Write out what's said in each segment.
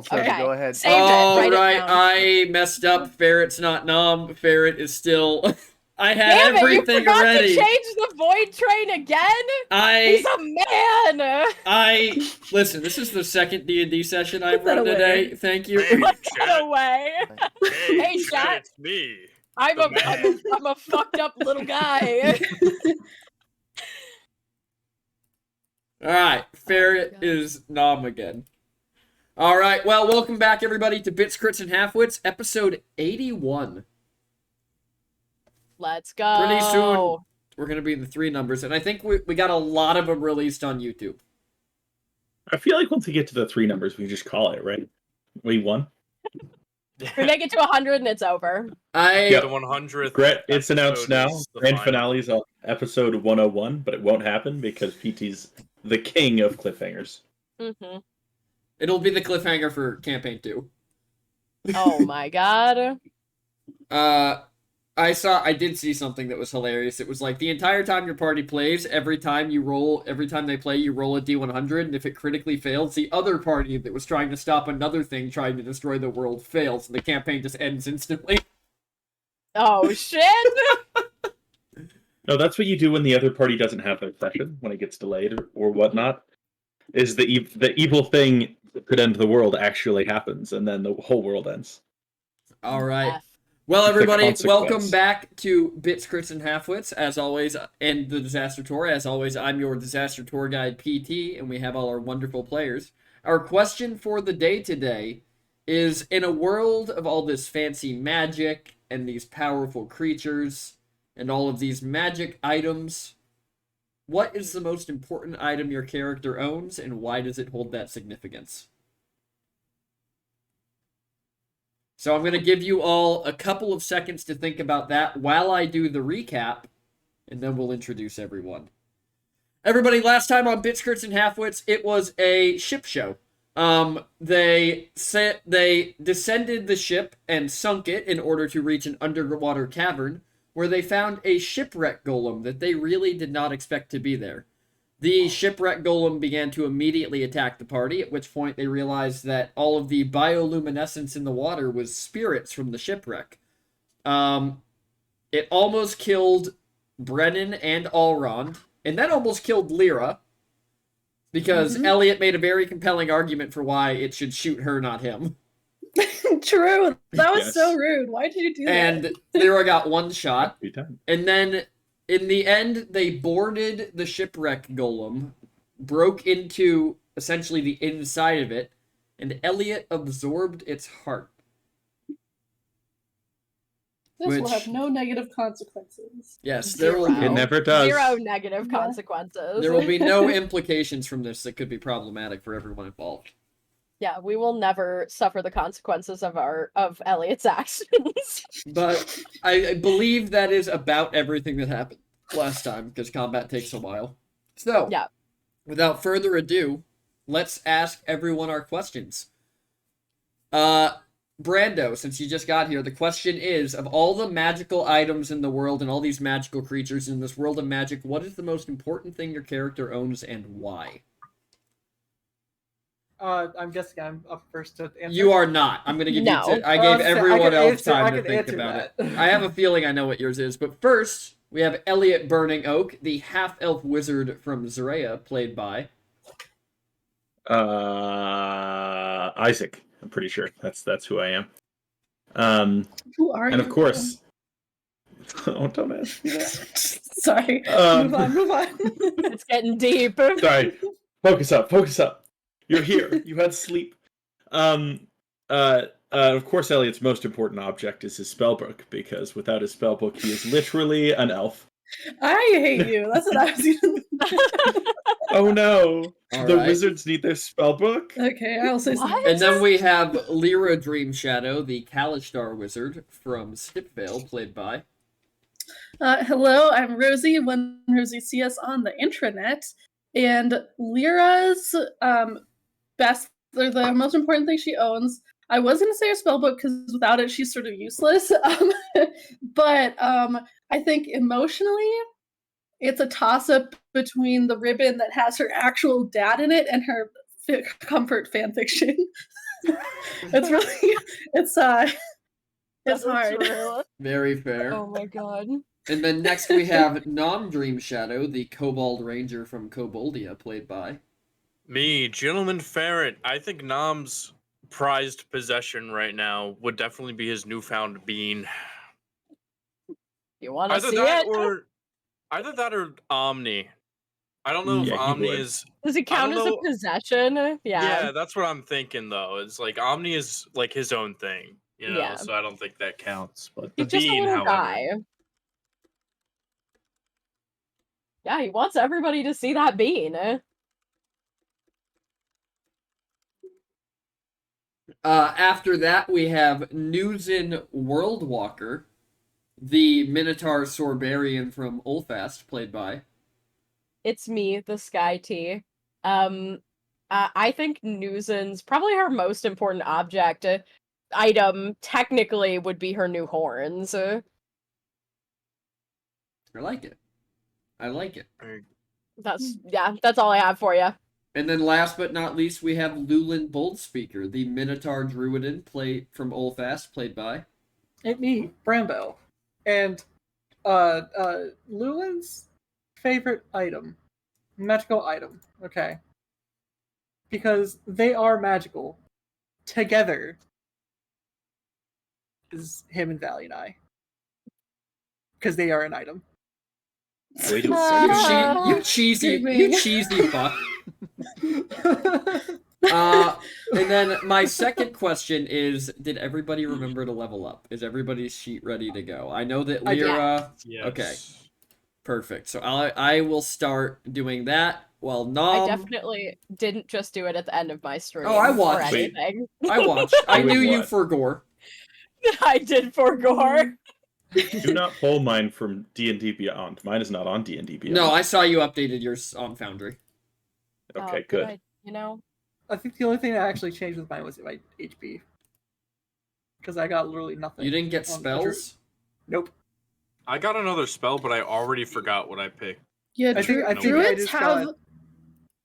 Oh, Ferret, Okay. go ahead. Saved it. Oh, Write it right. down. I messed up. Ferret's not nom. Ferret is still... I had Damn it, you everything forgot already. to change the void train again? He's a man! Listen, this is the second D&D session I've Put that run today. away. Thank you. Hey, No chat. way. Hey, Hey, chat. it's me. I'm The a fucked up little guy. Alright, Ferret God. is nom again. Alright, well, welcome back, everybody, to Bits, Crits, and Halfwits, episode 81. Let's go. Pretty soon, we're going to be in the 3 numbers, and I think we got a lot of them released on YouTube. I feel like once we get to the 3 numbers, we just call it, right? We won. We make it to 100 and it's over. The 100th. Gret, it's announced episode now. is the Grand final. finale's on episode 101, but it won't happen because PT's the king of cliffhangers. Mm-hmm. It'll be the cliffhanger for Campaign 2. Oh my god. I did see something that was hilarious. It was like the entire time your party plays, every time they play, you roll a D100, and if it critically fails, the other party that was trying to stop another thing trying to destroy the world fails, and the campaign just ends instantly. Oh shit. No, that's what you do when the other party doesn't have their session, when it gets delayed or whatnot. Is the evil thing that could end the world actually happens, and then the whole world ends. All right. F. Well, It's the everybody, consequence. welcome back to Bits, Crits, and Halfwits, as always, and the Disaster Tour. As always, I'm your Disaster Tour Guide, PT, and we have all our wonderful players. Our question for the day today is, in a world of all this fancy magic, and these powerful creatures, and all of these magic items, what is the most important item your character owns, and why does it hold that significance? So I'm going to give you all a couple of seconds to think about that while I do the recap, and then we'll introduce everyone. Everybody, last time on Bits, Crits, and Halfwits, it was a ship show. They descended the ship and sunk it in order to reach an underwater cavern, where they found a shipwreck golem that they really did not expect to be there. The shipwreck golem began to immediately attack the party, at which point they realized that all of the bioluminescence in the water was spirits from the shipwreck. It almost killed Brennan and Allrond, and that almost killed Lyra, because Elliot made a very compelling argument for why it should shoot her, not him. True. That was Yes. so rude. Why did you do that? And Lyra got one shot. Every time. And then, in the end, they boarded the shipwreck golem, broke into, essentially, the inside of it, and Elliot absorbed its heart. This will which- have no negative consequences. Yes, there will, Zero. It never does. 0 negative Yeah. consequences. there will be no implications from this that could be problematic for everyone involved. Yeah, we will never suffer the consequences of Elliot's actions. But I believe that is about everything that happened last time, because combat takes a while. So, Yeah. without further ado, let's ask everyone our questions. Brando, since you just got here, the question is, of all the magical items in the world and all these magical creatures in this world of magic, what is the most important thing your character owns and why? I'm guessing I'm up first to answer. You are not. I'm going to give No. you... I gave everyone else I time to can think answer about it. that. I have a feeling I know what yours is, but first, we have Elliot Burning Oak, the half-elf wizard from Zrea, played by... Isaac. I'm pretty sure that's who I am. Who are you? And of course, oh, don't ask me that. Sorry. Move on. It's getting deep. Sorry. Focus up. You're here. You had sleep. Of course, Elliot's most important object is his spellbook, because without his spellbook, he is literally an elf. I hate you. That's what I was gonna. Oh no! All The right. wizards need their spellbook? Okay, I'll say something. What? And then we have Lyra Dream Shadow, the Kalishtar wizard from Stipvale, played by... Hello, I'm Rosie. When Rosie see us on the intranet, and Lyra's the most important thing she owns. I was gonna say her spellbook because without it, she's sort of useless. But I think emotionally, it's a toss-up between the ribbon that has her actual dad in it and her comfort fanfiction. It's really it's That's hard. true. Very fair. Oh my god. And then next we have Non-Dream Shadow, the Kobold Ranger from Koboldia, played by... Me, Gentleman Ferret. I think Nom's prized possession right now would definitely be his newfound bean. You want to Either see that it? or Omni. I don't know if Yeah, he Omni would. is. Does it count as don't a know- possession? Yeah, that's what I'm thinking though. It's like Omni is like his own thing, you know. Yeah. So I don't think that counts. But the He's just a bean, little however, guy. Yeah, he wants everybody to see that bean. After that, we have Newsin Worldwalker, the Minotaur Sorbarian from Ulfast, played by... It's me, the Sky Tea. I think Newsin's probably her most important object item. Technically, would be her new horns. I like it. I like it. That's all I have for you. And then last but not least, we have Lulin Boltspeaker, the Minotaur Druidin from Ulfast, played by... It me, Brambo. And Lulin's favorite item. Magical item. Okay. Because they are magical. Together is him and Valley and I. Because they are an item. Way to You cheesy fuck. And then my second question is, did everybody remember to level up? Is everybody's sheet ready to go? I know that I did. Lyra... yes. Okay. Perfect. So I will start doing that while I Nom... definitely didn't just do it at the end of my stream. Oh, I or watched. Wait. anything. I watched. I Doing knew you what? for Gore. I did for Gore. Do not pull mine from D&D Beyond. Mine is not on D&D Beyond. No, I saw you updated yours on Foundry. Okay, Oh, good. You know, I think the only thing that actually changed with mine was my HP. Because I got literally nothing. You didn't get on spells? Nope. I got another spell, but I already forgot what I picked. Yeah, I think I druids just have got-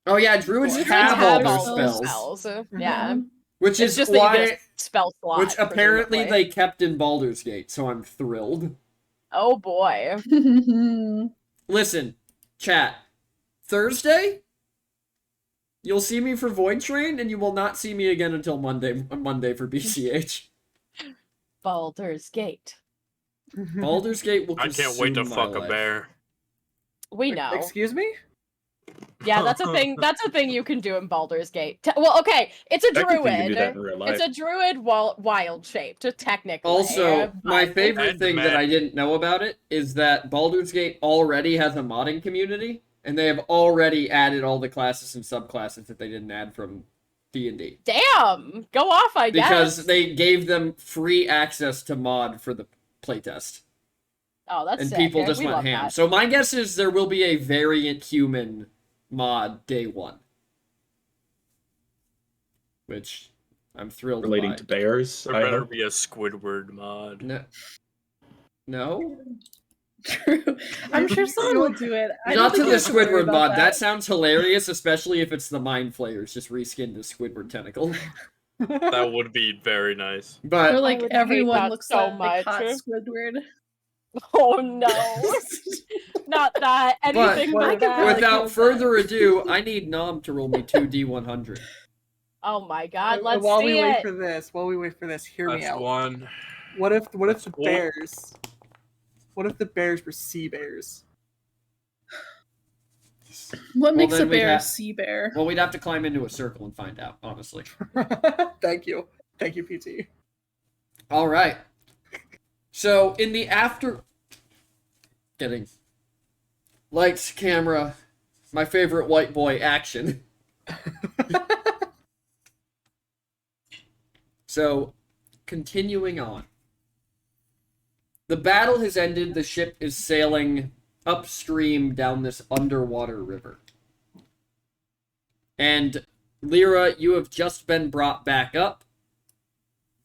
Oh yeah, druids Druids have all their all those spells. Yeah, Which it's is just that you why... get a spell slot. Which apparently presumably. they kept in Baldur's Gate, so I'm thrilled. Oh boy. Listen, chat. Thursday, you'll see me for Void Train, and you will not see me again until Monday for BCH. Baldur's Gate. Baldur's Gate will I can't wait to consume my fuck a life. bear. We know. Excuse me? Yeah, that's a thing. That's a thing you can do in Baldur's Gate. Well, okay, it's a Technically, you can do that druid. in real life. It's a druid wild shaped, technically. Also, my but- favorite And thing that Matt. I didn't know about it is that Baldur's Gate already has a modding community, and they have already added all the classes and subclasses that they didn't add from D&D. Damn, go off, I guess. Because they gave them free access to mod for the playtest. Oh, that's And sick. people just We went love ham. that. So my guess is there will be a variant human mod day one. Which I'm thrilled Relating by. to bears, There I better hope. be a Squidward mod. No. No? True. I'm sure someone will do it. I Not don't to think the we have to worry Squidward about mod. That sounds hilarious, especially if it's the Mind Flayers just reskinned as Squidward Tentacle. That would be very nice. Or But like would hate everyone that looks so like hot much. Squidward. Oh no, not that. Anything But but that. without further ado, I need Nom to roll me 2d100. Oh my god, let's while see we it. wait for this, hear me That's out. one. What if the That's cool. bears? What if the bears were sea bears? What makes a then we'd bear a have- sea bear? Well, we'd have to climb into a circle and find out, honestly. Thank you, PT. All right. So in the after, getting lights, camera, my favorite white boy action. So, continuing on. The battle has ended. The ship is sailing upstream down this underwater river. And Lyra, you have just been brought back up.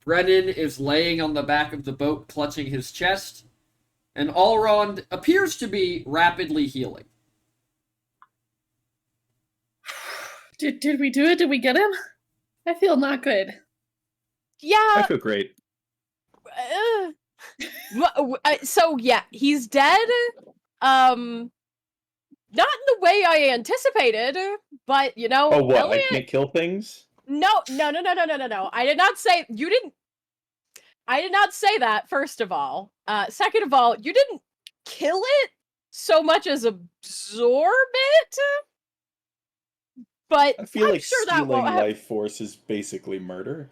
Brennan is laying on the back of the boat, clutching his chest, and Allrond appears to be rapidly healing. Did we do it? Did we get him? I feel not good. Yeah. I feel great. So yeah, he's dead. Not in the way I anticipated, but Oh, what? Elliot. I can't kill things? No. I did not say you didn't. I did not say that. First of all, second of all, you didn't kill it so much as absorb it. But I feel I'm like sure that stealing won't have. life force is basically murder.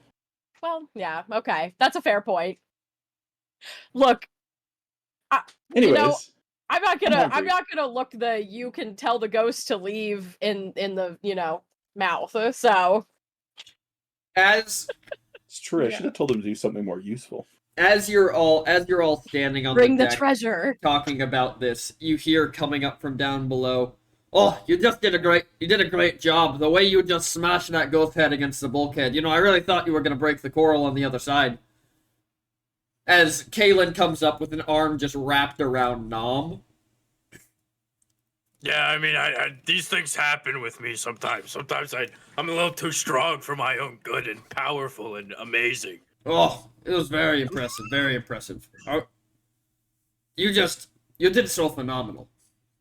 Well, yeah, okay, that's a fair point. Look, Anyways, I'm not I'm gonna hungry. look the you can tell the ghost to leave in the mouth. So As It's true. I Yeah. should have told him to do something more useful. you're all standing on bring the the deck treasure. talking about this, you hear coming up from down below, "Oh, you did a great job. The way you just smashed that ghost head against the bulkhead. I really thought you were gonna break the coral on the other side." As Kalen comes up with an arm just wrapped around Nom. Yeah, I mean, these things happen with me sometimes. Sometimes I'm a little too strong for my own good and powerful and amazing. Oh, it was very impressive, very impressive. You did so phenomenal.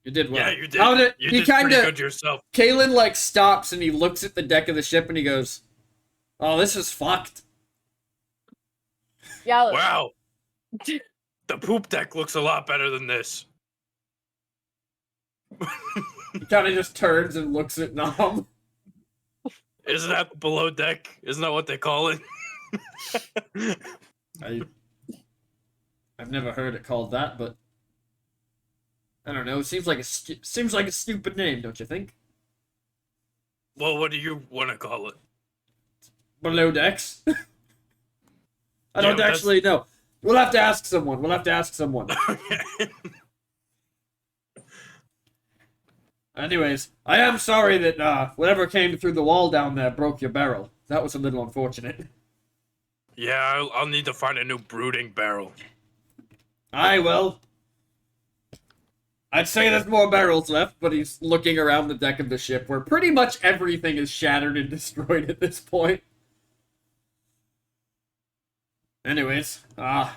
You did well. Yeah, you did. You did pretty good yourself. Kalen stops and he looks at the deck of the ship and he goes, "Oh, this is fucked." Yeah. Wow. The poop deck looks a lot better than this. He kind of just turns and looks at Nom. Isn't that below deck? Isn't that what they call it? I've never heard it called that, but I don't know. It seems like a stupid name, don't you think? Well, what do you want to call it? Below decks. I don't actually know. We'll have to ask someone. Anyways, I am sorry that whatever came through the wall down there broke your barrel. That was a little unfortunate. Yeah, I'll need to find a new brooding barrel. Aye, well, I'd say there's more barrels left, but he's looking around the deck of the ship where pretty much everything is shattered and destroyed at this point. Anyways, I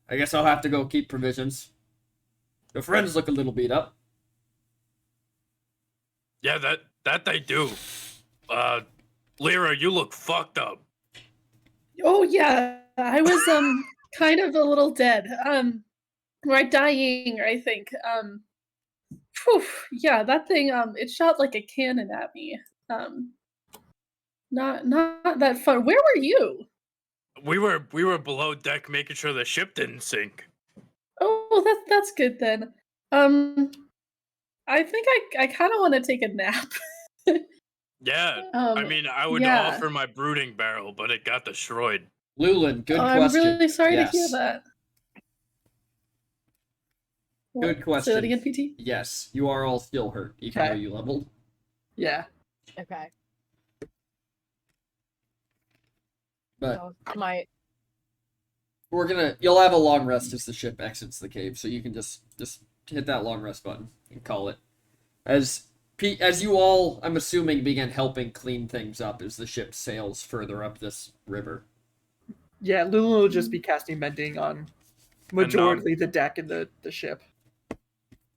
guess I'll have to go keep provisions. Your friends look a little beat up. Yeah, that they do. Lyra, you look fucked up. Oh yeah, I was kind of a little dead. Right, dying, I think. Whew, yeah, that thing it shot like a cannon at me. Not that fun. Where were you? We were below deck making sure the ship didn't sink. Oh, that's good then. I think I kind of want to take a nap. Yeah, I mean, I would yeah. offer my brooding barrel, but it got destroyed. Lulin, good question. I'm really sorry Yes. to hear that. Good question. Say that again, PT? Yes, you are all still hurt, even though you leveled. Yeah. Okay. But my you'll have a long rest as the ship exits the cave, so you can just hit that long rest button and call it. As you all, I'm assuming, begin helping clean things up as the ship sails further up this river. Yeah, Lulu will just be casting mending on majority the deck and the ship.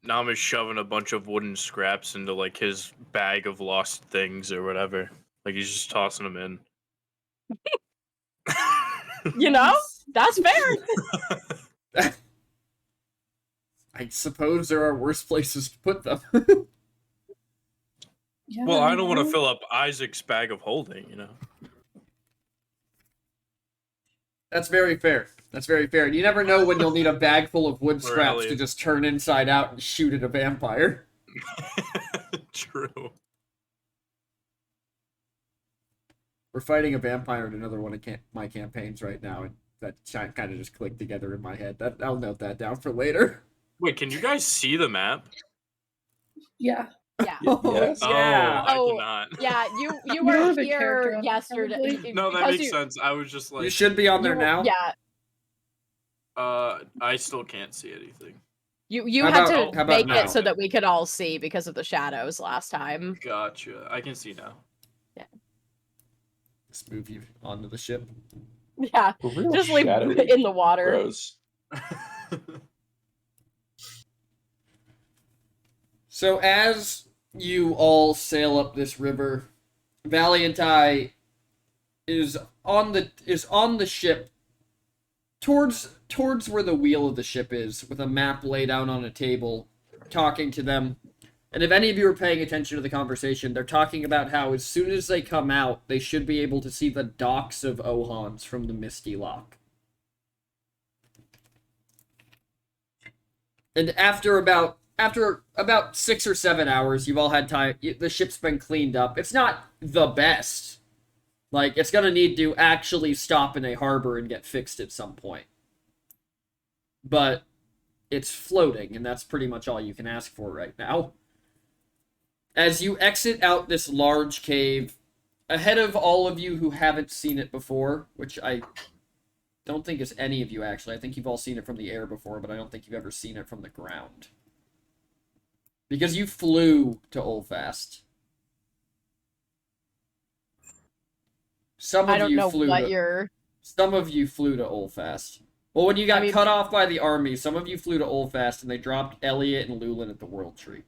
Nam is shoving a bunch of wooden scraps into like his bag of lost things or whatever. Like he's just tossing them in. That's fair. I suppose there are worse places to put them. Yeah, Well, I don't want to fill up Isaac's bag of holding, That's very fair. You never know when you'll need a bag full of wood scraps to just turn inside out and shoot at a vampire. True. We're fighting a vampire in another one of my campaigns right now, and that kind of just clicked together in my head. I'll note that down for later. Wait, can you guys see the map? Yeah. Yeah. Yes. Yeah. I did not. Yeah, you You were don't have a here character on it, yesterday. probably. No, that because makes sense. I was just like, You should be on there now. Yeah. I still can't see anything. You How had about to make now? it so that we could all see because of the shadows last time. Gotcha. I can see now. Let's move you onto the ship. Yeah, We're real just leave shadowy in the water. bros. So as you all sail up this river, Valiant Eye is on the ship towards where the wheel of the ship is, with a map laid out on a table, talking to them. And if any of you are paying attention to the conversation, they're talking about how as soon as they come out, they should be able to see the docks of Ohans from the Misty Lock. And after about 6 or 7 hours, you've all had time. The ship's been cleaned up. It's not the best. Like, it's gonna need to actually stop in a harbor and get fixed at some point. But it's floating, and that's pretty much all you can ask for right now. As you exit out this large cave, ahead of all of you who haven't seen it before, which I don't think is any of you, actually. I think you've all seen it from the air before, but I don't think you've ever seen it from the ground. Because you flew to Oldfast. Some I of don't you know flew what to you're. Some of you flew to Oldfast. Well, when you got cut off by the army, some of you flew to Oldfast, and they dropped Elliot and Lulin at the World Tree.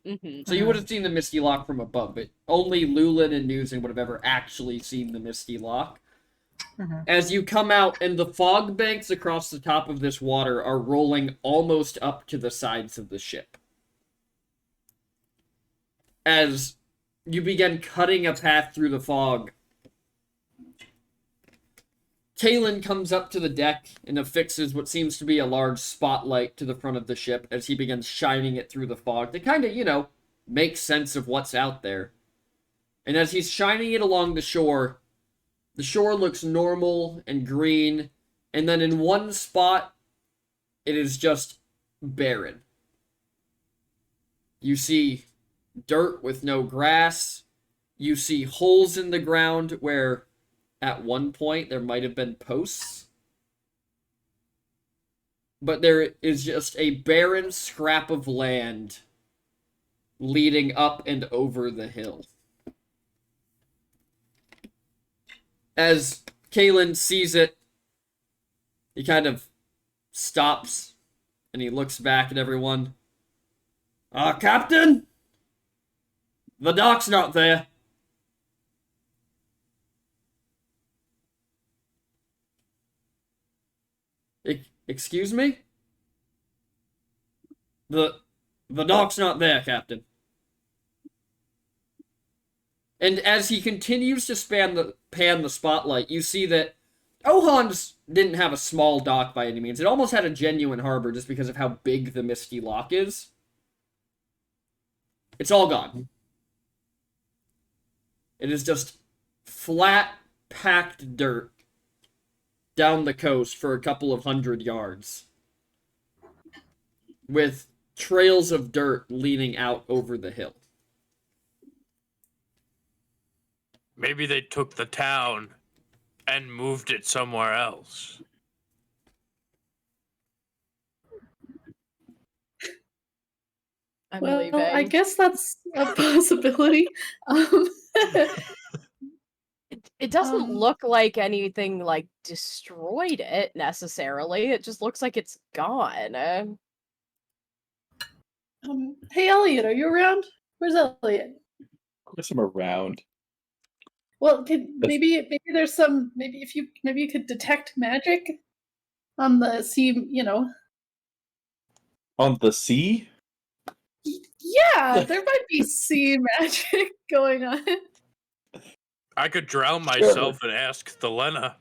Mm-hmm. So you would have seen the Misty Lock from above, but only Lulin and Newson would have ever actually seen the Misty Lock. As you come out, and the fog banks across the top of this water are rolling almost up to the sides of the ship. As you begin cutting a path through the fog, Talon comes up to the deck and affixes what seems to be a large spotlight to the front of the ship as he begins shining it through the fog to kind of, make sense of what's out there. And as he's shining it along the shore looks normal and green, and then in one spot, it is just barren. You see dirt with no grass. You see holes in the ground where at one point there might have been posts. But there is just a barren scrap of land leading up and over the hill. As Kalen sees it, he kind of stops and he looks back at everyone. Captain? The dock's not there. Excuse me? The dock's not there, Captain. And as he continues to pan the spotlight, you see that Ohans didn't have a small dock by any means. It almost had a genuine harbor just because of how big the Misty Lock is. It's all gone. It is just flat, packed dirt down the coast for a couple of 100 yards, with trails of dirt leaning out over the hill. Maybe they took the town and moved it somewhere else. I'm Well, leaving. I guess that's a possibility. It doesn't Um, look like anything like destroyed it necessarily. It just looks like it's gone. Hey, Elliot, are you around? Where's Elliot? Of course I'm around. Well, maybe there's some. Maybe you could detect magic on the sea. On the sea? Yeah, there might be sea magic going on. I could drown myself and ask Thelena.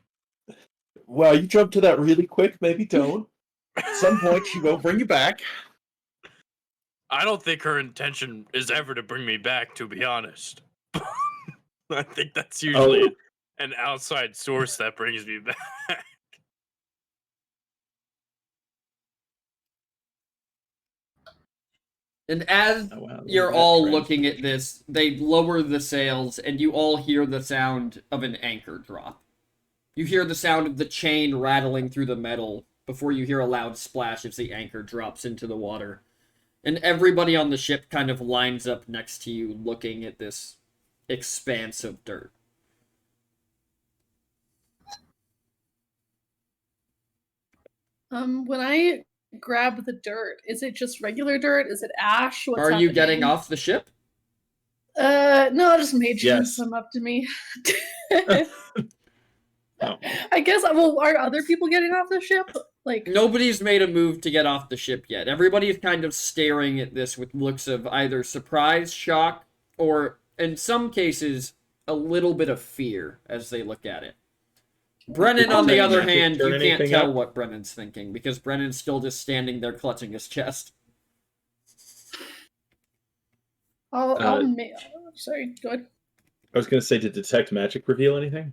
Wow, you jumped to that really quick. Maybe don't. At some point, she will bring you back. I don't think her intention is ever to bring me back, to be honest. I think that's usually an outside source that brings me back. And as you're all looking at this, they lower the sails, and you all hear the sound of an anchor drop. You hear the sound of the chain rattling through the metal before you hear a loud splash as the anchor drops into the water. And everybody on the ship kind of lines up next to you, looking at this expanse of dirt. When I grab the dirt, is it just regular dirt? Is it ash? What's Are you getting happening? off the ship? No, just mage hand Yes. some up to me. Oh. I guess. Well, are other people getting off the ship? Like, Nobody's made a move to get off the ship yet. Everybody's kind of staring at this with looks of either surprise, shock, or, in some cases, a little bit of fear as they look at it. Brennan, on the Detect other magic hand, turn you can't anything tell up? what Brennan's thinking, because Brennan's still just standing there clutching his chest. sorry, go ahead. I was going to say, did detect magic reveal anything?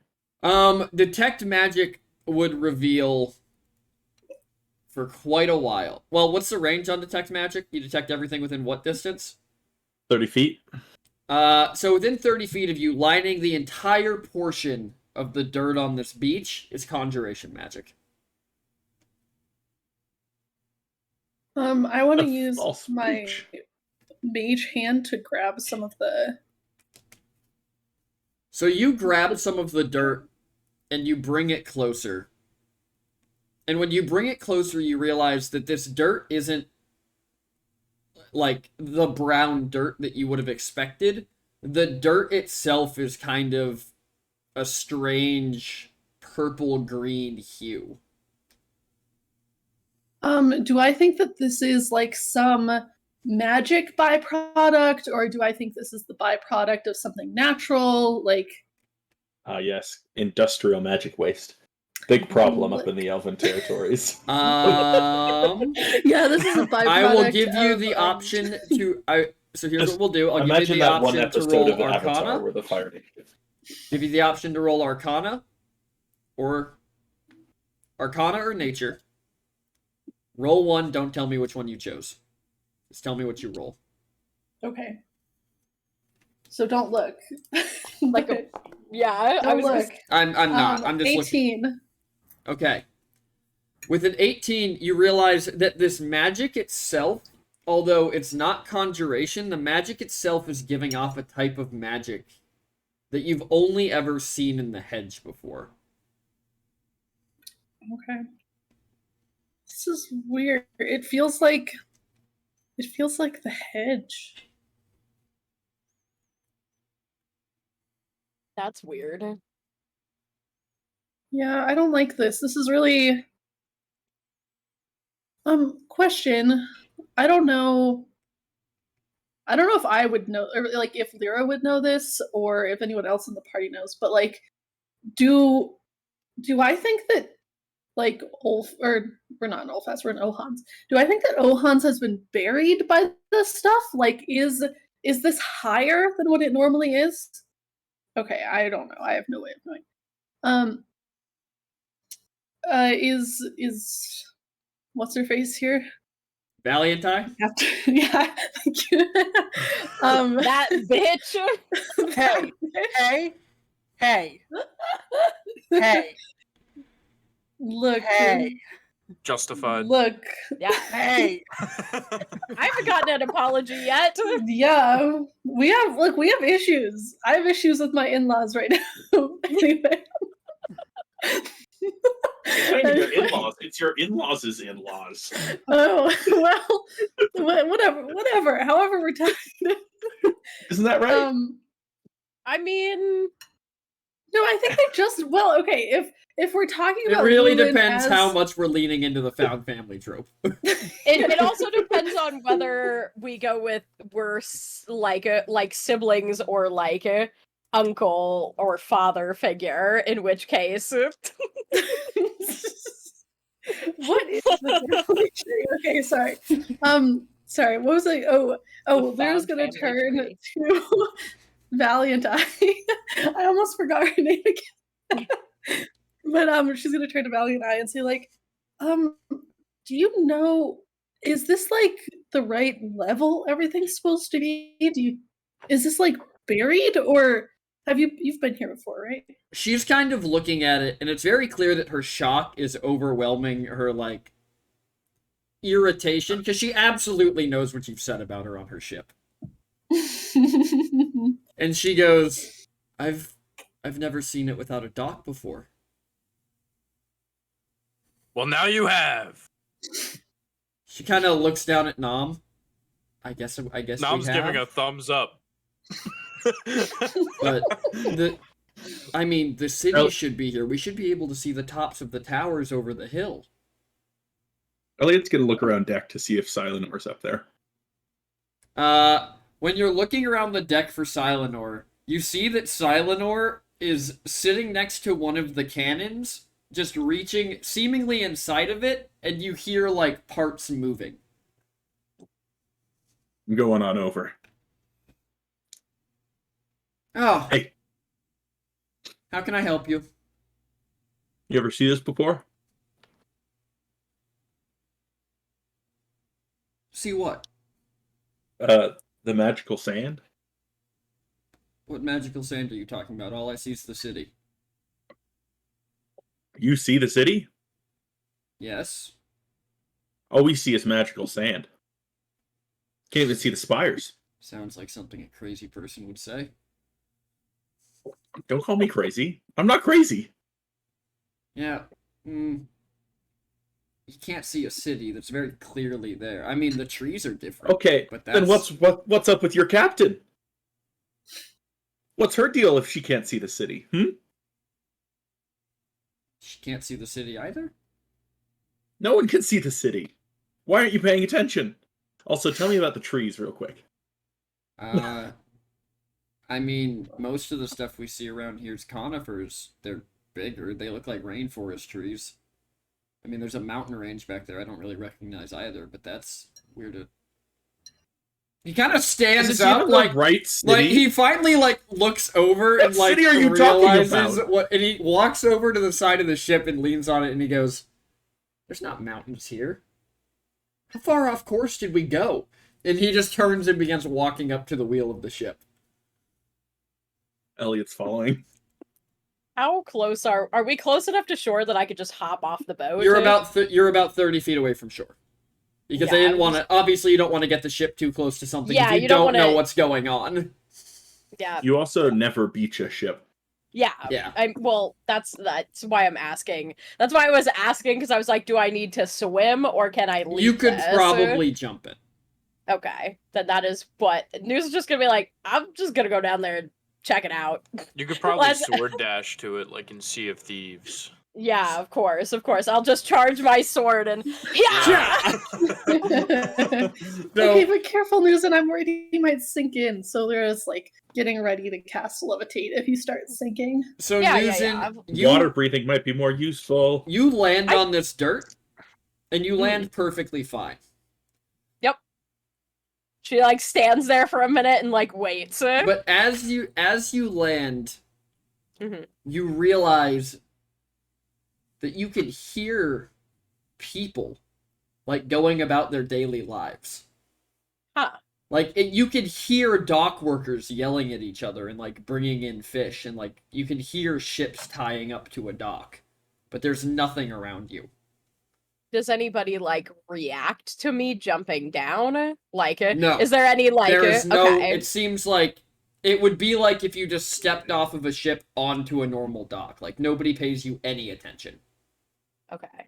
Detect magic would reveal for quite a while. Well, what's the range on detect magic? You detect everything within what distance? 30 feet? So within 30 feet of you, lining the entire portion of the dirt on this beach is conjuration magic. I want A to use false my breach. mage hand to grab some of the. So you grab some of the dirt and you bring it closer. And when you bring it closer, you realize that this dirt isn't like the brown dirt that you would have expected. The dirt itself is kind of a strange purple-green hue. Do I think that this is like some magic byproduct, or do I think this is the byproduct of something natural? Like, Yes. Industrial magic waste. Big problem up in the Elven territories. yeah, this is a byproduct. I will give you of, the option to. So here's Just what we'll do. I'll give you Imagine the that one option to episode roll of Avatar Arcana. where the fire initiative. Give you the option to roll Arcana or Nature. Roll one. Don't tell me which one you chose. Just tell me what you roll. Okay. So don't look. Like a- Yeah, I don't was look. just, I'm not. I'm just 18. looking. Okay. With an 18, you realize that this magic itself, although it's not conjuration, the magic itself is giving off a type of magic that you've only ever seen in the hedge before. Okay. This is weird. It feels like the hedge. that's weird. Yeah, I don't like this. This is really question. I don't know if I would know, or like if Lyra would know this, or if anyone else in the party knows, but like do I think that like we're not in Olfas, we're in Ohans. Do I think that Ohans has been buried by this stuff? Like is this higher than what it normally is? Okay, I don't know. I have no way of knowing. Is what's her face here? Valianti? Yeah, thank you. That bitch. Hey, hey, hey, Look, hey, Justified. look. Yeah, hey. I haven't gotten an apology yet. Yeah, we have issues. I have issues with my in-laws right now. Anyway. Your in-laws. It's your in-laws' in-laws. Oh well, whatever. However, we're talking. Isn't that right? I mean, No, I think they just okay. If we're talking It about really Lulin depends as, how much we're leaning into the found family trope. it also depends on whether we go with like siblings or like a uncle or father figure. In which case, what is the family tree? Okay, sorry. Sorry. What was I? Oh, Lyra's found gonna family turn tree. to Valiant Eye. I almost forgot her name again. But she's gonna turn to Valiant Eye and say like, do you know? Is this like the right level everything's supposed to be? Is this like buried, or you've been here before, right? She's kind of looking at it, and it's very clear that her shock is overwhelming her, like, irritation, because she absolutely knows what you've said about her on her ship. And she goes, I've never seen it without a dock before. Well, now you have. She kind of looks down at Nom. I guess Nom's we have. giving a thumbs up. But the city should be here. We should be able to see the tops of the towers over the hill. Elliot's gonna look around deck to see if Silenor's up there. When you're looking around the deck for Silenor, you see that Silenor is sitting next to one of the cannons, just reaching seemingly inside of it, and you hear like parts moving. I'm going on over. Oh. Hey. How can I help you? You ever see this before? See what? The magical sand? What magical sand are you talking about? All I see is the city. You see the city? Yes. All we see is magical sand. Can't even see the spires. Sounds like something a crazy person would say. Don't call me crazy. I'm not crazy. Yeah. You can't see a city that's very clearly there. I mean, the trees are different. Okay, but then what's up with your captain? What's her deal if she can't see the city? She can't see the city either? No one can see the city. Why aren't you paying attention? Also, tell me about the trees real quick. I mean, most of the stuff we see around here is conifers. They're bigger. They look like rainforest trees. I mean, there's a mountain range back there I don't really recognize either, but that's weird. He kind of stands up, like he finally looks over what and city are you realizes talking about? and he walks over to the side of the ship and leans on it and he goes, "There's not mountains here. How far off course did we go?" And he just turns and begins walking up to the wheel of the ship. Elliot's following. How close are we close enough to shore that I could just hop off the boat? You're about 30 feet away from shore. Because they didn't want to. Obviously, you don't want to get the ship too close to something if you don't know what's going on. Yeah. You also never beach a ship. Yeah. Well, that's why I'm asking. That's why I was asking, because I was like, do I need to swim or can I leave? You could probably jump it. Okay. Then that is what News is just gonna be like, I'm just gonna go down there and check it out. You could probably sword dash to it, like in Sea of Thieves. Yeah, of course. I'll just charge my sword and Okay, but careful, News, and I'm worried he might sink in. So there's getting ready to cast levitate if he starts sinking. So water breathing might be more useful. You land on this dirt, and you land perfectly fine. Yep. She stands there for a minute and waits. But as you land, you realize that you can hear people going about their daily lives. Huh. You can hear dock workers yelling at each other and bringing in fish, and you can hear ships tying up to a dock, but there's nothing around you. Does anybody react to me jumping down? No. Is there any There is no. Okay. It seems like it would be like if you just stepped off of a ship onto a normal dock. Nobody pays you any attention. Okay.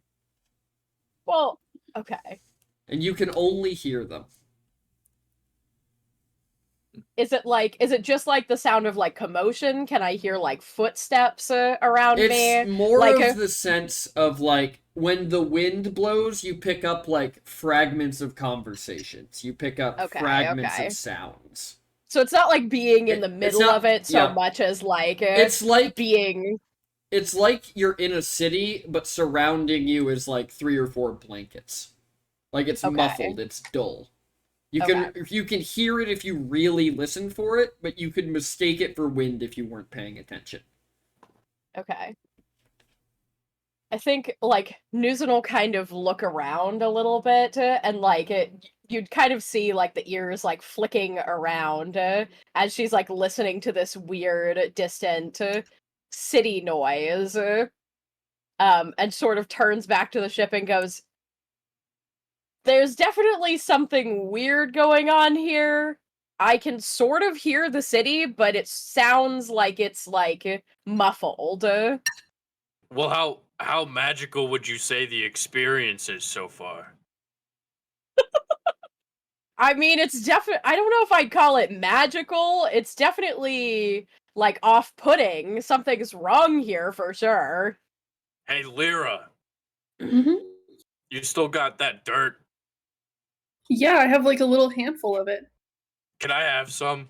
Well, okay. And you can only hear them. Is it just the sound of commotion? Can I hear footsteps around me? It's more of the sense of when the wind blows, you pick up fragments of conversations. You pick up fragments of sounds. So it's not being in the middle of it so much as it's being. It's like you're in a city, but surrounding you is 3 or 4 blankets. It's muffled. It's dull. You can hear it if you really listen for it, but you could mistake it for wind if you weren't paying attention. Okay. I think Newson will kind of look around a little bit, and you'd kind of see the ears flicking around as she's listening to this weird distant city noise, and sort of turns back to the ship and goes, "There's definitely something weird going on here. I can sort of hear the city, but it sounds like it's muffled." Well, How magical would you say the experience is so far? I mean, it's definitely. I don't know if I'd call it magical. It's definitely like off-putting. Something's wrong here for sure. Hey, Lyra, Mhm. you still got that dirt? Yeah, I have like a little handful of it. Can I have some?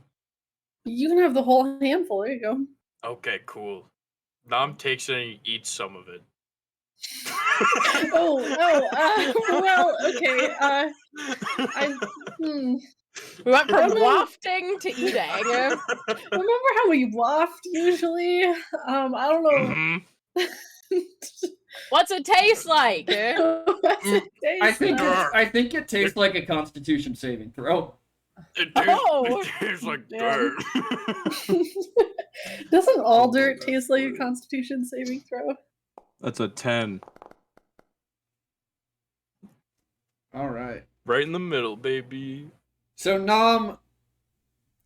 You can have the whole handful. There you go. Okay, cool. Nam takes it and he eats some of it. Well, okay. Hmm. We went from Remember- wafting to eating. Remember how we waft usually? I don't know. Mhm. What's it taste like? What's it taste I think it tastes like a Constitution saving throw. It Oh, tastes like damn. dirt. Doesn't all dirt taste like a Constitution saving throw? That's a 10. All right. Right in the middle, baby. So Nom,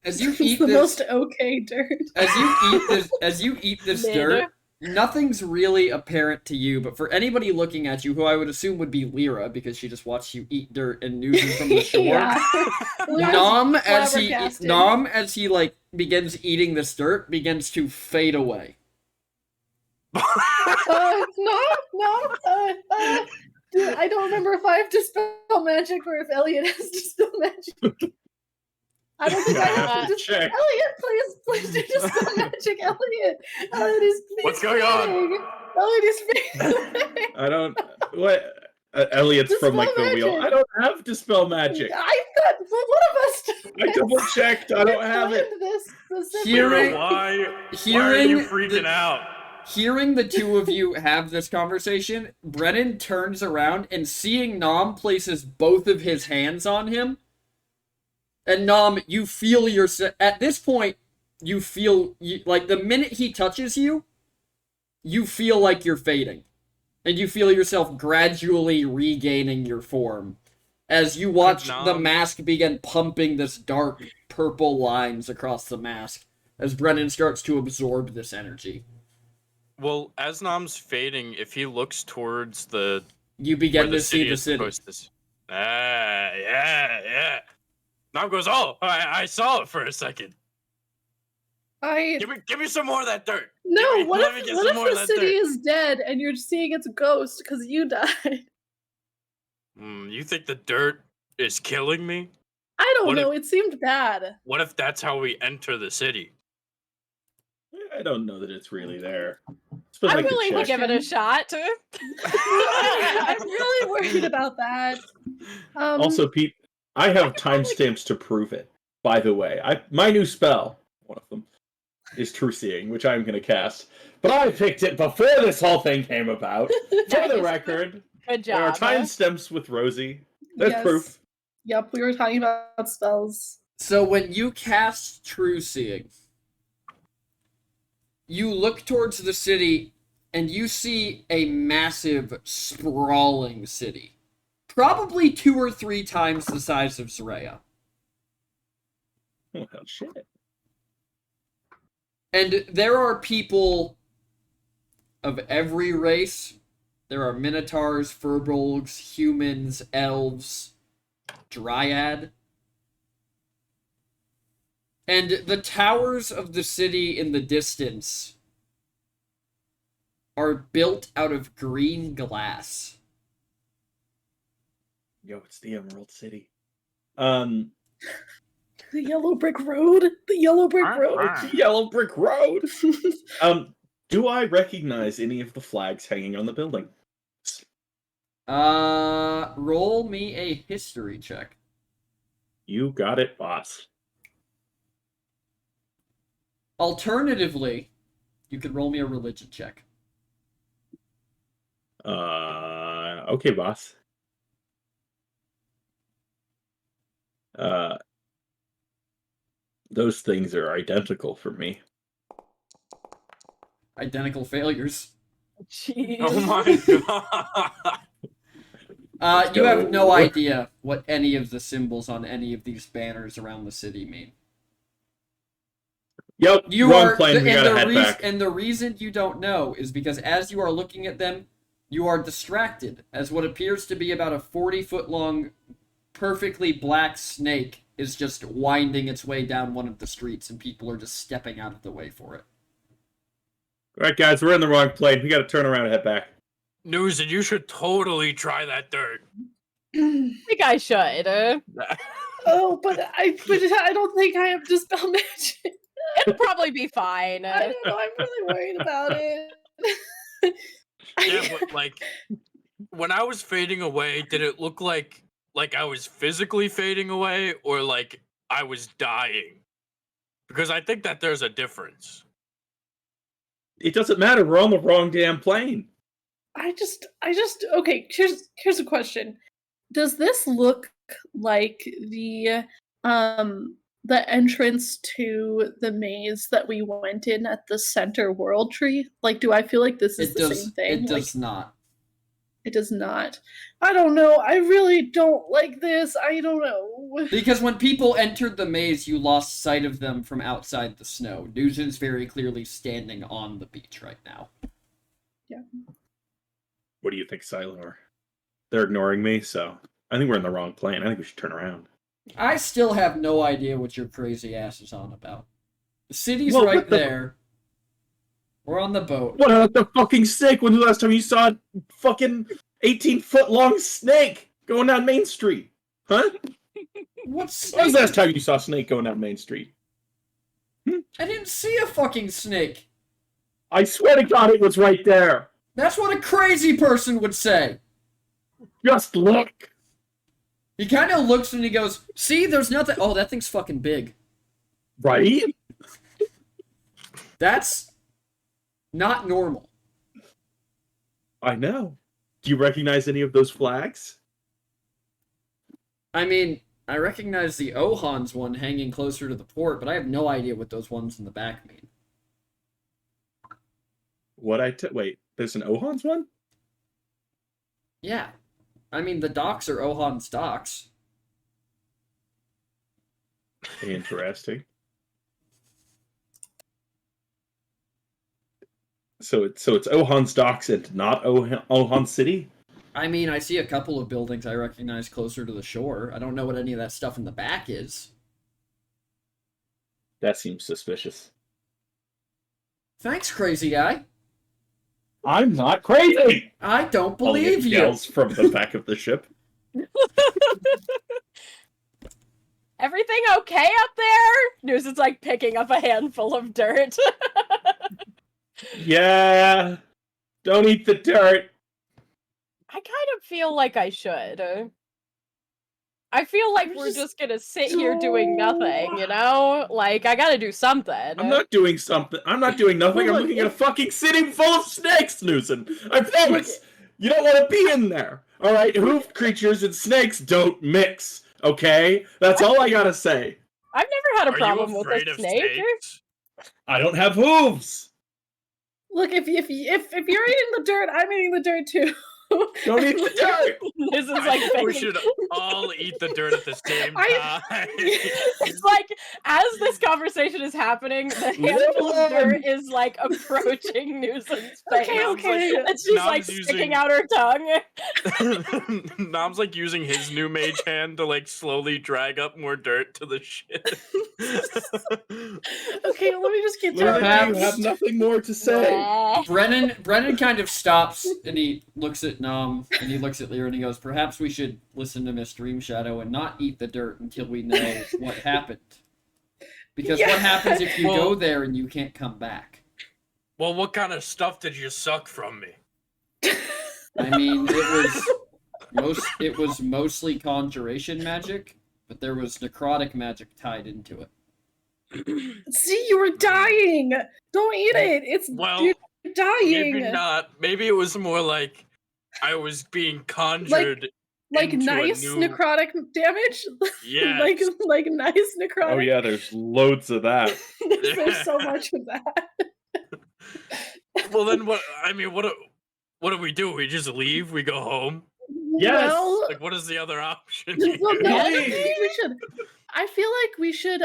as you It's eat the this, most okay dirt. as you eat this Mid. dirt, nothing's really apparent to you. But for anybody looking at you, who I would assume would be Lyra, because she just watched you eat dirt and noozing from the shore. Yeah. Lyra's flabbergasted. Nom as he like begins eating this dirt begins to fade away. Dude, I don't remember if I have Dispel Magic or if Elliot has Dispel Magic. I don't think I have to Check. Elliot, please do Dispel Magic, Elliot. Elliot is What's going on? fading. Elliot is fading. I don't. What? Elliot's from like Dispel the wheel. magic. I don't have Dispel Magic. I thought one of us. I double checked. I don't have it. planned this specifically. Hearing- Why are you Hearing freaking the- out? Hearing the two of you have this conversation, Brennan turns around and seeing Nom places both of his hands on him. And Nom, you feel at this point, you feel like the minute he touches you, you feel like you're fading. And you feel yourself gradually regaining your form. As you watch Nom- the mask begin pumping this dark purple lines across the mask. As Brennan starts to absorb this energy. Well, as Nam's fading, if he looks towards the You where begin the to see city the is city. supposed to. Yeah. Nam goes, oh, I saw it for a second. Give me some more of that dirt. No, Give me- what let me if get some more of the that city dirt. is dead and you're seeing its ghost because you died? You think the dirt is killing me? I don't What know. It seemed bad. What if that's how we enter the city? I don't know that it's really there. Suppose I I'm could willing to check. give it a shot. I'm really worried about that. Also, Pete, I have timestamps to prove it. By the way, my new spell, one of them, is True Seeing, which I'm going to cast. But I picked it before this whole thing came about. For the Nice. record, Good there are job. timestamps with Rosie. There's Yes. proof. Yep, we were talking about spells. So when you cast True Seeing, you look towards the city and you see a massive, sprawling city. Probably 2 or 3 times the size of Soraya. Oh, hell, shit. And there are people of every race. There are minotaurs, furbolgs, humans, elves, dryad. And the towers of the city in the distance are built out of green glass. Yo, it's the Emerald City. Um, The yellow brick road. The yellow brick road. the Yellow Brick Road. Do I recognize any of the flags hanging on the building? Roll me a history check. You got it, boss. Alternatively, you could roll me a religion check. Okay, boss. Those things are identical for me. Identical failures. Jeez. Oh my god. You have no idea what any of the symbols on any of these banners around the city mean. Yep, You wrong are, plane. We and gotta the head back. and the reason you don't know is because as you are looking at them, you are distracted as what appears to be about a 40-foot long, perfectly black snake is just winding its way down one of the streets, and people are just stepping out of the way for it. All right, guys, we're in the wrong plane. We got to turn around and head back. News, and you should totally try that dirt. I think I should. Oh, but I don't think I have Dispel Magic. It'll probably be fine. I don't know. I'm really worried about it. Yeah, but like when I was fading away, did it look like I was physically fading away or like I was dying? Because I think that there's a difference. It doesn't matter. We're on the wrong damn plane. I just okay, here's a question. Does this look like the entrance to the maze that we went in at the center world tree? Like, do I feel like this is the same thing? It does not. It does not. I don't know. I really don't like this. I don't know. Because when people entered the maze, you lost sight of them from outside the snow. Nugent's very clearly standing on the beach right now. Yeah. What do you think, Silor? They're ignoring me, so I think we're in the wrong plane. I think we should turn around. I still have no idea what your crazy ass is on about. The city's Well, right there. We're on the boat. What about the fucking snake? When the last time you saw a fucking 18-foot long snake going down Main Street? Huh? What When snake? was the last time you saw a snake going down Main Street? I didn't see a fucking snake. I swear to God it was right there. That's what a crazy person would say. Just look. He kind of looks and he goes, see, there's nothing. Oh, that thing's fucking big. Right? That's not normal. I know. Do you recognize any of those flags? I mean, I recognize the Ohans one hanging closer to the port, but I have no idea what those ones in the back mean. Wait, there's an Ohans one? Yeah. I mean, the docks are Ohan's docks. Interesting. So it's Ohan's docks and not Ohan City? I mean, I see a couple of buildings I recognize closer to the shore. I don't know what any of that stuff in the back is. That seems suspicious. Thanks, crazy guy. I'm not crazy! I don't Elliot believe you. yells from the back of the ship. Everything okay up there? News is like picking up a handful of dirt. Yeah. Don't eat the dirt. I kind of feel like I should. I feel like we're just gonna sit here doing nothing, you know? Like, I gotta do something. I'm not doing something. I'm not doing nothing. Well, I'm looking at a fucking city full of snakes, Newson. I promise. You don't want to be in there. All right? Hoofed creatures and snakes don't mix. Okay? That's all I gotta say. I've never had a Are problem you with afraid a of snake. snakes? I don't have hooves. Look, if you're eating the dirt, I'm eating the dirt too. Don't eat the dirt. This is I like think we picking- should all eat the dirt at the same I- time. It's like as this conversation is happening, the handful of dirt is like approaching Newsom's face. Okay. And she's like Nam's sticking using- out her tongue. Nam's like using his new mage hand to like slowly drag up more dirt to the ship. Okay, let me just get Literally, down. Perhaps- you have nothing more to say. Nah. Brennan kind of stops and he looks at Nam and he looks at Lyra and he goes, perhaps we should listen to Miss Dream Shadow and not eat the dirt until we know what happened. Because Yeah. what happens if you Well- go there and you can't come back? Well, what kind of stuff did you suck from me? I mean, it was mostly conjuration magic, but there was necrotic magic tied into it. See, you were dying. Don't eat it. It's Well, you're dying. Maybe not. Maybe it was more like I was being conjured. Like into a nice new- necrotic damage. Yes. like nice necrotic. Oh yeah, there's loads of that. There's so much of that. Well, then what? I mean, what do we do? We just leave? We go home? Yes. Well, Like, what is the other option? well, no, I Really? think we should. I feel like we should.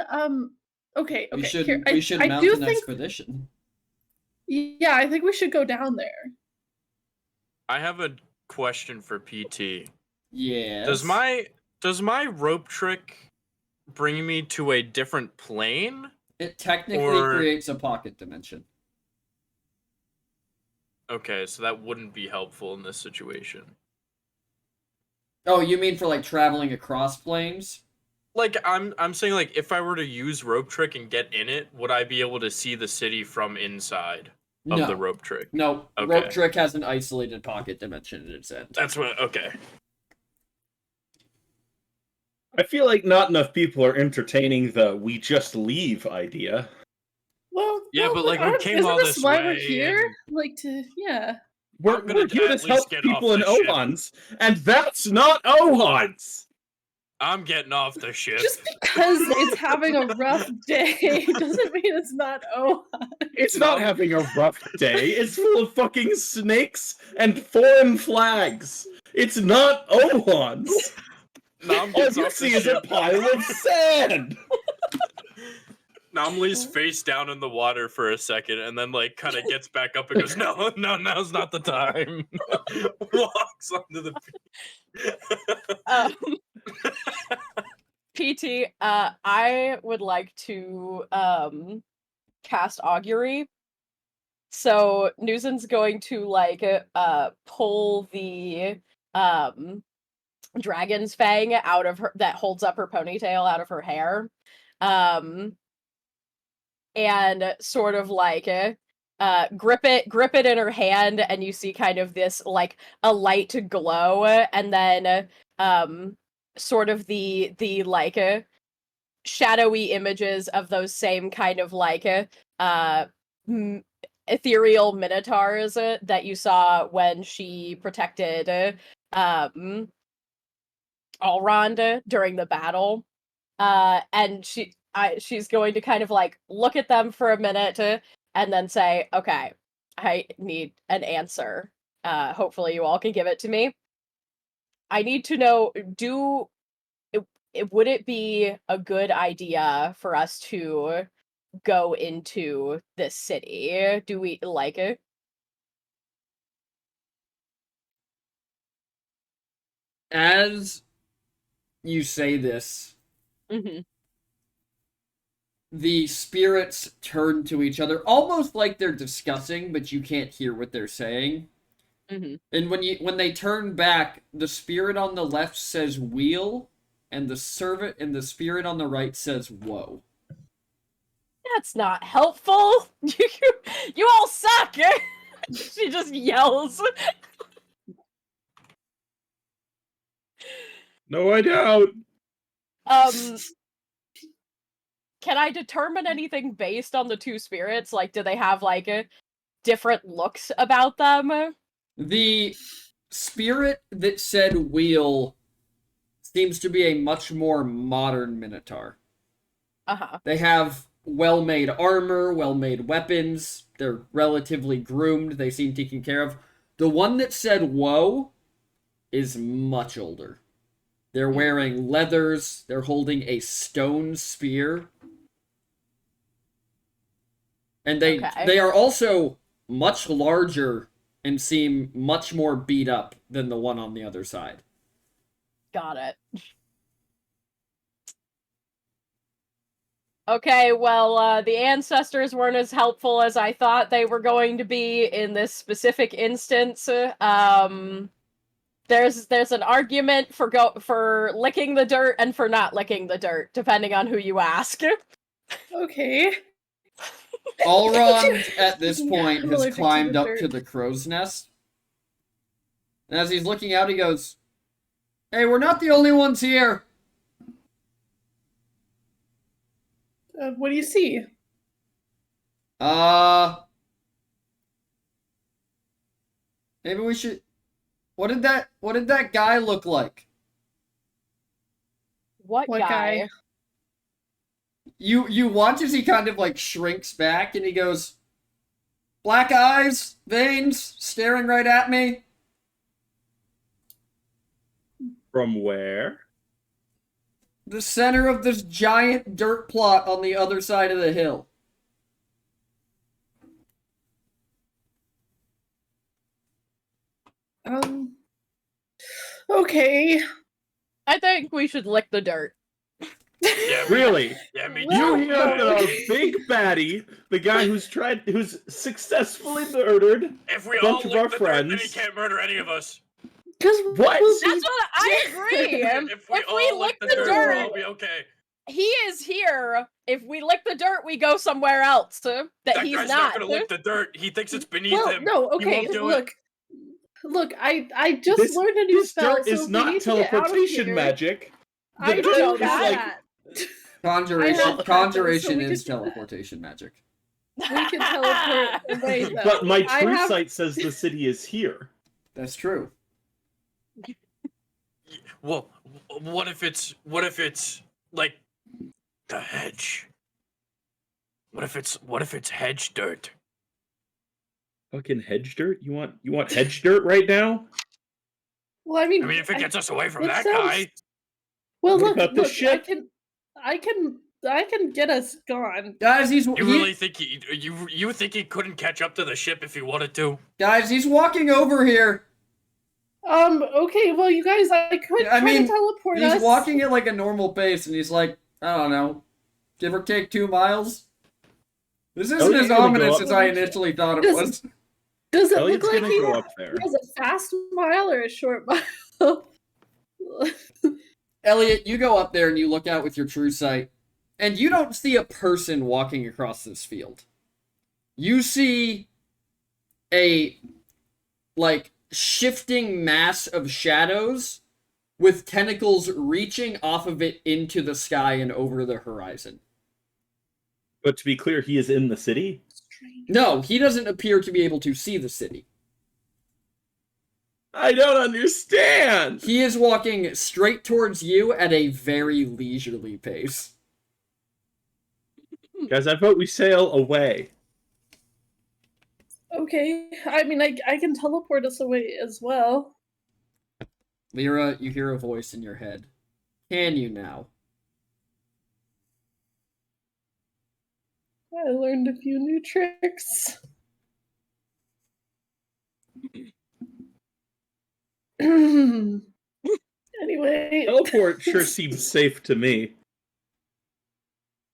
Okay. We should here, we should I mount do an think. expedition. Yeah, I think we should go down there. I have a question for PT. Yes. Does my rope trick bring me to a different plane? It technically or- creates a pocket dimension. Okay, so that wouldn't be helpful in this situation. Oh, you mean for like traveling across planes? Like I'm saying, like, if I were to use rope trick and get in it, would I be able to see the city from inside of No. the rope trick? No. Okay. Rope trick has an isolated pocket dimension at its end. That's what. Okay. I feel like not enough people are entertaining the "we just leave" idea. Well, Yeah, no, but, like, we aren't- came isn't all this this why we're way here? Like to, yeah. We're gonna here at to least help get people off in the ship. Ohans, and that's not Ohans! I'm getting off the ship. Just because it's having a rough day doesn't mean it's not It's not No. having a rough day. It's full of fucking snakes and foreign flags. It's not Ohans. Nom All gets you off the see is a ship. pile of sand. Nom lays face down in the water for a second, and then like kind of gets back up and goes, "No, now's not the time." Walks onto the. PT, I would like to cast augury. So Newson's going to like pull the dragon's fang out of her that holds up her ponytail out of her hair. And sort of like grip it in her hand, and you see kind of this like a light glow, and then sort of the like shadowy images of those same kind of like ethereal minotaurs that you saw when she protected Alrond during the battle. And she's going to kind of like look at them for a minute and then say, okay, I need an answer. Hopefully you all can give it to me. I need to know, would it be a good idea for us to go into this city? Do we like it? As you say this, Mm-hmm. the spirits turn to each other, almost like they're discussing, but you can't hear what they're saying. Mm-hmm. And when they turn back, the spirit on the left says "wheel," and the spirit on the right says "whoa." That's not helpful. You all suck. She just yells. No, I don't. Can I determine anything based on the two spirits? Like, do they have like different looks about them? The spirit that said "wheel" seems to be a much more modern minotaur. Uh-huh. They have well-made armor, well-made weapons. They're relatively groomed. They seem taken care of. The one that said "whoa" is much older. They're wearing leathers. They're holding a stone spear. And Okay. they are also much larger and seem much more beat up than the one on the other side. Got it. Okay, well, the ancestors weren't as helpful as I thought they were going to be in this specific instance. There's an argument for licking the dirt and for not licking the dirt, depending on who you ask. Okay. Allron, at this point, I'm has allergic to climbed the up dirt. to the crow's nest. And as he's looking out, he goes, "Hey, we're not the only ones here." What do you see? Maybe we should... What did that guy look like? What What guy? guy? You watch as he kind of like shrinks back and he goes, "Black eyes, veins, staring right at me." From where? The center of this giant dirt plot on the other side of the hill. Okay. I think we should lick the dirt. Yeah, Really? Yeah, me Well, You too. hear that our okay. big baddie, the guy who's successfully murdered If we a bunch all of our lick the dirt, then he friends. can't murder any of us. Because What? we'll That's be what I agree. If we If all we lick lick the the dirt, we'll all dirt, be okay. he is here. If we lick the dirt, we go somewhere else. That That he's guy's not. gonna lick the dirt. He thinks it's beneath well, him. no, He okay, won't do look. Look, I just This- learned a new This spell, dirt so is if we not need to get out of teleportation here, magic. The I dirt know is that. Conjuration, I know, conjuration so we is could- teleportation magic. We can teleport away, though. But my I true have- sight says the city is here. That's true. Well, what if it's like the hedge? What if it's hedge dirt? Fucking hedge dirt? You want hedge dirt right now? Well, I mean, I mean, if it gets us away from that that sounds- guy, well, What look, about the look, ship? I can get us gone. Guys, you really think you think he couldn't catch up to the ship if he wanted to? he's walking over here. Okay, well, you guys, I could I try mean, to teleport He's us. walking at like a normal pace, and he's like, I don't know, give or take 2 miles. This isn't Elliot's as gonna go ominous up- as I initially thought it was. Does it Elliot's look like gonna he go up there. has a fast mile or a short mile? Elliot, you go up there and you look out with your true sight, and you don't see a person walking across this field. You see a, like, shifting mass of shadows with tentacles reaching off of it into the sky and over the horizon. But to be clear, he is in the city. No, he doesn't appear to be able to see the city. I don't understand. He is walking straight towards you at a very leisurely pace. Guys, I vote we sail away. Okay, I mean, I can teleport us away as well. Lyra, you hear a voice in your head. Can you now? I learned a few new tricks. Anyway, Teleport sure seems safe to me.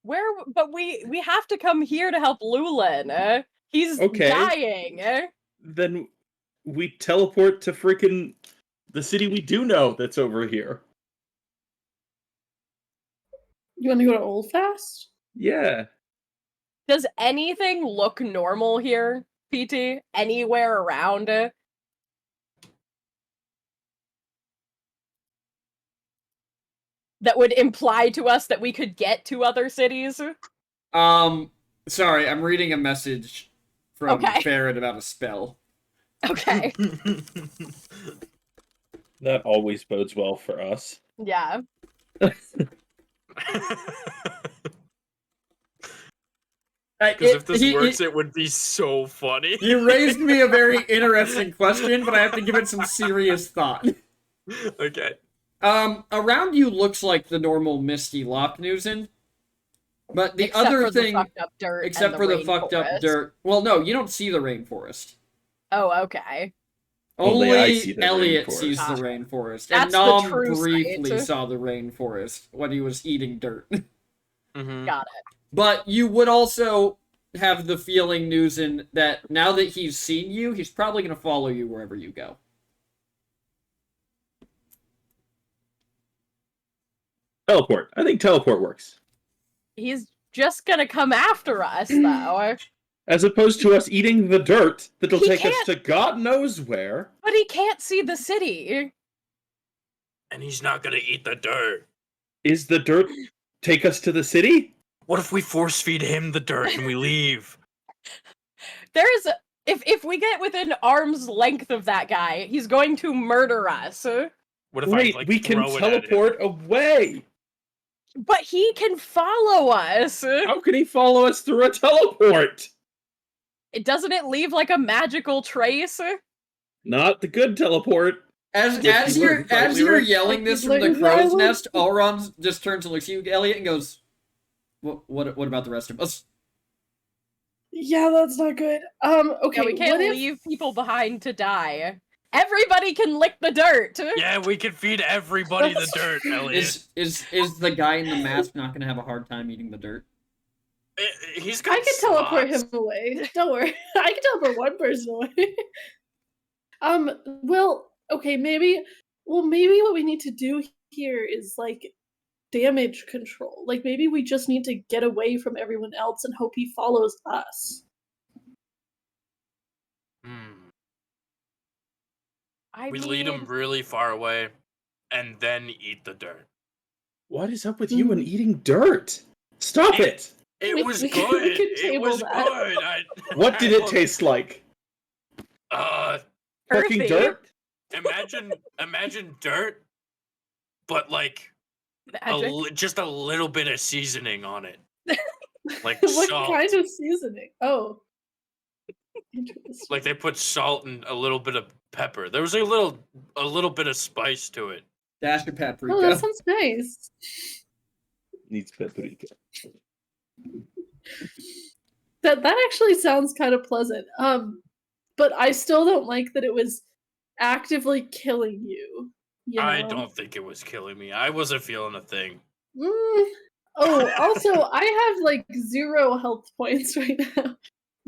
But we have to come here to help Lulin. He's Okay. dying. Then we teleport to freaking the city we do know that's over here. you want to go to Old Fast? Yeah. Does anything look normal here, PT? Anywhere around? That would imply to us that we could get to other cities? Sorry, I'm reading a message from Okay. Farron about a spell. Okay. That always bodes well for us. Yeah. Because if this works, it would be so funny. You raised me a very interesting question, but I have to give it some serious thought. Okay. Around you looks like the normal Misty Lochnusen, but the Except other for thing, the fucked up dirt except and for the fucked up rainforest. dirt. Well, no, you don't see the rainforest. Oh, okay. Only I see Only the Elliot rainforest. sees the Gotcha. rainforest, That's and the Nom true briefly sight. saw the rainforest when he was eating dirt. Mm-hmm. Got it. But you would also have the feeling, Newson, that now that he's seen you, he's probably going to follow you wherever you go. Teleport. I think teleport works. He's just gonna come after us, though. As opposed to us eating the dirt that'll He take us can't- to God knows where. But he can't see the city. And he's not gonna eat the dirt. Is the dirt take us to the city? What if we force feed him the dirt and we leave? There's if we get within arm's length of that guy, he's going to murder us. What if Wait, I like we can throw it at him? teleport away. But he can follow us. How can he follow us through a teleport? Doesn't it leave like a magical trace? Not the good teleport. As Which as you you're learned, right, as you're Lyra? yelling this from the crow's nest, Elrond just turns and looks at you, Elliot, and goes, "What about the rest of us?" Yeah, that's not good. Okay, Yeah, we can't what if, leave people behind to die. Everybody can lick the dirt. Yeah, we can feed everybody the That's dirt, true. Elliot. Is the guy in the mask not gonna have a hard time eating the dirt? He's got I can teleport spots. him away. Don't worry. I can teleport one person away. Well, okay, maybe what we need to do here is like damage control. Like maybe we just need to get away from everyone else and hope he follows us. We lead him really far away, and then eat the dirt. What is up with you and eating dirt? Stop it! It We- was we good. can- we can It table was that. good. What did it taste like? Fucking Earthy. dirt? Imagine dirt, but like Magic. just a little bit of seasoning on it, like What salt. kind of seasoning? Oh. Interesting. Like they put salt and a little bit of pepper. There was a little bit of spice to it. Dash of paprika. Oh, that sounds nice. Needs paprika. That actually sounds kind of pleasant. But I still don't like that it was actively killing you. You know? I don't think it was killing me. I wasn't feeling a thing. Oh, also, I have like 0 health points right now.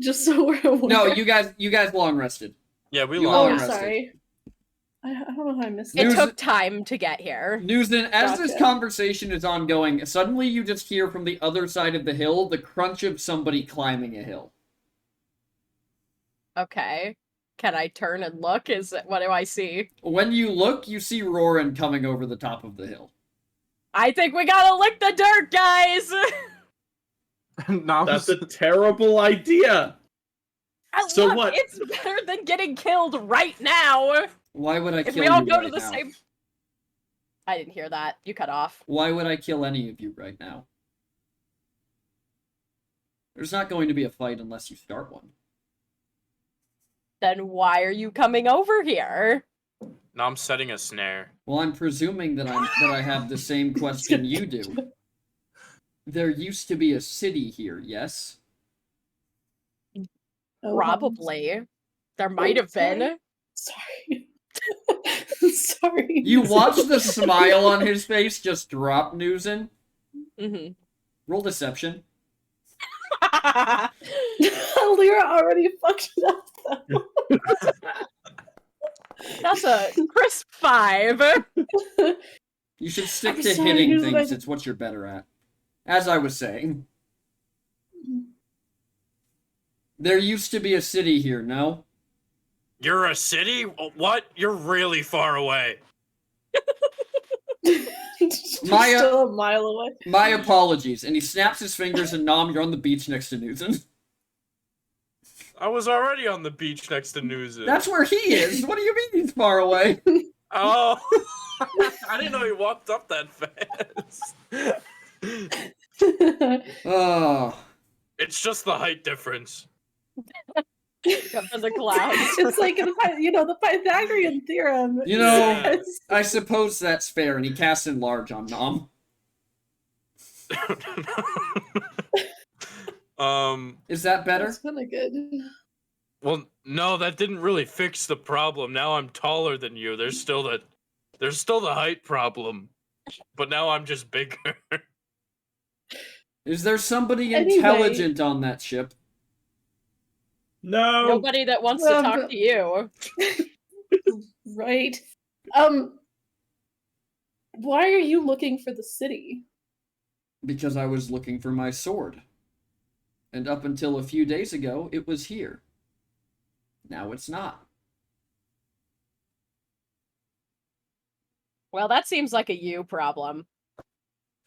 Just so we're aware. No, you guys long rested. Yeah, we You Oh, lost. long rested. sorry. I don't know how I missed It News- that. took time to get here. Newsden, as this Gotcha. conversation is ongoing, suddenly you just hear from the other side of the hill the crunch of somebody climbing a hill. Okay. Can I turn and look? What do I see? When you look, you see Roran coming over the top of the hill. I think we gotta lick the dirt, guys! That's a terrible idea. So Look, what? it's better than getting killed right now! Why would I If kill we all you go right to the now? same... I didn't hear that. You cut off. Why would I kill any of you right now? There's not going to be a fight unless you start one. Then why are you coming over here? Now I'm setting a snare. Well, I'm presuming that I have the same question you do. There used to be a city here, yes? Oh, Probably. There might have been. Sorry. Sorry. You watch the smile on his face just drop, Newsen. Mm-hmm. Roll deception. Lyra already fucked it up, though. That's a crisp 5. You should stick I'm to sorry, hitting Newsen, things, I- it's what you're better at. As I was saying. There used to be a city here, no? You're a city? What? You're really far away. Maya- Still a mile away. My apologies. And he snaps his fingers and Nom, you're on the beach next to Newsen. I was already on the beach next to Newsen. That's where he is! What do you mean he's far away? Oh, I didn't know he walked up that fast. Oh. It's just the height difference. Up in the clouds. It's like the Pythagorean theorem. You know, Yes. I suppose that's fair, and he casts enlarge on Nom. Is that better? That's kind of good. Well, no, that didn't really fix the problem. Now I'm taller than you. There's still the height problem, but now I'm just bigger. Is there somebody Anyway. intelligent on that ship? No. Nobody that wants to talk to you. Right. Why are you looking for the city? Because I was looking for my sword. And up until a few days ago, it was here. Now it's not. Well, that seems like a you problem.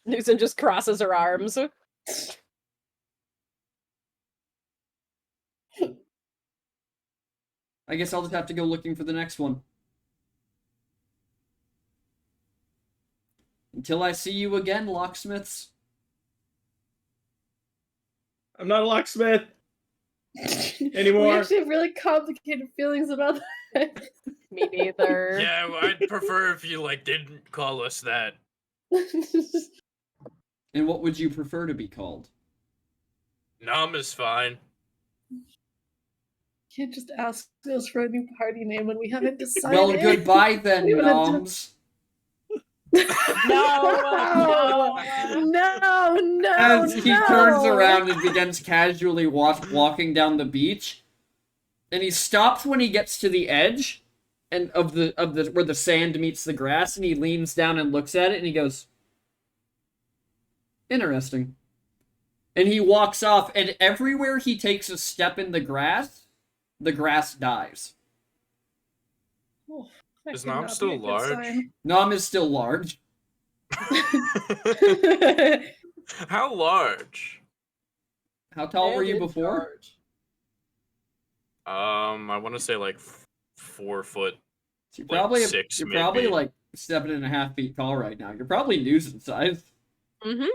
Newson just crosses her arms. I guess I'll just have to go looking for the next one. Until I see you again, locksmiths. I'm not a locksmith We anymore. actually have really complicated feelings about that. Me neither. Yeah, I'd prefer if you didn't call us that. And what would you prefer to be called? Nom is fine. Can't just ask us for a new party name when we haven't decided. Well, goodbye then, We would've done- noms. No. No, As he no. turns around and begins casually walking down the beach, and he stops when he gets to the edge, and of the where the sand meets the grass, and he leans down and looks at it, and he goes, "Interesting." And he walks off, and everywhere he takes a step in the grass dies. Oh, that Is could Nom not be still a good large? sign. Nom is still large. How large? How tall were And you in before? charge. I want to say like 4 foot. So you're Like probably 6 you're probably maybe. like 7.5 feet tall right now. You're probably nuisance size. Mm-hmm.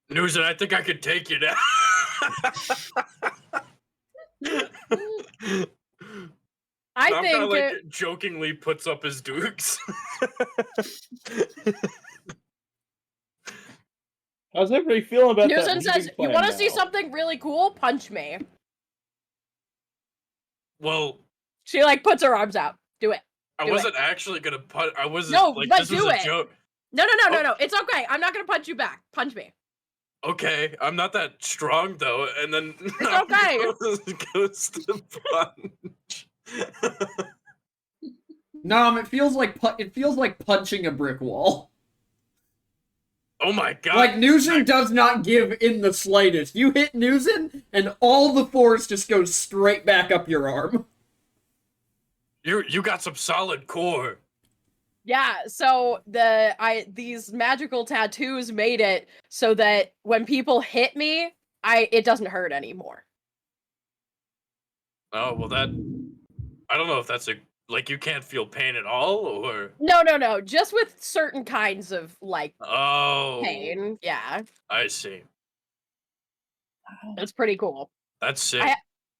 Newson, I think I could take you now. I Nom think kinda, like, jokingly puts up his dukes. How's everybody feeling about that? Newsom says, leaving "You plan want to see now?" something really cool? Punch me." Well, She like puts her arms out. Do it. I Do it. wasn't actually gonna punch. I wasn't No, like but this was do a it. joke. No. Oh. It's okay. I'm not gonna punch you back. Punch me. Okay, I'm not that strong though, and then okay. goes to punch. Nom, it feels like punching a brick wall. Oh my god! Like Newson does not give in the slightest. You hit Newson, and all the force just goes straight back up your arm. You got some solid core. Yeah, so these magical tattoos made it so that when people hit me, it doesn't hurt anymore. Oh well, that I don't know if that's like you can't feel pain at all, or No, just with certain kinds of like oh, pain. Yeah, I see. that's pretty cool. That's sick.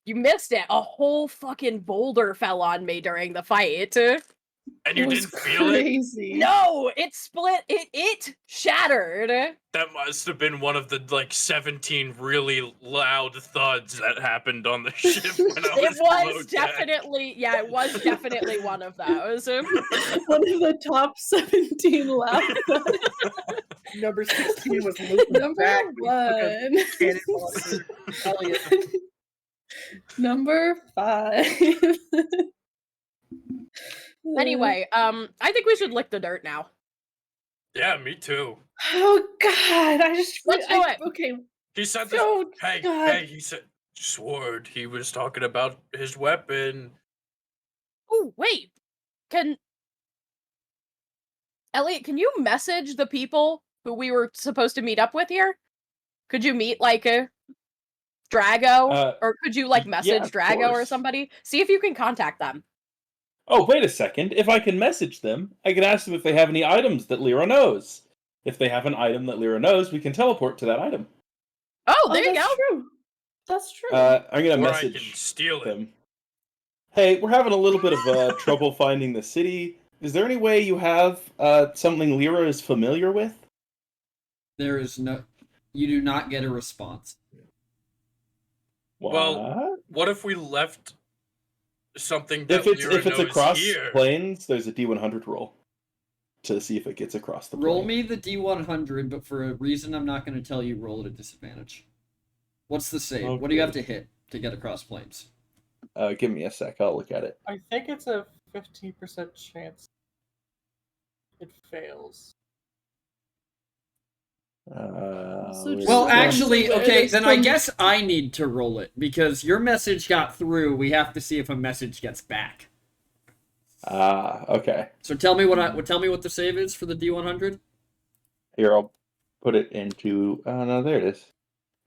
You missed it. A whole fucking boulder fell on me during the fight. And you It was didn't feel it? crazy. No, it split. It shattered. That must have been one of the like 17 really loud thuds that happened on the ship when I It was below was deck. definitely, yeah, it was definitely one of those. One of the top 17 loud. Number 16 was looping Number back. when he took a 1. cannonball at Elliot. Number 5. Anyway, I think we should lick the dirt now. Yeah, me too. Oh God! Let's do it. Okay. He said this. Oh Hey, God. he swore he was talking about his weapon. Oh, wait. Elliot, can you message the people who we were supposed to meet up with here? Could you meet like a Drago? Or could you like message of Drago or course. somebody? See if you can contact them. Oh, wait a second. If I can message them, I can ask them if they have any items that Lyra knows. If they have an item that Lyra knows, we can teleport to that item. Oh, there you that's go. True. That's true. I'm gonna Or I can message steal it. them. Hey, we're having a little bit of trouble finding the city. Is there any way you have something Lyra is familiar with? There is no. You do not get a response. What? Well, what if we left something that if it's Lyra knows across here? planes, there's a D100 roll to see if it gets across the plane. Roll me the D100, but for a reason I'm not going to tell you, roll at a disadvantage. What's the save? What do you have to hit to get across planes? Give me a sec. I'll look at it. I think it's a 15% chance it fails. So just Well, Just actually, one- okay, it's then I from- guess I need to roll it because your message got through. We have to see if a message gets back. Okay. So tell me what the save is for the D100. Here, I'll put it into. Oh no, there it is.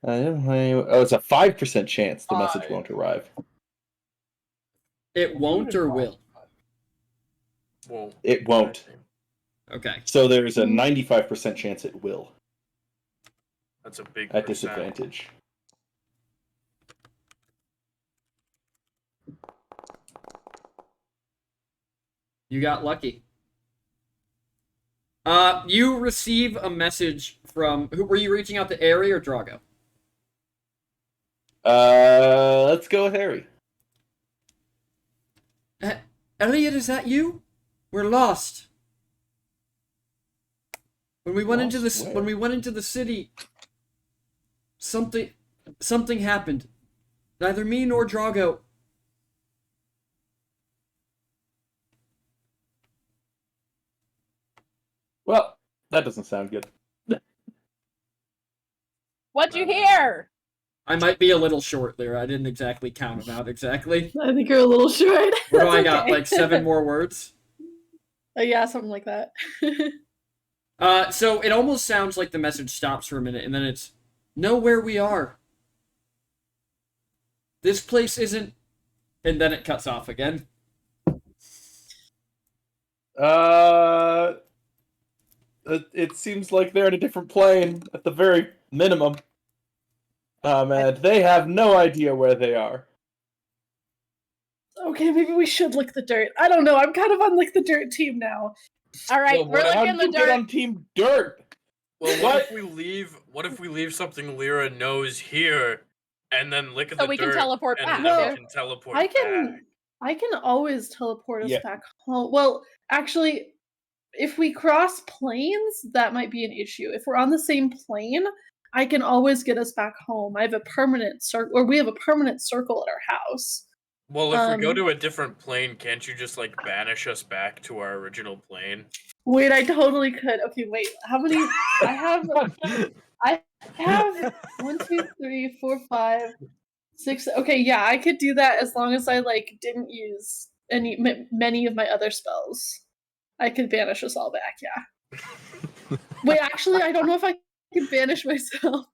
Oh, it's a 5% chance the message Five. won't arrive. It won't or will. Well, It won't. Okay. So there's a 95% chance it will that's a big at percent. disadvantage. You got lucky. You receive a message from who were you reaching out to, Aerie or Drago? Let's go with Harry. Elliot, is that you? We're lost. When we went into Lost the where? city, something happened. Neither me nor Drago. Well, that doesn't sound good. What'd you hear? I might be a little short there. I didn't exactly count them out exactly. I think you're a little short. What do That's I got? okay. Like 7 more words? Yeah, something like that. So it almost sounds like the message stops for a minute, and then it's, know where we are. This place isn't... And then it cuts off again. It seems like they're in a different plane, at the very minimum. And they have no idea where they are. Okay, maybe we should lick the dirt. I don't know. I'm kind of on lick the dirt team now. All right, Well, we're how licking did the you get dirt. on Team Dirt? Well, What? what if we leave something Lyra knows here, and then lick So the we can dirt, teleport and back. then Well, we can teleport I back. can always teleport us Yeah. back home. Well, actually, if we cross planes, that might be an issue. If we're on the same plane, I can always get us back home. I have a permanent circle, or we have a permanent circle at our house. Well, if we go um, to a different plane, can't you just like banish us back to our original plane? Wait, I totally could. Okay, wait. How many? I have 1, 2, 3, 4, 5, 6. Okay, yeah, I could do that as long as I like didn't use many of my other spells. I could banish us all back. Yeah. Wait, actually, I don't know if I can banish myself.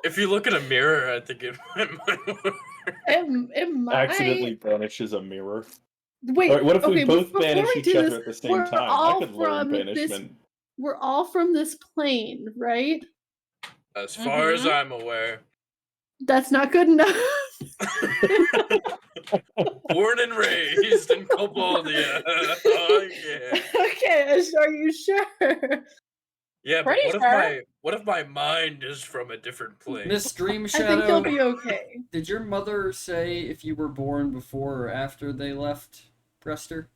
If you look in a mirror, I think it might work. It might. Accidentally banishes a mirror. Wait. Alright, what if we okay, both before banish we each do other this, at the same we're time? I all could learn from this- banishment. We're all from this plane, right? As far as Mhm. I'm aware. That's not good enough. Born and raised in Cobaldia. Oh yeah. Okay, are you sure? Yeah, but Pretty sure. what if my mind is from a different plane? Miss Dream I think you'll Shadow, be okay. did your mother say if you were born before or after they left Brester?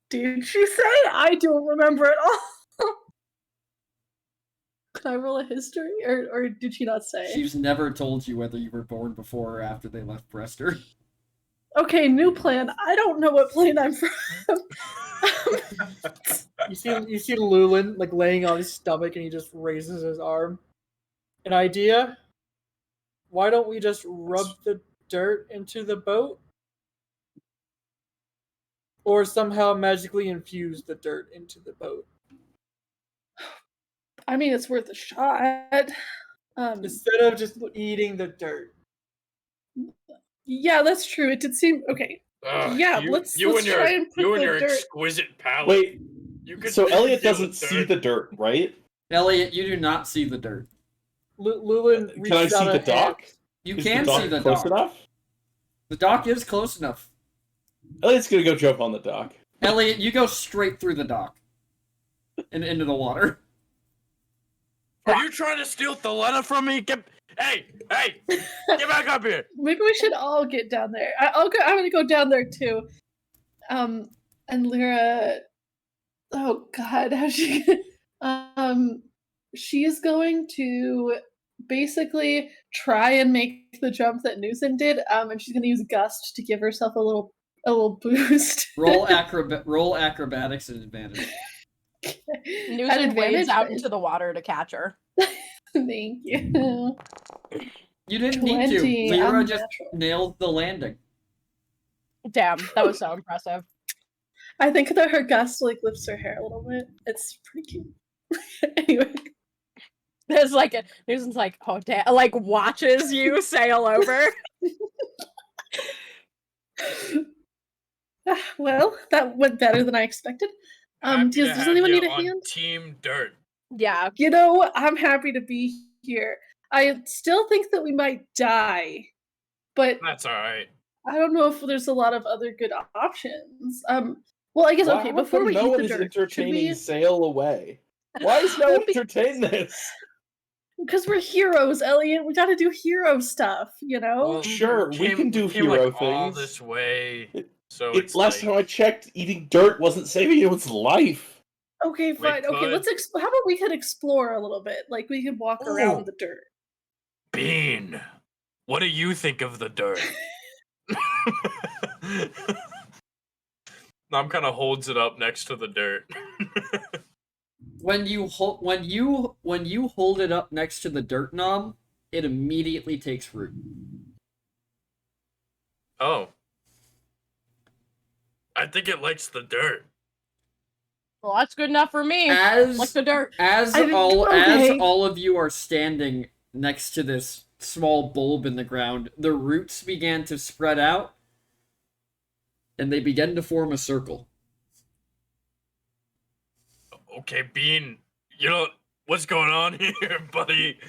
Did she say? I don't remember at all. Can I roll a history, or did she not say? She's never told you whether you were born before or after they left Brester. Okay, new plan. I don't know what plane I'm from. You see Lulin like laying on his stomach and he just raises his arm. An idea? Why don't we just rub the dirt into the boat? Or somehow magically infuse the dirt into the boat. I mean, it's worth a shot. Instead of just eating the dirt. Yeah, that's true. It did seem okay. Ugh, Yeah, let's try and put you and the your dirt- exquisite palate. Wait, You could so Elliot feel doesn't see dirt. the dirt, right? Elliot, you do not see the dirt. Lulin Can I reaches see out the a hand. dock? You Is can the dock see the close dock. enough? The dock is close enough. Elliot's gonna go jump on the dock. Elliot, you go straight through the dock and into the water. Are you trying to steal Thelena from me? Hey, get back up here! Maybe we should all get down there. I'm gonna go down there too. And Lyra, oh God, how's she? She's going to basically try and make the jump that Newson did. And she's gonna use Gust to give herself a little boost. Roll acrobatics at advantage. At Newton wades advantage, out but- into the water to catch her. Thank you. You didn't need 20, to. Lyra I'm just natural. nailed the landing. Damn, that was so impressive. I think that her gust like lifts her hair a little bit. It's pretty cute. Anyway. There's like Newton's like, oh damn, like watches you sail over. Well, that went better than I expected. Happy to Does have anyone you need a on hand? Team Dirt. Yeah. You know, I'm happy to be here. I still think that we might die, but That's all right. I don't know if there's a lot of other good options. Well, I guess Why- okay. how Before come we no eat one the is dirt, should entertaining we? sail away. Why is no one Well, entertain this? Because we're heroes, Elliot. We gotta do hero stuff, you know? Well, Sure, we can do came, hero like, all things. this way, so It, it's last like, time I checked, eating dirt wasn't saving anyone's life. Okay, fine. Okay, could. let's how about we could explore a little bit? Like we could walk around Ooh. the dirt. Bean, what do you think of the dirt? Nom kind of holds it up next to the dirt. When you hold it up next to the dirt Nom, it immediately takes root. Oh. I think it likes the dirt. Well, that's good enough for me. As Like the dirt. as I think- all okay. as all of you are standing next to this small bulb in the ground, the roots began to spread out, and they began to form a circle. Okay, Bean, you know, what's going on here, buddy?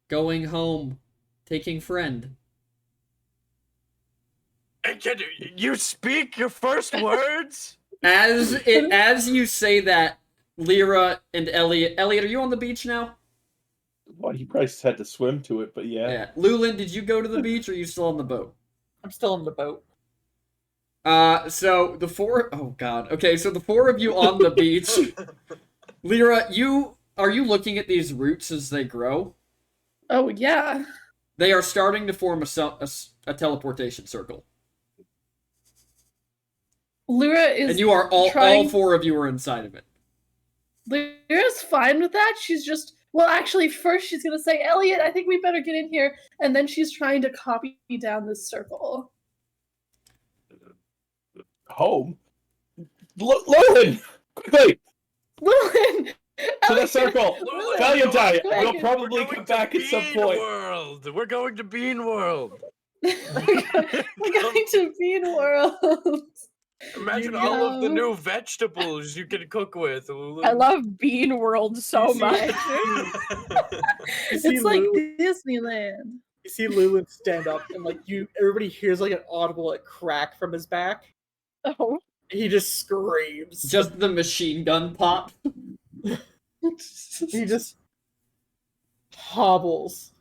Going home, taking friend. Hey, can you speak your first words? As you say that, Lyra and Elliot, are you on the beach now? Well, he probably just had to swim to it, but yeah. Yeah. Lulin, did you go to the beach or are you still on the boat? I'm still on the boat. So the four oh god. Okay, so the four of you on the beach. Lyra, are you looking at these roots as they grow? Oh yeah. They are starting to form a teleportation circle. Lyra is And you are all trying... four of you are inside of it. Lyra's fine with that. She's just actually first she's gonna say, Elliot, I think we better get in here, and then she's trying to copy down this circle. Home? Lowen! Quickly! Lilin! To the circle! Lilin, Valentine! we're We'll going probably We're come going back to at some Bean point. World. We're going to Bean World. We're going to Bean World. Imagine You all of the know. new vegetables you can cook with, Lulu. I love Bean World so You see- much. You see It's like Lulin, Disneyland. you see Lulin stand up, and like everybody hears like an audible like crack from his back. Oh. He just screams. Just the machine gun pop. He just hobbles.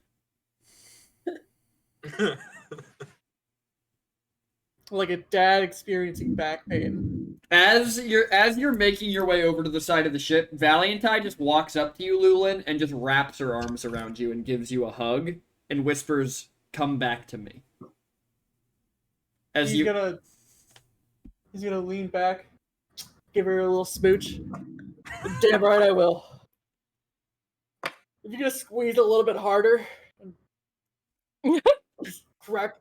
Like a dad experiencing back pain. As you're making your way over to the side of the ship, Valentine just walks up to you, Lulin, and just wraps her arms around you and gives you a hug and whispers, "Come back to me." He's gonna lean back, give her a little smooch. Damn right I will. If you're gonna squeeze it a little bit harder, just crack.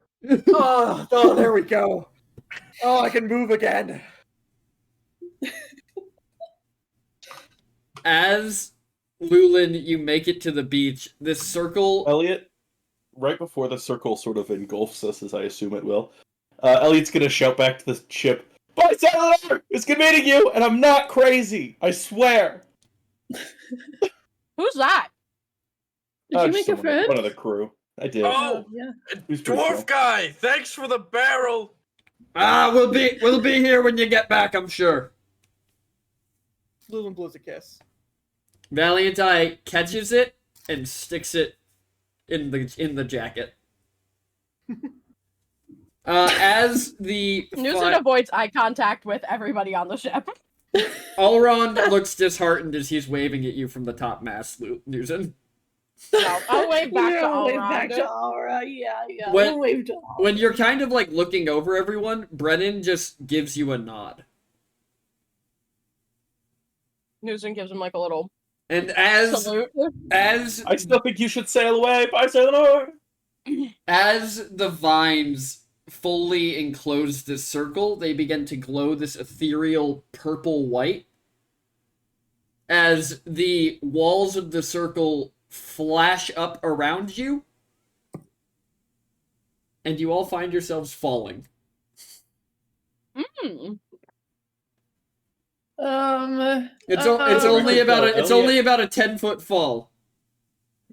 Oh, there we go. Oh, I can move again. As Lulin, you make it to the beach. This circle. Elliot, right before the circle sort of engulfs us, as I assume it will, Elliot's gonna shout back to the ship, "Bye, Settler! It's good meeting you, and I'm not crazy, I swear!" Who's that? Did you Just make a someone- friend? One of the crew. I did. Oh, Yeah. Who's pretty dwarf cool. guy, thanks for the barrel. We'll be here when you get back, I'm sure. Lulin blows a kiss. Valentine catches it and sticks it in the jacket. As the Newson avoids eye contact with everybody on the ship. Allround looks disheartened as he's waving at you from the top mast, Newson. No, I'll wave back to Yeah, wave Allround. back to Aura. Yeah. When- We'll wave to Aura. When you're kind of like looking over everyone, Brennan just gives you a nod. Newson gives him like a little And as salute. I still think you should sail away. Bye, Sailor! as the vines fully enclose this circle, they begin to glow this ethereal purple white. As the walls of the circle flash up around you, and you all find yourselves falling. Mm. It's Oh, only about Elliot. it's only about a 10-foot fall.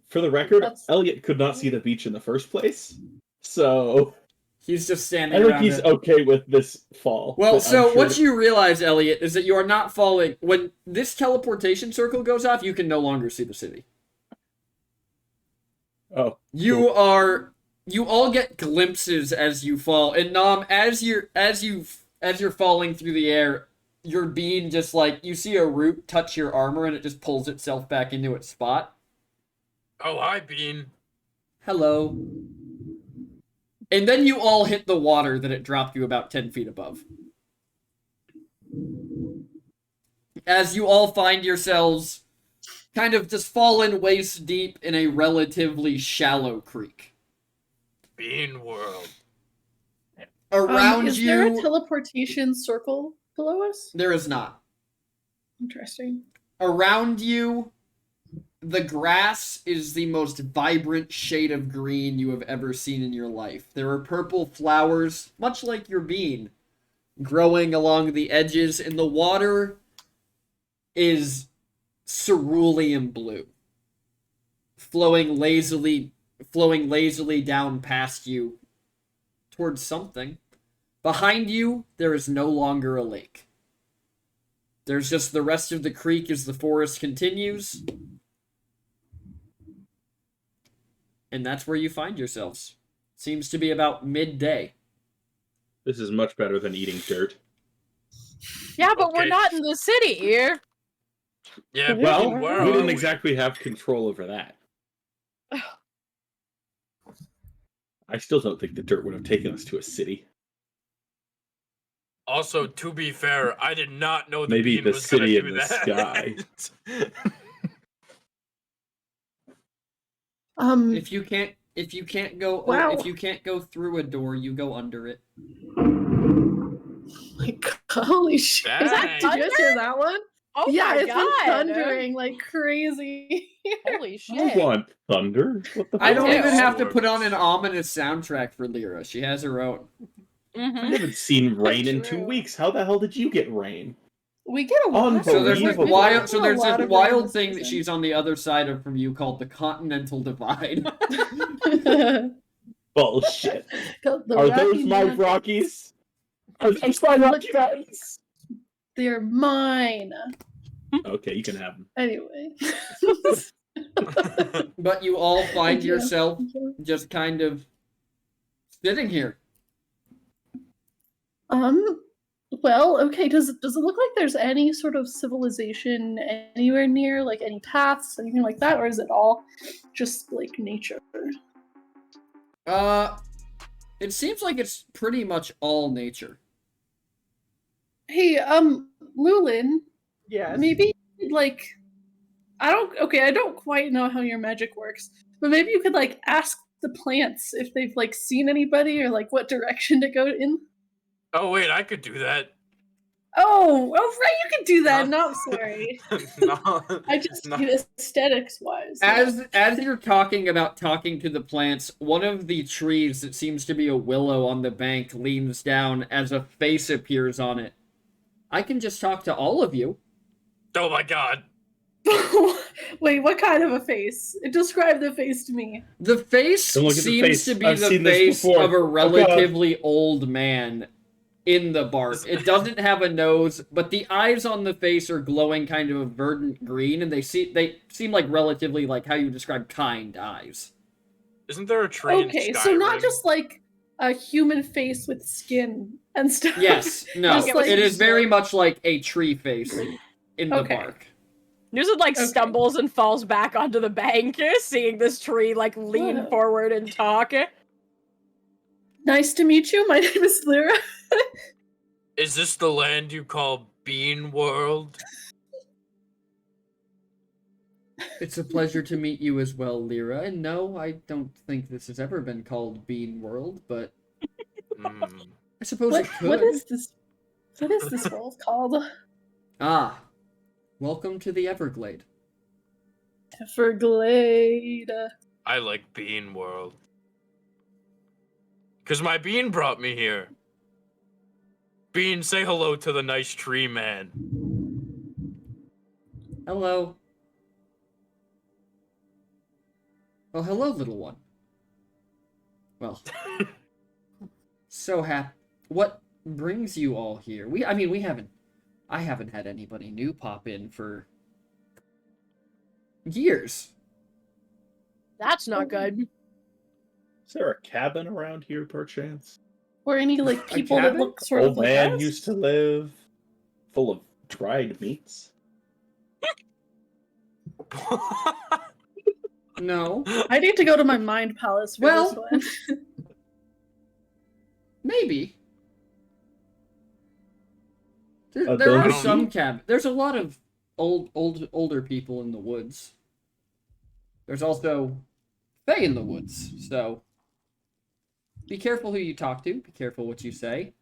For the record, That's- Elliot could not see the beach in the first place, so He's just standing I think around he's it. okay with this fall. Well, but I'm so sure what you realize, Elliot, is that you are not falling. When this teleportation circle goes off, you can no longer see the city. Oh, You all get glimpses as you fall, and Nam, as you're falling through the air, your being just like you see a root touch your armor and it just pulls itself back into its spot. Oh, hi, Bean. Hello. And then you all hit the water that it dropped you about 10 feet above. As you all find yourselves kind of just fallen waist deep in a relatively shallow creek. Bean World. Around is you, there a teleportation circle below us? there is not. Interesting. Around you, the grass is the most vibrant shade of green you have ever seen in your life. There are purple flowers, much like your bean, growing along the edges, and the water is cerulean blue, flowing lazily down past you towards something. Behind you, there is no longer a lake. There's just the rest of the creek as the forest continues. And that's where you find yourselves. Seems to be about midday. this is much better than eating dirt. Yeah, but we're Okay. not in the city here. Yeah, Well, Bean, where we are didn't we? exactly have control over that. I still don't think the dirt would have taken us to a city. Also, to be fair, I did not know the Maybe Bean the was gonna city in do the that. sky. If you can't go Wow. if you can't go through a door, you go under it. Like, holy shit! Is that Did you guys hear that one? Oh yeah, my it's god. been thundering like crazy. Holy I shit. want thunder. What the I don't too. even have to Swords. put on an ominous soundtrack for Lyra. She has her own. I Mm-hmm. haven't seen rain in 2 True. weeks. How the hell did you get rain? We get a lot. So there's Unbelievable. this wild, We've been getting a lot this of wild rain thing this that season. she's on the other side of from you called the Continental Divide. Bullshit. The Are Rocky those my Mountains, Rockies? Are those my Rocky Mountains? they're mine. Okay, you can have them. Anyway. But you all find Thank you. yourself Thank you. just kind of sitting here. Well, okay, does it look like there's any sort of civilization anywhere near, like any paths, anything like that, or is it all just like nature? It seems like it's pretty much all nature. Hey, Lulin, Yes. maybe like I don't quite know how your magic works, but maybe you could like ask the plants if they've like seen anybody or like what direction to go in. Oh wait, I could do that. Oh, right, you can do that. No. No, sorry. No, I just no. mean aesthetics wise. As you're talking about talking to the plants, one of the trees that seems to be a willow on the bank leans down as a face appears on it. I can just talk to all of you. Oh my god. Wait, what kind of a face? Describe the face to me. The face Don't look at the seems face. to be I've the seen this face before. of a Oh, God. relatively old man in the bark. It doesn't have a nose, but the eyes on the face are glowing kind of a verdant green, and they seem like relatively like how you describe kind eyes. Isn't there a tree Okay, in Skyrim? so not just like a human face with skin and stuff. Yes, no, Just like- it is very much like a tree face in the Okay. bark. Newswood like Okay. stumbles and falls back onto the bank, seeing this tree like lean Whoa. forward and talk. Nice to meet you. My name is Lyra. Is this the land you call Bean World? It's a pleasure to meet you as well, Lyra. And no, I don't think this has ever been called Bean World, but Hmm. I suppose What, it could. what is this? What is this world called? Ah, welcome to the Everglade. Everglade. I like Bean World. Cause my bean brought me here. Bean, say hello to the nice tree man. Hello. Well, hello, little one. Well, so happy. What brings you all here? I haven't had anybody new pop in for years. That's not good. Is there a cabin around here, perchance? Or any like A people that cabin? look sort Old of like man us? used to live, full of dried meats. No. I need to go to my mind palace for this Well- one. Maybe. There, A there are donkey? some cabins. There's a lot of older people in the woods. There's also fae in the woods, so be careful who you talk to. Be careful what you say.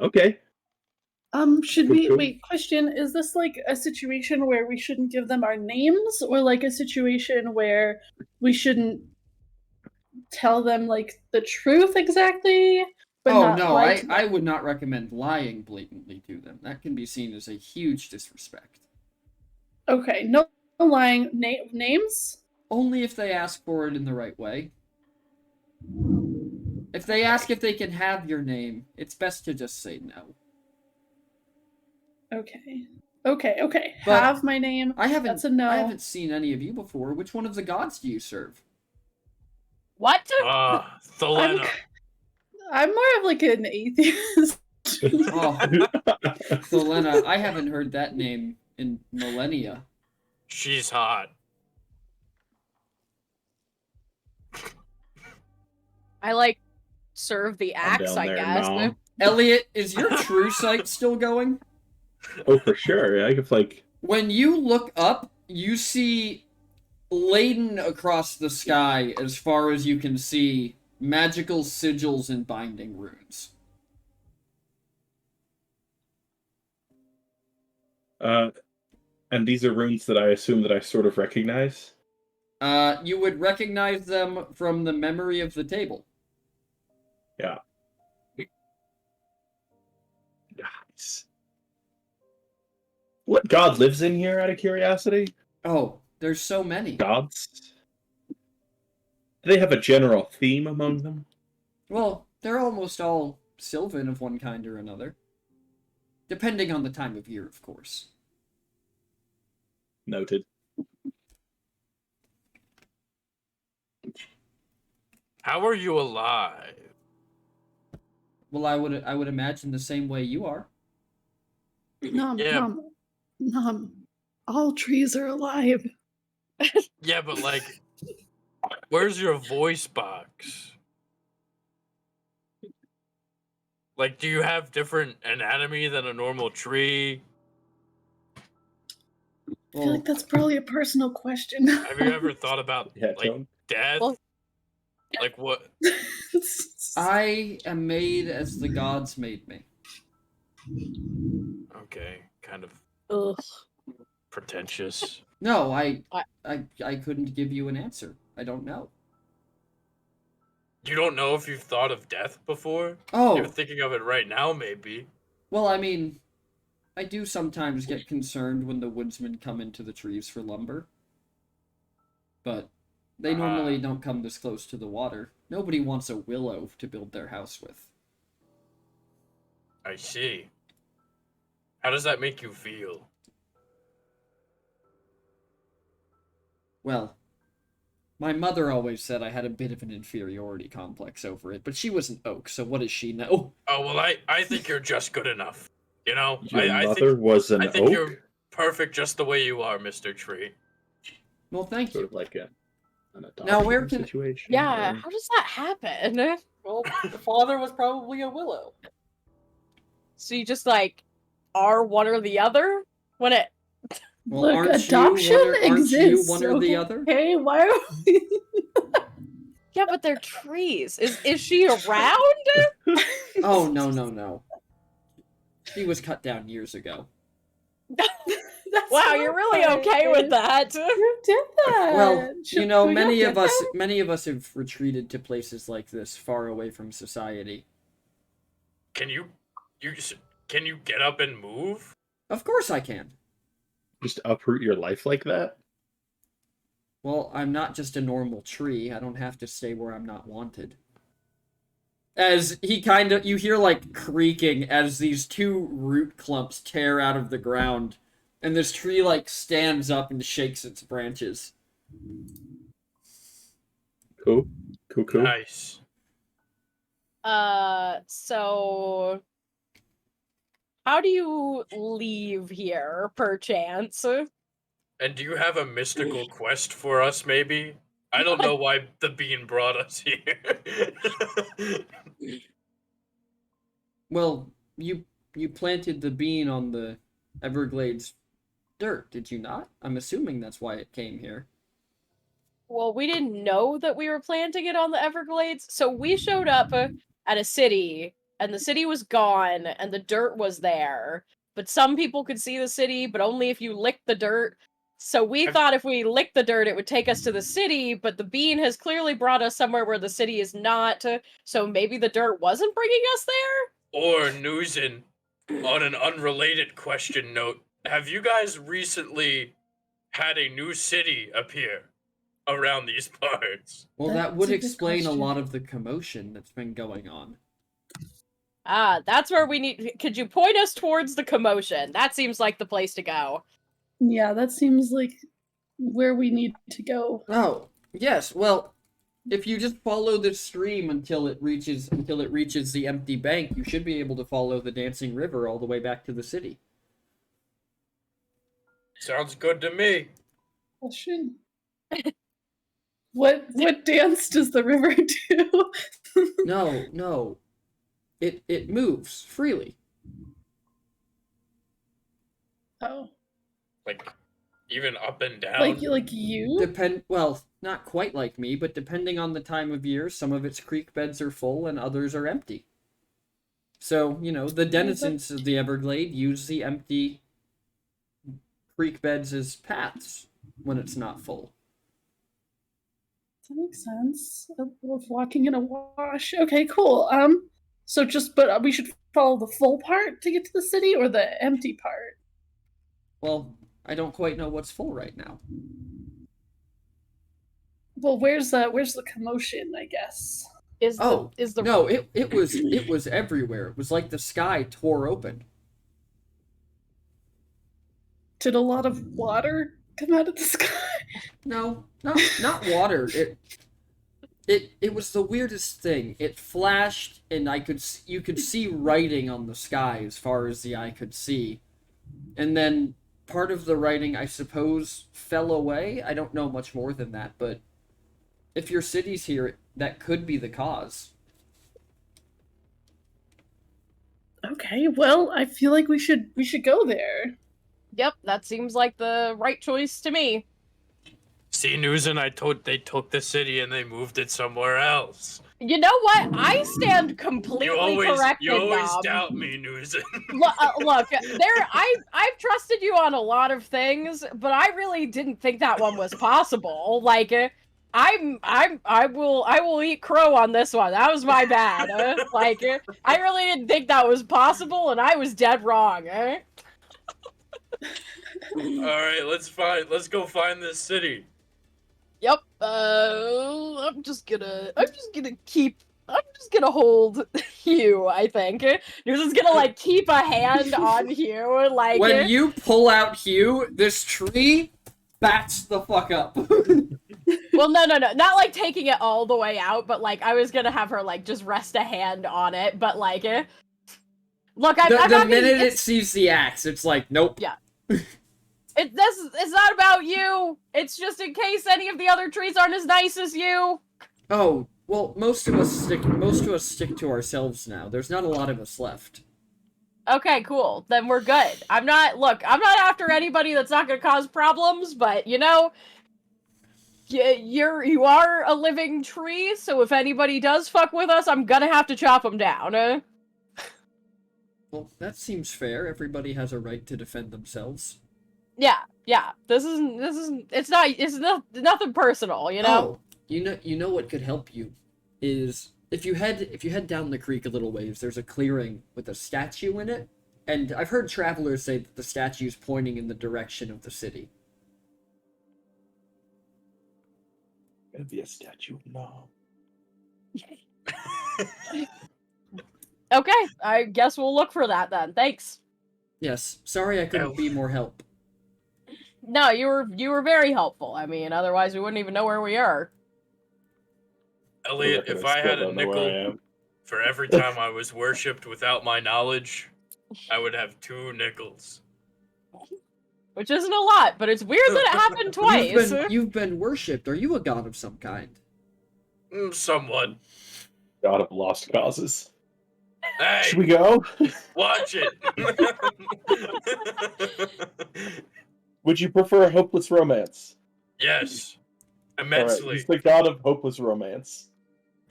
Okay. Should we Cool. wait? Question: is this like a situation where we shouldn't give them our names, or like a situation where we shouldn't tell them like the truth exactly? But Oh not no, lie to I them? would not recommend lying blatantly to them. That can be seen as a huge disrespect. Okay, no lying. Names? Only if they ask for it in the right way. If they ask if they can have your name, it's best to just say no. Okay. Okay. But Have my name. I That's a no. haven't seen any of you before. Which one of the gods do you serve? What? Thelena. I'm more of like an atheist. Oh, Thelena, I haven't heard that name in millennia. She's hot. I like serve the I'm axe, down I there guess. now. Elliot, is your true sight still going? Oh, for sure. I could like. When you look up, you see laden across the sky, as far as you can see, magical sigils and binding runes. And these are runes that I assume that I sort of recognize. You would recognize them from the memory of the table. Yeah. Nice. What god lives in here, out of curiosity? Oh, there's so many. Gods? Do they have a general theme among them? Well, they're almost all Sylvan of one kind or another. Depending on the time of year, of course. Noted. How are you alive? Well, I would imagine the same way you are. Nom, Yeah. nom, nom. All trees are alive. Yeah, but like, where's your voice box? Like, do you have different anatomy than a normal tree? I feel Well, like that's probably a personal question. Have you ever thought about Yeah, like Tone? death? Well- Like what? I am made as the gods made me. Okay, kind of Ugh. pretentious. No, I couldn't give you an answer. I don't know. You don't know if you've thought of death before? Oh, You're thinking of it right now, maybe. well, I mean, I do sometimes get concerned when the woodsmen come into the trees for lumber. But they normally don't come this close to the water. Nobody wants a willow to build their house with. I see. How does that make you feel? Well, my mother always said I had a bit of an inferiority complex over it, but she was an oak, so what does she know? Oh well, I think you're just good enough. You know, Your I mother think was an I think oak? you're perfect just the way you are, Mr. Tree. Well, thank Sort you. of like an adoption Now, where can- situation. Yeah, or- how does that happen? Well, the father was probably a willow. So you just like are one or the other when it Well, Look, aren't adoption you exists. one or the other? Okay, why are we? Yeah, but they're trees. Is she around? Oh, no. She was cut down years ago. That's Wow, not you're really fair. okay with that. You did that. Well, you know, we many get of us that? many of us have retreated to places like this, far away from society. Can you can you get up and move? Of course I can. Just uproot your life like that? Well, I'm not just a normal tree. I don't have to stay where I'm not wanted. As he you hear like creaking as these two root clumps tear out of the ground, And this tree, like, stands up and shakes its branches. Cool. Cool. Nice. So how do you leave here, perchance? And do you have a mystical quest for us, maybe? I don't know why the bean brought us here. Well, you planted the bean on the Everglades dirt, did you not? I'm assuming that's why it came here. Well, we didn't know that we were planting it on the Everglades, so we showed up at a city, and the city was gone, and the dirt was there. But some people could see the city, but only if you licked the dirt. So we thought if we licked the dirt, it would take us to the city, but the bean has clearly brought us somewhere where the city is not, so maybe the dirt wasn't bringing us there? Or Newsin, on an unrelated question note, have you guys recently had a new city appear around these parts? Well, that That's would a good explain a question. lot of the commotion that's been going on. Ah, that's where we need. Could you point us towards the commotion? That seems like the place to go. Yeah, that seems like where we need to go. Oh, yes. Well, if you just follow the stream until it reaches the empty bank, you should be able to follow the dancing river all the way back to the city. Sounds good to me. Question. What dance does the river do? No. It moves freely. Oh, Like, even up and down. like you? Well, not quite like me, but depending on the time of year, some of its creek beds are full and others are empty. So, the denizens of the Everglade use the empty creek beds as paths when it's not full. That makes sense. Of walking in a wash. Okay, cool. So but we should follow the full part to get to the city, or the empty part? Well, I don't quite know what's full right now. Well, where's the commotion? I guess. Is Oh, the no, it was everywhere. It was like the sky tore open. Did a lot of water come out of the sky? No, not water. It was the weirdest thing. It flashed, and you could see writing on the sky as far as the eye could see, and then part of the writing, I suppose, fell away. I don't know much more than that, but if your city's here, that could be the cause. Okay, well, I feel like we should go there. Yep, that seems like the right choice to me. See, Newsin, they took the city and they moved it somewhere else. You know what? I stand completely corrected, You always Nom. doubt me, Newsin. Look, I've trusted you on a lot of things, but I really didn't think that one was possible. Like, I will eat crow on this one. That was my bad. I really didn't think that was possible, and I was dead wrong. All right, let's go find this city. Yep. I'm just gonna hold Hugh, I think. You're just gonna keep a hand on Hugh, When you pull out Hugh, this tree bats the fuck up. Well, no, not taking it all the way out, but I was gonna have her just rest a hand on it, but look, the minute it sees the axe, it's like, nope. Yeah. It's not about you. It's just in case any of the other trees aren't as nice as you. Oh, well, most of us stick to ourselves now. There's not a lot of us left. Okay, cool. Then we're good. I'm not after anybody that's not gonna cause problems, but you are a living tree, so if anybody does fuck with us, I'm gonna have to chop them down. Well, that seems fair. Everybody has a right to defend themselves. Yeah. This isn't. It's nothing personal, you know. Oh, you know what could help you is if you head down the creek a little ways. There's a clearing with a statue in it, and I've heard travelers say that the statue's pointing in the direction of the city. Gonna be a statue. No. Okay, I guess we'll look for that then. Thanks. Yes. Sorry I couldn't be more help. No, you were very helpful. I mean, otherwise we wouldn't even know where we are. Elliot, if I had a nickel for every time I was worshipped without my knowledge, I would have 2 nickels. Which isn't a lot, but it's weird that it happened twice. You've been worshipped. Are you a god of some kind? Somewhat. God of lost causes. Hey, Should we go? watch it. Would you prefer hopeless romance? Yes, All right, immensely. he's the god of hopeless romance.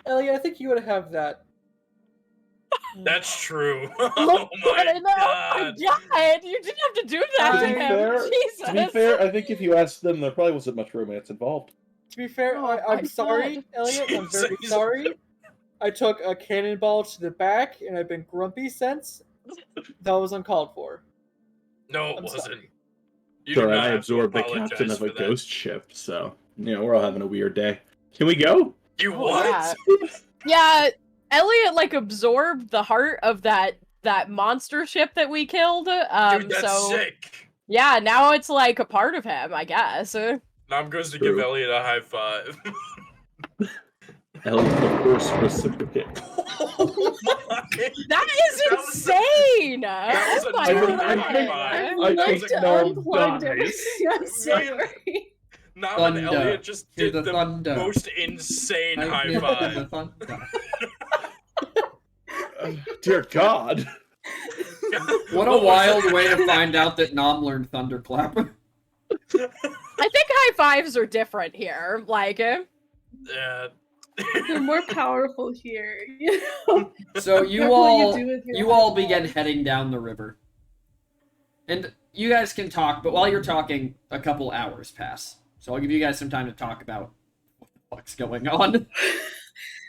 Elliot, I think you would have that. That's true. Oh Oh my my god. God, you didn't have to do that To to be him. fair- Jesus. To be fair, I think if you asked them, there probably wasn't much romance involved. To be fair, Oh my I'm sorry, God. Elliot. I'm very Jesus. sorry. I took a cannonball to the back, and I've been grumpy since. That was uncalled for. No, it I'm wasn't. sorry. You do Sorry, not I have to absorbed the apologize captain of a for that. ghost ship, so we're all having a weird day. Can we go? You Oh, what? Yeah, Elliot like absorbed the heart of that monster ship that we killed. Dude, that's so sick. yeah, now it's like a part of him, I guess. Nam goes to True. give Elliot a high five. Elliot, of course, reciprocate. That is That was insane! that was Oh a my terrible God. high five. I I'd like think to Nom unplug dies. it. I'm sorry. Nam and Thunder. Elliot just Hear did the the thunder. most insane high Lightning five. and the thunder. Dear God. What a was wild it? way to find out that Nom learned thunderclap. I think high fives are different here. Like, Yeah. They're more powerful here. You know? So you Careful what all do with your you all eyeball. begin heading down the river. And you guys can talk, but while you're talking, a couple hours pass. So I'll give you guys some time to talk about what the fuck's going on.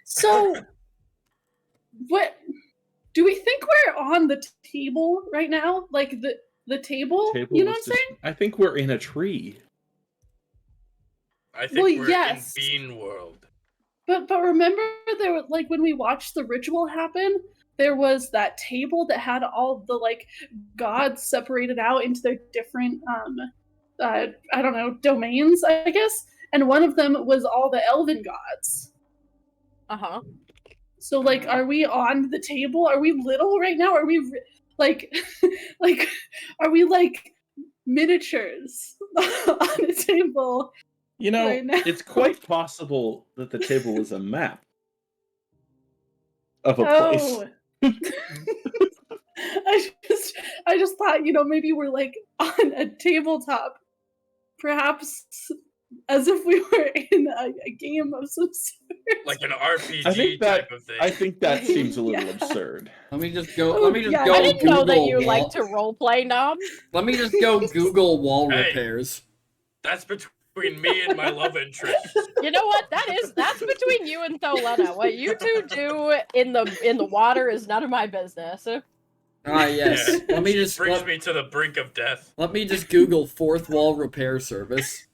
So, what do we think we're on the table right now? Like the table? You know what I'm saying? I think we're in a tree. I think Well, we're yes. in Bean World. But remember there were like when we watched the ritual happen, there was that table that had all the like gods separated out into their different I don't know, domains, I guess. And one of them was all the elven gods. uh-huh. So like are we on the table? Are we little right now? Are we like like are we like miniatures on a table? You know, Right now. it's quite possible that the table was a map of a place. Oh. I just thought, you know, maybe we're like on a tabletop, perhaps as if we were in a game of some sort. Like an I RPG think that- type of thing. I think that seems a little Yeah. absurd. Let me just go. Oh, Let me just yeah. go. I didn't know that Google you wall- like to roleplay, Nom. Let me just go Google wall Hey. repairs. That's between me and my love interest. You know what? That's between you and Tholena. What you two do in the water is none of my business. Ah yes. Yeah. Let me just Brings me to the brink of death. let me just Google fourth wall repair service.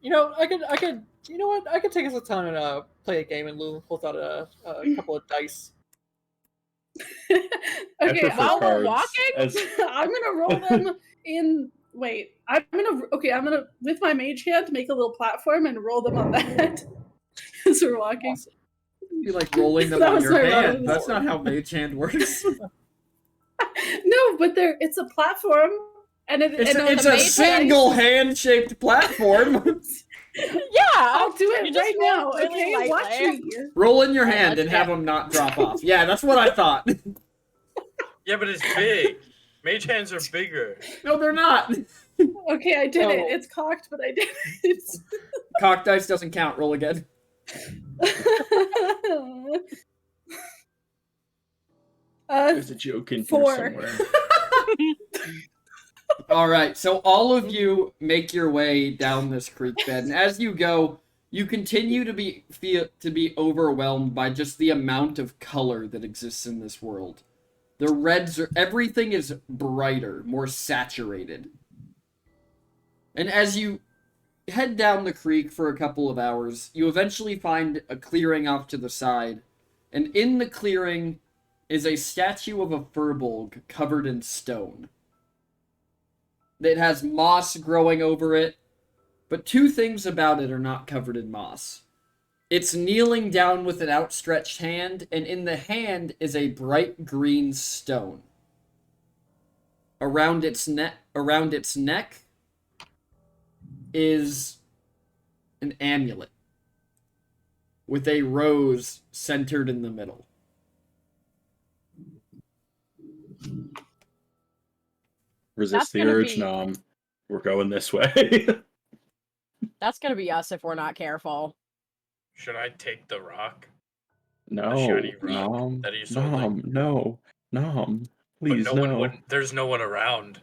You know, I could. You know what? I could take us a time and play a game, and Lulu pulls out a couple of dice. I Okay, prefer while we're cards walking? as- I'm gonna roll them in. Wait, I'm gonna with my mage hand make a little platform and roll them on that as we're walking. You like rolling them That on was your my hand. roll. That's not how mage hand works. No, but it's a platform, and It's and a, on it's the a mage single hand shaped platform. Yeah, I'll do You it just right now. rolled really Okay, watch lightly. me. Roll in your Oh, hand and that's have it. them not drop off. Yeah, that's what I thought. Yeah, but it's big. Mage hands are bigger. No, they're not. Okay, I did it. Oh. It's cocked, but I did it. Cock dice doesn't count. Roll again. There's a joke in 4. here somewhere. All right, so all of you make your way down this creek bed, and as you go, you continue to be overwhelmed by just the amount of color that exists in this world. The reds are everything is brighter, more saturated. And as you head down the creek for a couple of hours, you eventually find a clearing off to the side, and in the clearing is a statue of a furbolg covered in stone. that has moss growing over it, but two things about it are not covered in moss. It's kneeling down with an outstretched hand, and in the hand is a bright green stone. Around its neck is an amulet with a rose centered in the middle. Resist That's the gonna urge, be- Nom. We're going this way. That's gonna be us if we're not careful. Should I take the rock? No, shiny rock Nom, that he's holding. no, Nom, But please, no. there's no one around.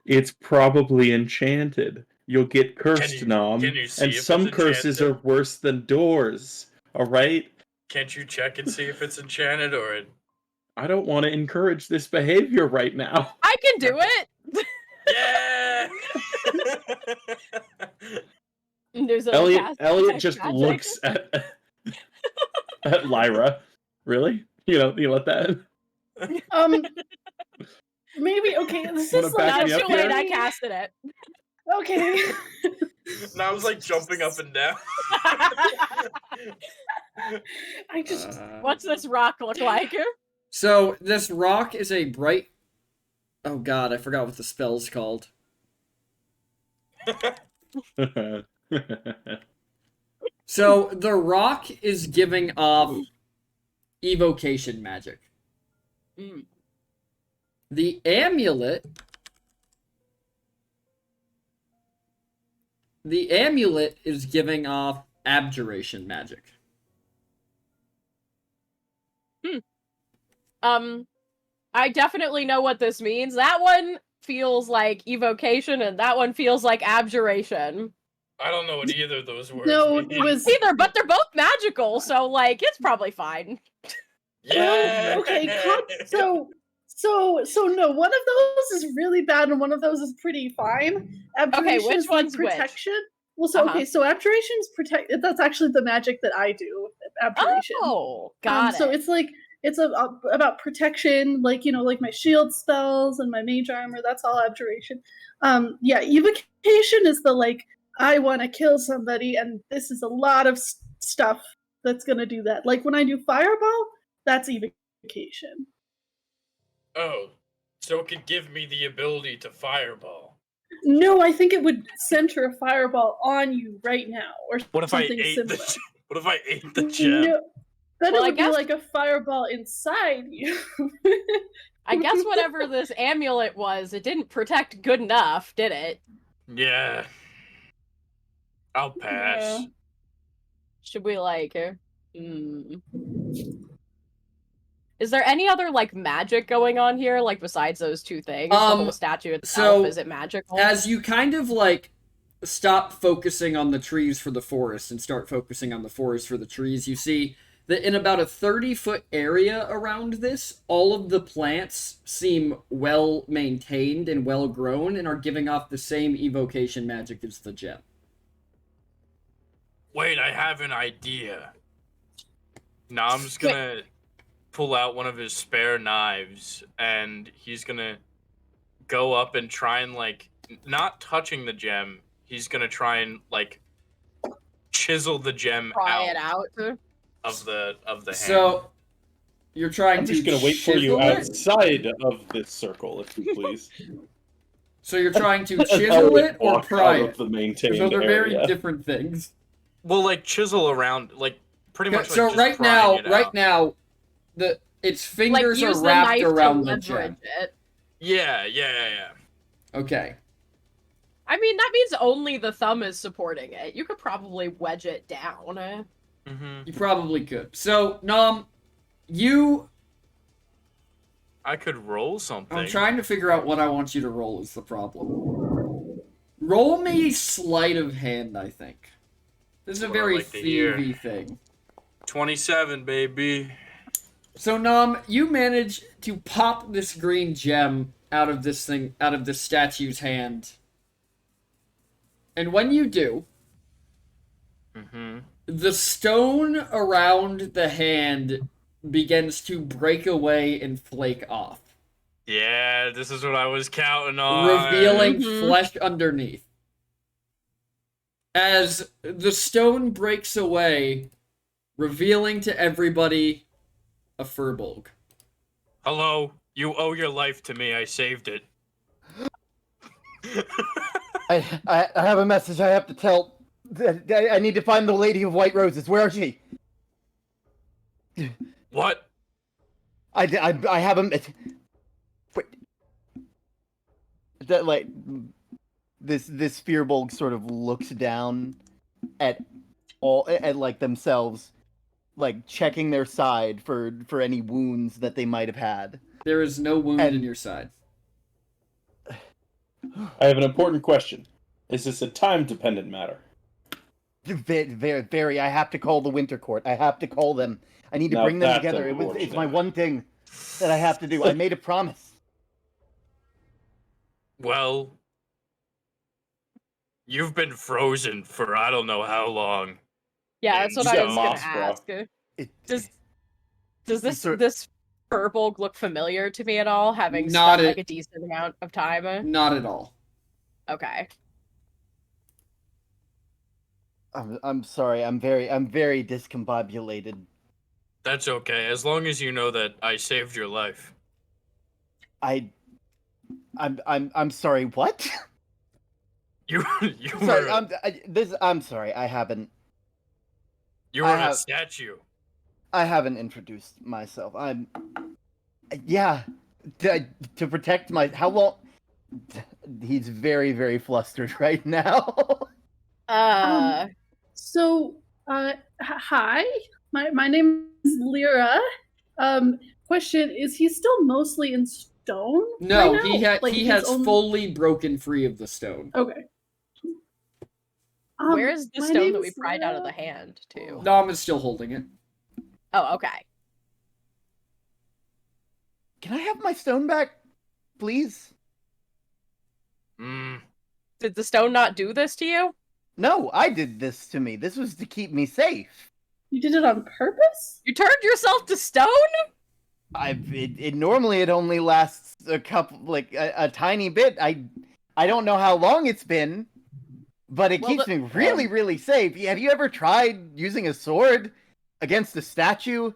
It's probably enchanted. You'll get cursed, Nom. can you see And if it's some curses are enchanted? worse than doors. All right? Can't you check and see if it's enchanted or? I don't want to encourage this behavior right now. I can do it. Yeah. There's a Elliot just looks at Lyra. Really? You let that? Maybe okay. This Wanna is back like me That's up too late. here? I casted it. okay. And I was like jumping up and down. I just What's this rock look like? So this rock is a bright. Oh God, I forgot what the spell's called. So the rock is giving off evocation magic. Mm. The amulet. The amulet is giving off abjuration magic. I definitely know what this means. That one feels like evocation, and that one feels like abjuration. I don't know what either of those words no. mean. It was Either, but they're both magical, so like it's probably fine. Yeah. okay. So no. One of those is really bad, and one of those is pretty fine. Abjuration which is like one's which? protection. Well, so Uh-huh. okay. So abjuration's protect. That's actually the magic that I do. Abjuration. Oh, got it. So it's like about protection, like like my shield spells and my mage armor. That's all abjuration. Yeah, evocation is the like I want to kill somebody, and this is a lot of stuff that's gonna do that. Like when I do fireball, that's evocation. Oh, so it could give me the ability to fireball. No, I think it would center a fireball on you right now, or What if I something ate similar. What if I ate the gem? No, then Well, it I would guess- be like a fireball inside you. I guess whatever this amulet was, it didn't protect good enough, did it? Yeah. I'll pass. Yeah. Should we like? Is there any other like magic going on here, like besides those two things? The whole statue itself, so is it magical? As you kind of like stop focusing on the trees for the forest and start focusing on the forest for the trees, you see that in about a 30-foot area around this, all of the plants seem well maintained and well grown and are giving off the same evocation magic as the gem. Wait, I have an idea. Nom's gonna pull out one of his spare knives and he's gonna go up and try and like not touching the gem, he's gonna try and like chisel the gem Try out it out. of the hand. So you're trying I'm to just gonna wait for you chisel it? outside of this circle, if you please. So you're trying to chisel it or Walk pry out it? of the maintained Those are very area. different things. Well, like chisel around, like pretty much. So like, just prying it out. its Like fingers use are the wrapped knife around to the leverage gem. it. Yeah. Okay. I mean, that means only the thumb is supporting it. You could probably wedge it down. Mm-hmm. You probably could. So, Nom, you... I could roll something. I'm trying to figure out what I want you to roll is the problem. Roll me sleight of hand, I think. This is a That's what I very like to hear. thievy thing. 27, baby. So, Nom, you manage to pop this green gem out of this statue's hand. And when you do, Mm-hmm. the stone around the hand begins to break away and flake off. Yeah, this is what I was counting on. revealing Mhm. flesh underneath. As the stone breaks away, revealing to everybody a furbolg. Hello, you owe your life to me. I saved it. I have a message I have to tell. I need to find the Lady of White Roses. Where is she? What? I have a. Wait. That like this Fearbulg sort of looks down at like themselves, like checking their side for any wounds that they might have had. There is no wound And- in your side. I have an important question. Is this a time-dependent matter? Very. I have to call the Winter Court. I have to call them. I need to Now bring them that's together. It's my unfortunate. one thing that I have to do. I made a promise. Well, you've been frozen for I don't know how long. Yeah, that's what You I got was gonna moss, bro. ask. It, Does this sort- this Furbolg look familiar to me at all? Having Not spent it- like a decent amount of time. Not at all. Okay. I'm sorry. I'm very discombobulated. That's okay, as long as you know that I saved your life. I'm sorry. What? You Sorry. were I'm sorry. I haven't you I were a have- statue. introduced myself. Yeah. To protect my. How long? He's very flustered right now. So, hi. My name is Lyra. Question: is he still mostly in stone? No, right now? Like, he he's has only- fully broken free of the stone. Okay. Where is the my stone that name's we pried out of the Lyra. hand to? Nom is still holding it. Oh, okay. Can I have my stone back, please? Mm, Did the stone not do this to you? No, I did this to me. This was to keep me safe. You did it on purpose? You turned yourself to stone? It normally it only lasts a couple, like a tiny bit. I don't know how long it's been, but it Well, keeps me really safe. Have you ever tried using a sword against a statue?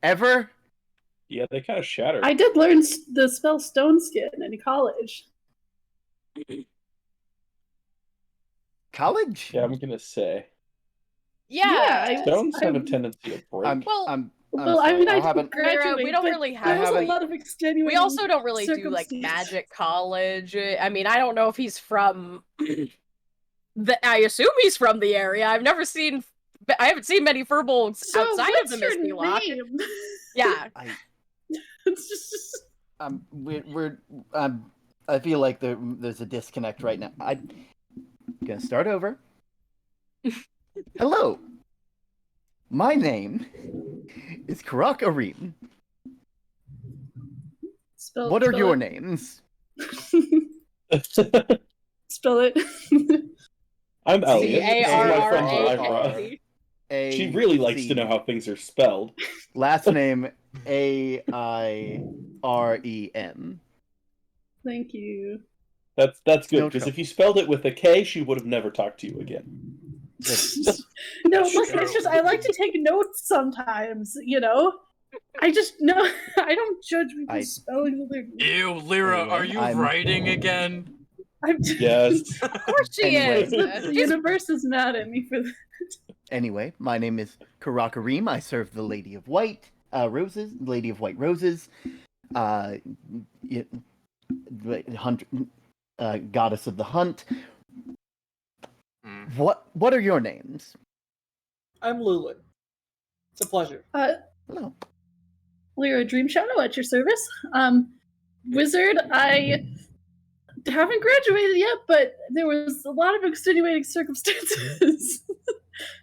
Ever? Yeah, they kind of shattered. I did learn the spell Stone Skin in college. College? Yeah, I'm gonna say. Yeah. Stones have a I'm- tendency to break. I'm Well, I sorry, mean, I haven't. didn't graduate. we don't but really there have. was a haven't- lot of extenuating. We also don't really do like circumstances. magic college. I mean, I don't know if he's from I assume he's from the area. I haven't seen many Furbolgs So outside what's of the Misty your Lock. name? Yeah. It's just I feel like there's a disconnect right now. I'm gonna start over. Hello. My name is Karak Arim. What are your names? Spell it. I'm Elliot. This is my friend C-A-R-R-A-L-E. Ivra. She really likes to know how things are spelled. Last name Airem. Thank you. That's good, No because trouble. if you spelled it with a K, she would have never talked to you again. No, look, it's just I like to take notes sometimes, you know? I just no I don't judge people's spelling of their Ew, Lyra, Anyway, are you I'm- writing again? I'm Yes. Of course she Anyway. is. the universe is mad at me for that. Anyway, my name is Karak Arim. I serve the Lady of White Roses, Lady of White Roses, hunt, goddess of the hunt. Mm. What are your names? I'm Lulin. It's a pleasure. Hello. Lyra Dream Shadow at your service. Wizard, I haven't graduated yet, but there was a lot of extenuating circumstances.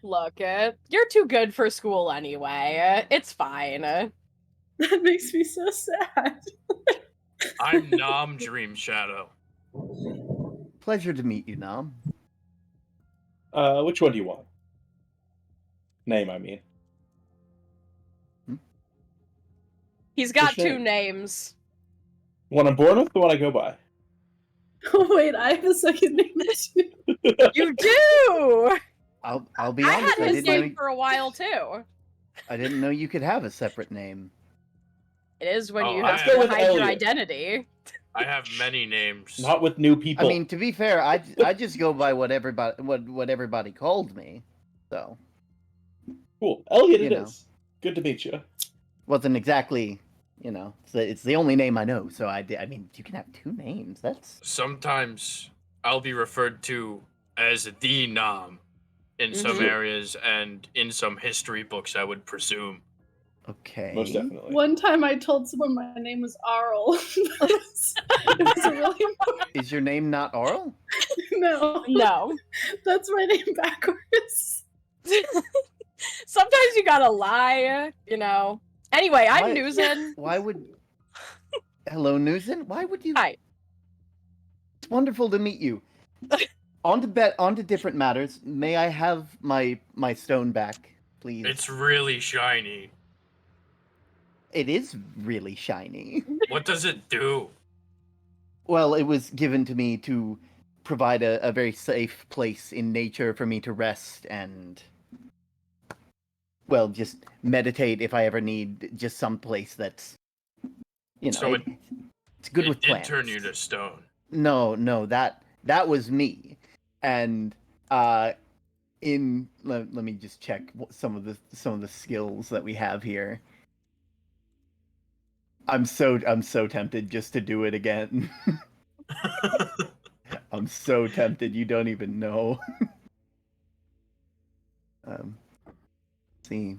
Look, you're too good for school anyway. It's fine. That makes me so sad. I'm Nom Dream Shadow. Pleasure to meet you, Nam. Which one do you want? Name, I mean. He's got Which two name? names. One I'm born with, the one I go by. Oh wait, I have a second name too. You do. I'll be I honest. had his name for a while too. I didn't know you could have a separate name. It is when Oh, you I have have- to with hide your Elliot. identity. I have many names. Not with new people. I mean, to be fair, I just go by what everybody called me. So cool. Elliot, you it know. is. Good to meet you. wasn't exactly, it's the only name I know. So I mean, you can have two names. That's Sometimes I'll be referred to as the Nom in some Mhm. areas and in some history books, I would presume. okay. Most definitely. One time I told someone my name was Arl. it was a really important. Is your name not Arl? No. No. That's my name backwards. Sometimes you gotta lie, you know. Anyway, I'm Why- Nuzin. Why would? Hello, Nuzin. Why would you? Hi. It's wonderful to meet you. On to different matters. May I have my stone back, please? It's really shiny. It is really shiny. What does it do? Well, it was given to me to provide a very safe place in nature for me to rest and, well, just meditate if I ever need just some place that's, So it's good it with did plants. turn you to stone. No, that was me, and let me just check some of the skills that we have here. I'm so tempted just to do it again. I'm so tempted. You don't even know. Let's see.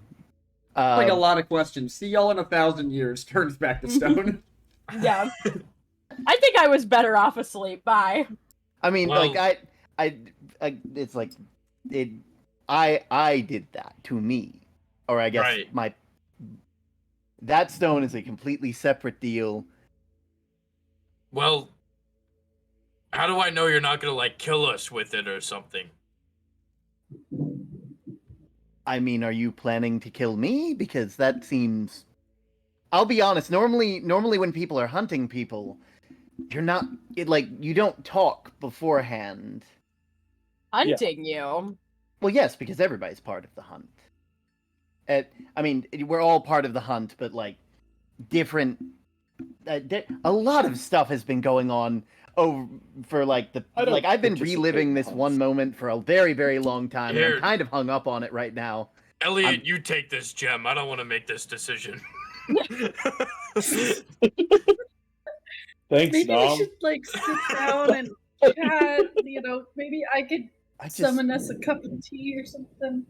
Like a lot of questions. See y'all in 1,000 years. Turns back to stone. Yeah. I think I was better off asleep. Bye. I mean, Well- like I, it's like it. I did that to me, or I guess Right. that stone is a completely separate deal. Well, how do I know you're not gonna like kill us with it or something? I mean, are you planning to kill me? Because that seems. I'll be honest. Normally when people are hunting people, you're not you don't talk beforehand. Hunting you. Well, yes, because everybody's part of the hunt. I mean, we're all part of the hunt, but different. A lot of stuff has been going on for I've been reliving this one moment for a very, very long time, and Here. I'm kind of hung up on it right now. Elliot, you take this gem. I don't want to make this decision. Thanks, Maybe we Nom. should sit down and chat. Maybe I could I just summon us a cup of tea or something.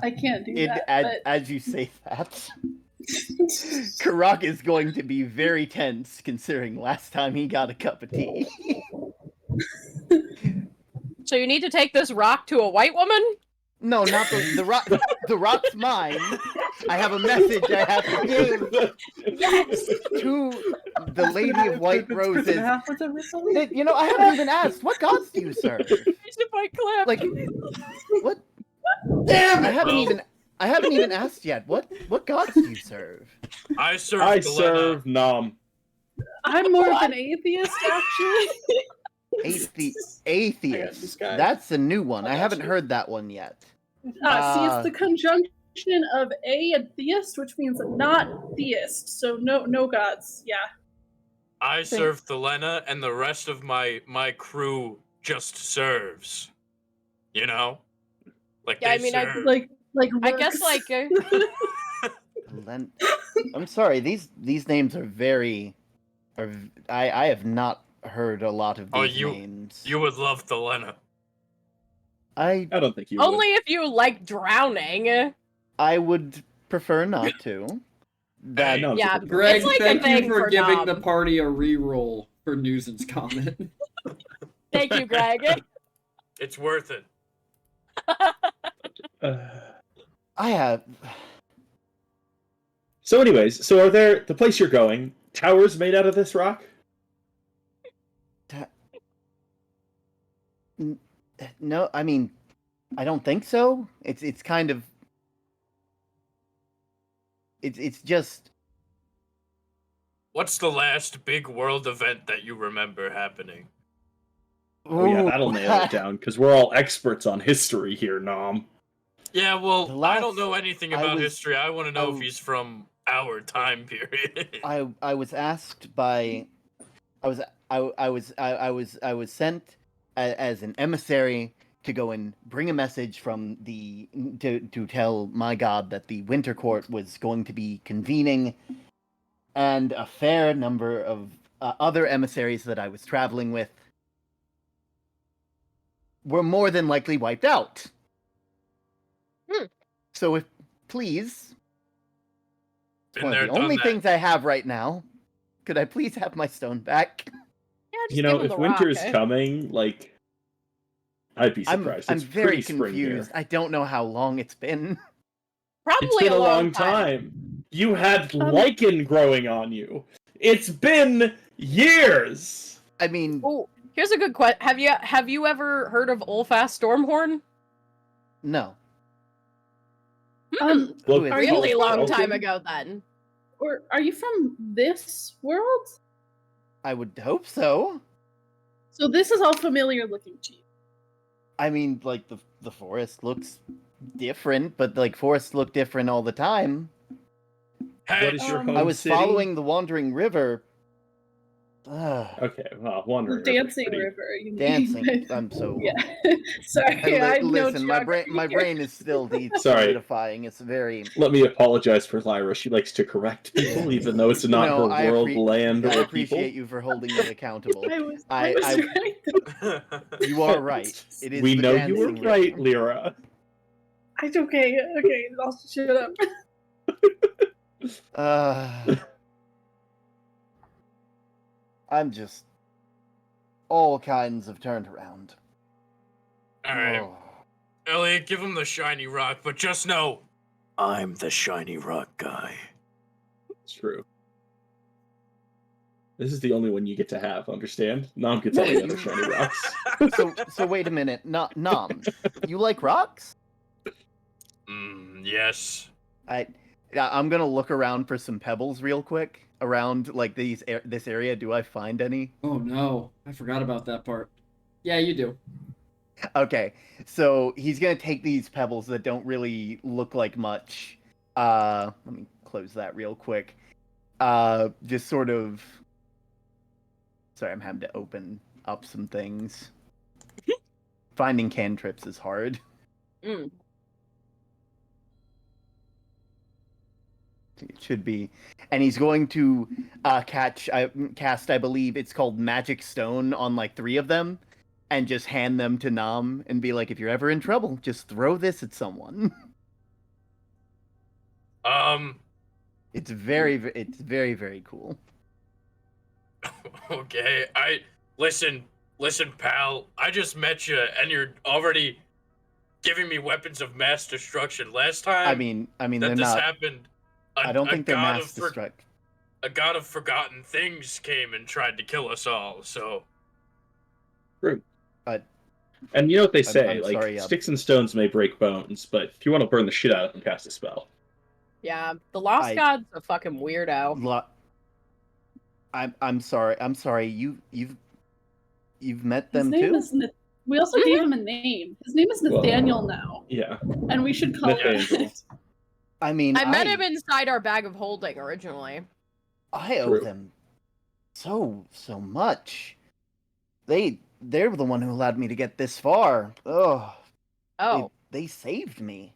I can't do that. as you say that, Karak is going to be very tense considering last time he got a cup of tea. So you need to take this rock to a white woman? No, not the rock. The rock's mine. I have a message I have to give Yes. to the Lady of White Roses. Halfwits ever said? I haven't even asked. What gods do you serve? Here's the point clip. Like, what? Damn I it! haven't even asked yet. What gods do you serve? I serve I Galena. serve Nom. I'm more of an atheist, actually. Atheist. this guy. That's a new one. I I got haven't you. heard that one yet. See, it's the conjunction of a and theist, which means not theist. So no gods. Yeah. I serve Thelena, and the rest of my crew just serves. You know, like Yeah, I they mean, I serve. Like I guess rooks. I'm sorry. These names are very. I have not heard a lot of these names. You would love Thelena. I don't think you would. only if you like drowning. I would prefer not to. That No, Yeah. Greg, It's like a thank you thing for for giving Nom. the party a reroll for Nuzin's comment. Thank you, Greg. It's worth it. I have. So, anyways, are there the place you're going? Towers made out of this rock? No, I mean, I don't think so. It's kind of. It's just. What's the last big world event that you remember happening? Oh yeah, Ooh. that'll nail it down because we're all experts on history here, Nom. Yeah, well, The I don't last- know anything I about was- history. I want to know I- if he's from our time period. I was asked by I was sent as an emissary to go and bring a message from to tell my god that the Winter Court was going to be convening, and a fair number of other emissaries that I was traveling with were more than likely wiped out. So if please, it's Been one there, of the done only that. things I have right now. Could I please have my stone back? Yeah, just You give know, him if the winter rock, is eh? coming, like, I'd be surprised. I'm It's very pretty spring here. confused. I don't know how long it's been. Probably It's been a long time. time. You had lichen growing on you. It's been years. I mean, Oh, here's a good question. Have you ever heard of Olfast Stormhorn? no. Look, Are you Really from- long Elkin? time ago then. Or are you from this world? I would hope so. So this is all familiar looking to you. I mean, like the forest looks different, but like forests look different all the time. Hey, What is your home I was city? following the wandering river. Ugh, Okay, well, wandering. The River's dancing pretty- river. You mean. dancing. I'm so. Yeah. Sorry, I have no Listen, my geography. brain is still Sorry. solidifying. It's very. Let me apologize for Lyra. She likes to correct people, even though it's not No, her world, land, I or people. appreciate you for holding me accountable. I was I- right. You are right. It is. We the know you were dancing right, river. Lyra. Okay, I'll shut up. I'm just all kinds of turned around. all right, Oh. Elliot, give him the shiny rock, but just know, I'm the shiny rock guy. It's true. This is the only one you get to have, understand? Nom gets all the other shiny rocks. So wait a minute, Nom, you like rocks? Yes. I'm gonna look around for some pebbles real quick around like this area. Do I find any? Oh no, I forgot about that part. Yeah, you do. Okay, so he's gonna take these pebbles that don't really look like much. Let me close that real quick. Just sort of. Sorry, I'm having to open up some things. Finding cantrips is hard. Mm. It should be, and he's going to cast, I believe it's called Magic Stone on like 3 of them, and just hand them to Nam and be like, if you're ever in trouble, just throw this at someone. It's very, very cool. Okay, listen, pal. I just met you, and you're already giving me weapons of mass destruction. Last time, I mean, that they're this not. happened, I don't think they're mass destruct. a god of forgotten things came and tried to kill us all. So, True. But And you know what they say, I'm like, sorry, sticks and stones may break bones, but if you want to burn the shit out of them, cast a spell. Yeah, the Lost God's a fucking weirdo. I'm sorry. I'm sorry. You've met them His name too. is we also gave him a name. His name is Nathaniel now, Yeah. and we should call him. Nathaniel. I mean, I met him inside our bag of holding originally. I owe True. them so much. They're the one who allowed me to get this far. Oh, Oh, they saved me.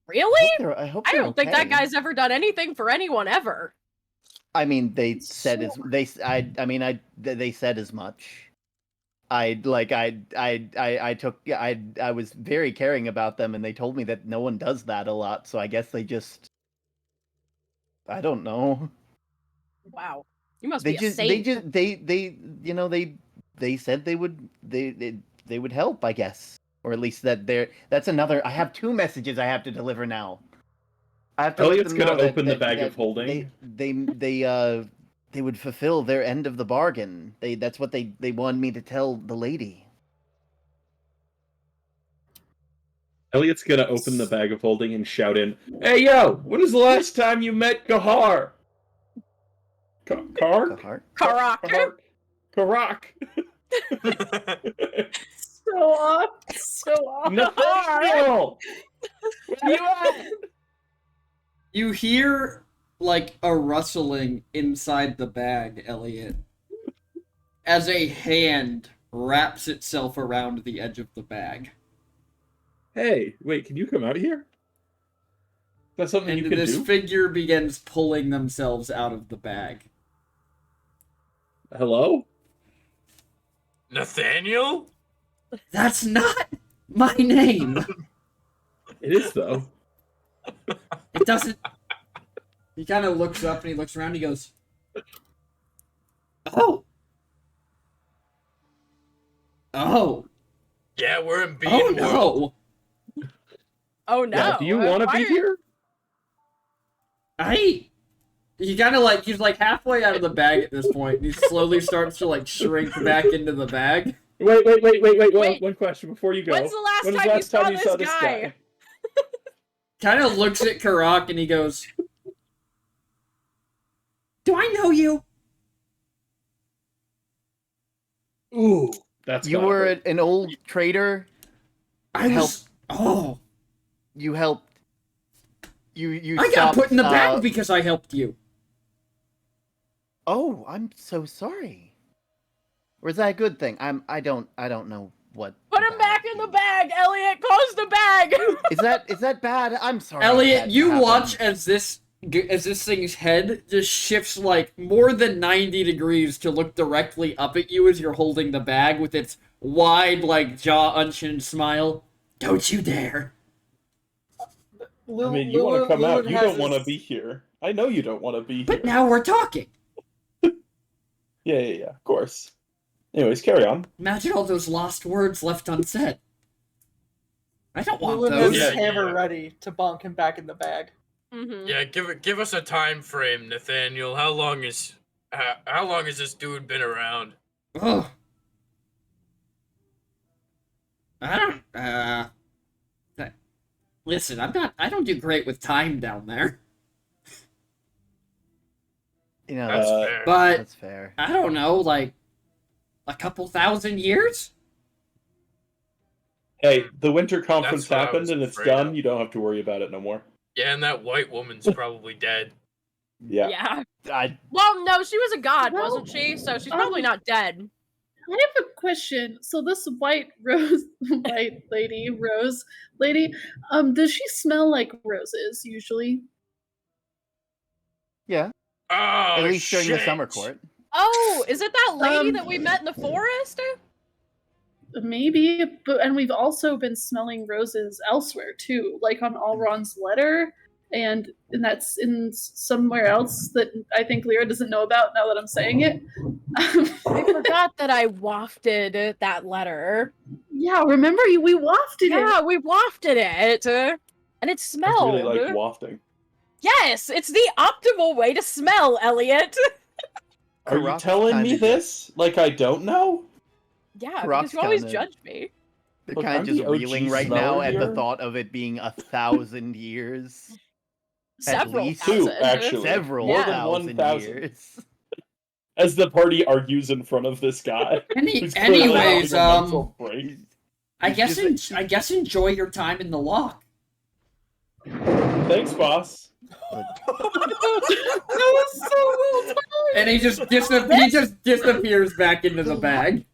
really? I hope I they're don't think that okay. guy's ever done anything for anyone ever. I mean, they said they said as much. I was very caring about them, and they told me that no one does that a lot. So I guess they just, I don't know. Wow, you must They be a just, saint. they said they would help. I guess, or at least that's another. I have 2 messages I have to deliver now. I have to let Elliot's them gonna know open the bag of holding. They would fulfill their end of the bargain. That's what they wanted me to tell the lady. Elliot's gonna open the bag of holding and shout in, "Hey yo, when was the last time you met Gahar? Kark? Karak. Karak. So off. So off. Nathaniel! Where you at? You hear like a rustling inside the bag, Elliot, as a hand wraps itself around the edge of the bag. Hey, wait, can you come out of here? That's something And you can this do? figure begins pulling themselves out of the bag. Hello? Nathaniel? That's not my name. It is, though. It doesn't. He kind of looks up and he looks around and he goes, "Oh. Oh. Yeah, we're in Oh Bean World. no. Oh no. Yeah, do you want to Why be are- here? He kind of like, he's like halfway out of the bag at this point. And he slowly starts to like shrink back into the bag. Wait. Wait. One question before you go. When's the last When was time the you saw this this guy? Kind of looks at Karak and he goes, "Do I know you?" Ooh, that's You gotta were hurt. an old trader. I was. Oh. You helped. You. I got stopped, put in the bag because I helped you. Oh, I'm so sorry. Or is that a good thing? I don't know what. Put him back in the bag, Elliot. Close the bag. Is that bad? I'm sorry. Elliot, that you happened. watch as this thing's head just shifts like more than 90 degrees to look directly up at you as you're holding the bag with its wide, like, jaw unchinned smile. Don't you dare. I mean, you want to come out. You don't want to be here. I know you don't want to be here. But now we're talking. Yeah, of course. Anyways, carry on. Imagine all those lost words left unsaid. I don't want Lulin has those. his Yeah, hammer yeah. ready to bonk him back in the bag. Mhm. Yeah, give us a time frame, Nathaniel. How long has this dude been around? Ugh. I don't, listen, I don't do great with time down there. You know, That's Uh, fair. But, that's fair. I don't know, like, a couple thousand years? Hey, the winter conference what I happened was and it's afraid done. of. You don't have to worry about it no more. Yeah, and that white woman's probably dead. Yeah. Yeah. I Well, no, she was a god, Well, wasn't she? So she's probably not dead. I have a question. So this white rose lady, does she smell like roses usually? yeah. Oh, At least during the shit. summer court. Oh, is it that lady Um, that we met in the forest? Maybe, and we've also been smelling roses elsewhere too, like on Alron's letter, and that's in somewhere else that I think Lyra doesn't know about now that I'm saying it. I forgot that I wafted that letter. Yeah, remember we wafted it. Yeah, we wafted it, and it I smelled. really like wafting. Yes, it's the optimal way to smell, Elliot. Are you Karak's telling kinda me this? Like I don't know? Yeah, Karak's because you always kinda- judge me. They're Look, kind I'm of just the OG reeling right now smeller at the here. thought of it being 1,000 years. Several least two, thousand. actually. Several More than thousand 1,000. years. As the party argues in front of this guy. who's clearly Anyways, having a mental break. I He's just guess enjoy your time in the lock. Thanks, boss. That was so well done. And he just disappears back into the bag.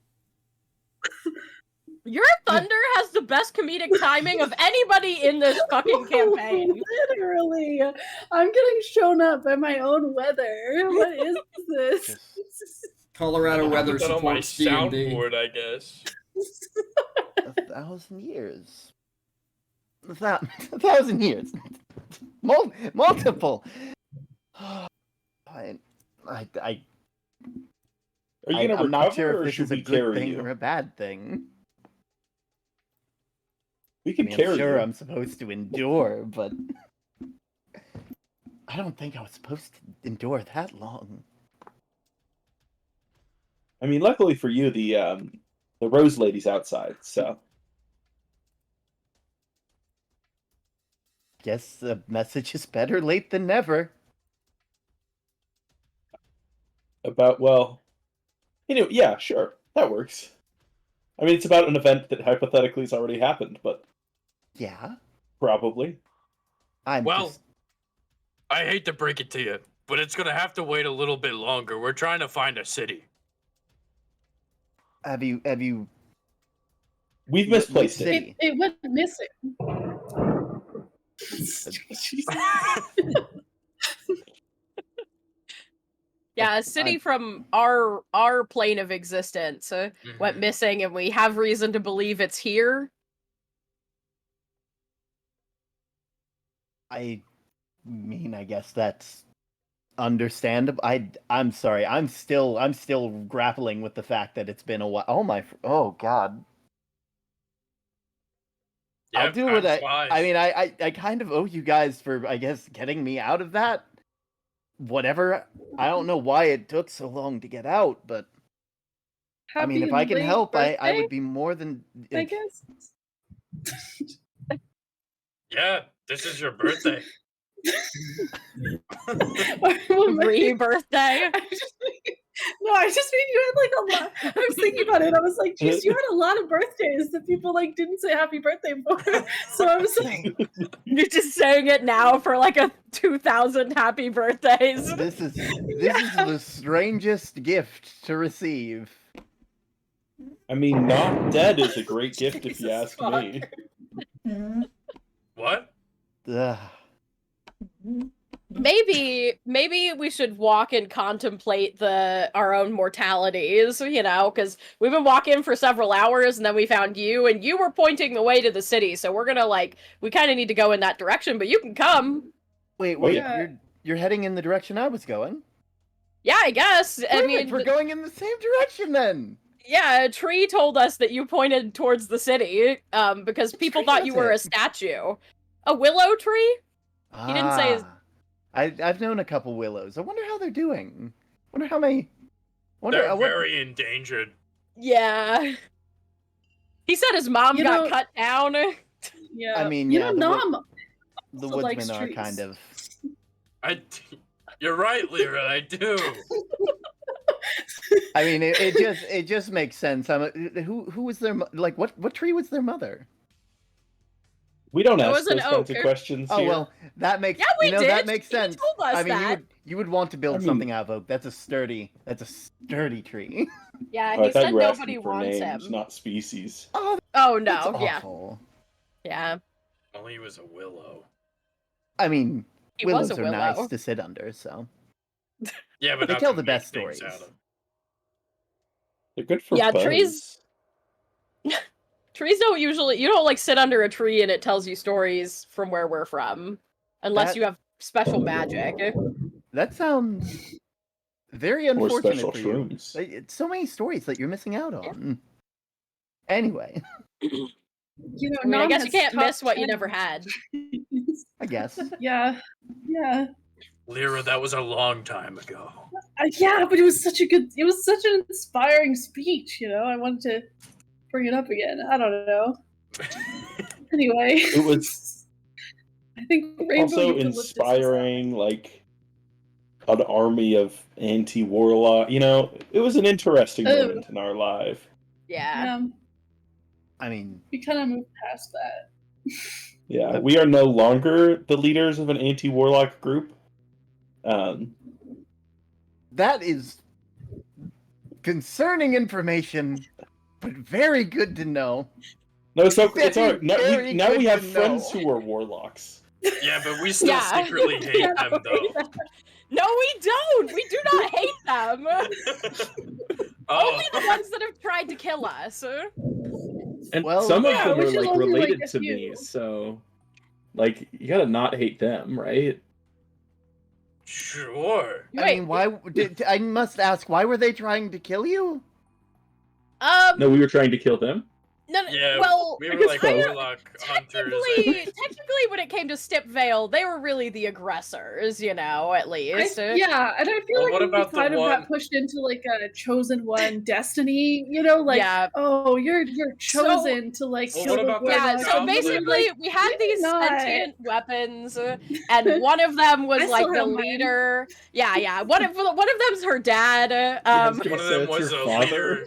Your thunder has the best comedic timing of anybody in this fucking campaign. Literally, I'm getting shown up by my own weather. What is this? Colorado I'll weather put that on my supports D&D. soundboard, I guess. 1,000 years. 1,000 years. Multiple. Are you gonna I'm not recover, sure or if this should is a we good carry thing you? or a bad thing. We I can mean, carry I'm sure you. I'm supposed to endure, but I don't think I was supposed to endure that long. I mean, luckily for you, the Rose Lady's outside, so Guess the message is better late than never. about, well, yeah, sure, that works. I mean, it's about an event that hypothetically has already happened, but Yeah. probably. Well, I hate to break it to you, but it's gonna have to wait a little bit longer. We're trying to find a city. Have you We've misplaced it. city? It went missing. Yeah, a city from our plane of existence went Mhm. missing, and we have reason to believe it's here. I mean, I guess that's understandable. I'm sorry. I'm still grappling with the fact that it's been a while. Oh god. I'll Yeah, do what time I mean, flies. I kind of owe you guys for, I guess, getting me out of that. Whatever. I don't know why it took so long to get out, but I mean, if I can late help, I birthday, would be more than. I guess. Yeah, this is your birthday. Re-birthday. I just mean you had like a lot. I was thinking about it. I was like, geez, you had a lot of birthdays that people like didn't say happy birthday for. So I was like, You're just saying it now for like a 2,000 happy birthdays. This is the strangest gift to receive. I mean, not dead is a great gift if you Jesus ask fuck. me. What? Ugh. Maybe we should walk and contemplate our own mortalities, because we've been walking for several hours and then we found you and you were pointing the way to the city, so we're gonna we kind of need to go in that direction, but you can come. Wait, yeah. you're heading in the direction I was going? Yeah, I guess. I Perfect, mean, we're going in the same direction then. yeah, a tree told us that you pointed towards the city, because people tree thought was you were it? a statue. A willow tree? He didn't say his... I've known a couple willows. I wonder how they're doing. Wonder how many. Wonder. They're what... very endangered. Yeah. He said his mom You got know- cut down. yeah. I mean, you yeah, know, Nom the also likes woodsmen are trees. kind of. You're right, Lyra. I do. I mean, it just makes sense. Who was their what tree was their mother? We don't It ask was an those kinds of oak. questions Oh here. well, that makes Yeah, we that did. makes He sense. told us I mean, that. you would want to build I mean- something out of oak. That's a sturdy tree. Yeah, Oh, I he thought said you were nobody asking for wants names, him. not species. Oh, Oh that's no, yeah. awful. Yeah. Well, he was a willow. I mean, He was willows a are willow. nice to sit under, so Yeah, but They not tell to the make best things stories. out of. They're good for Yeah, bugs. Trees don't usually... You don't, sit under a tree and it tells you stories from where we're from. Unless That- you have special magic. that sounds very Or unfortunate special for shrooms. you. It's so many stories that you're missing out on. Anyway, You know, I mean, I Nom guess you has can't top miss what you 10 never had. I guess. Yeah. Lyra, that was a long time ago. Yeah, but it was such an inspiring speech, I wanted to bring it up again. I don't know. Anyway. It was I think Rainbow, also you can lift this up. inspiring, an army of anti-warlock. It was an interesting moment in our life. Yeah. I mean, We kind of moved past that. Yeah, we are no longer the leaders of an anti-warlock group. that is concerning information, but very good to know. No, it's our. Very Now we good have to friends know. who are warlocks. Yeah, but we still Yeah. secretly hate them, though. No, we don't! We do not hate them! Oh, Only the ones that have tried to kill us. And Well, some of yeah, them we are should only, related a to few. me, so you gotta not hate them, right? sure. I Wait, mean, why I must ask, why were they trying to kill you? No, we were trying to kill them. No, Yeah, well, we I were guess like so. warlock hunters. I technically, think. when it came to Stip Vale, they were really the aggressors, at least. Yeah, and I feel Well, like what we about the kind of one- got pushed into like a chosen one destiny, like, Yeah. oh, you're chosen to like Well, kill what the about that Yeah, warlock. so goblin? basically, Like, we had maybe these not. sentient weapons, and one of them was I like still the have mine. leader. Yeah. One of them's her dad. I was gonna One of say them it's was your a father. leader.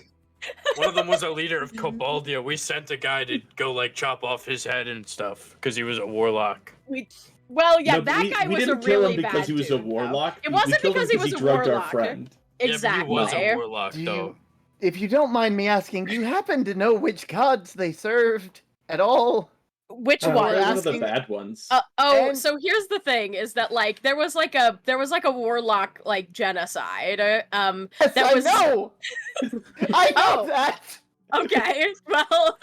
One of them was a leader of Cobaldia. We sent a guy to go like chop off his head and stuff because he was a warlock. Well, yeah, No, but that guy we was a didn't kill really him because bad he was dude, a though. warlock. It We wasn't killed him because he was he a drugged warlock. our friend. Exactly. Yeah, but he was a warlock Do though. you, if you don't mind me asking, do you happen to know which gods they served at all? Which Probably one? one of the asking- bad ones. And- So here's the thing: is that like there was like a warlock like genocide. Yes, that I was- know. I know Oh. that. Okay, well,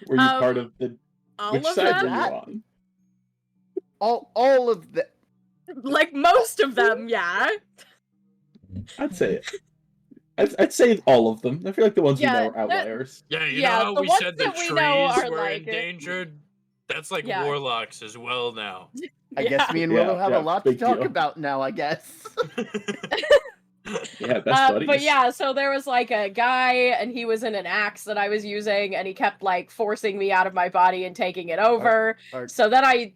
Were you part of the? all Which of side were them, you That- on? All of the. like most of them, yeah. I'd say it. I'd say all of them. I feel like the ones Yeah, we know are outliers. Yeah, you Yeah, know how the we ones said the that trees we know are, were like- endangered? That's like Yeah. warlocks as well now. I guess Yeah. me and Willow have Yeah, a lot to big talk deal. about now. I guess. Yeah, best buddies. But yeah, so there was like a guy, and he was in an axe that I was using, and he kept like forcing me out of my body and taking it over. Or- So then I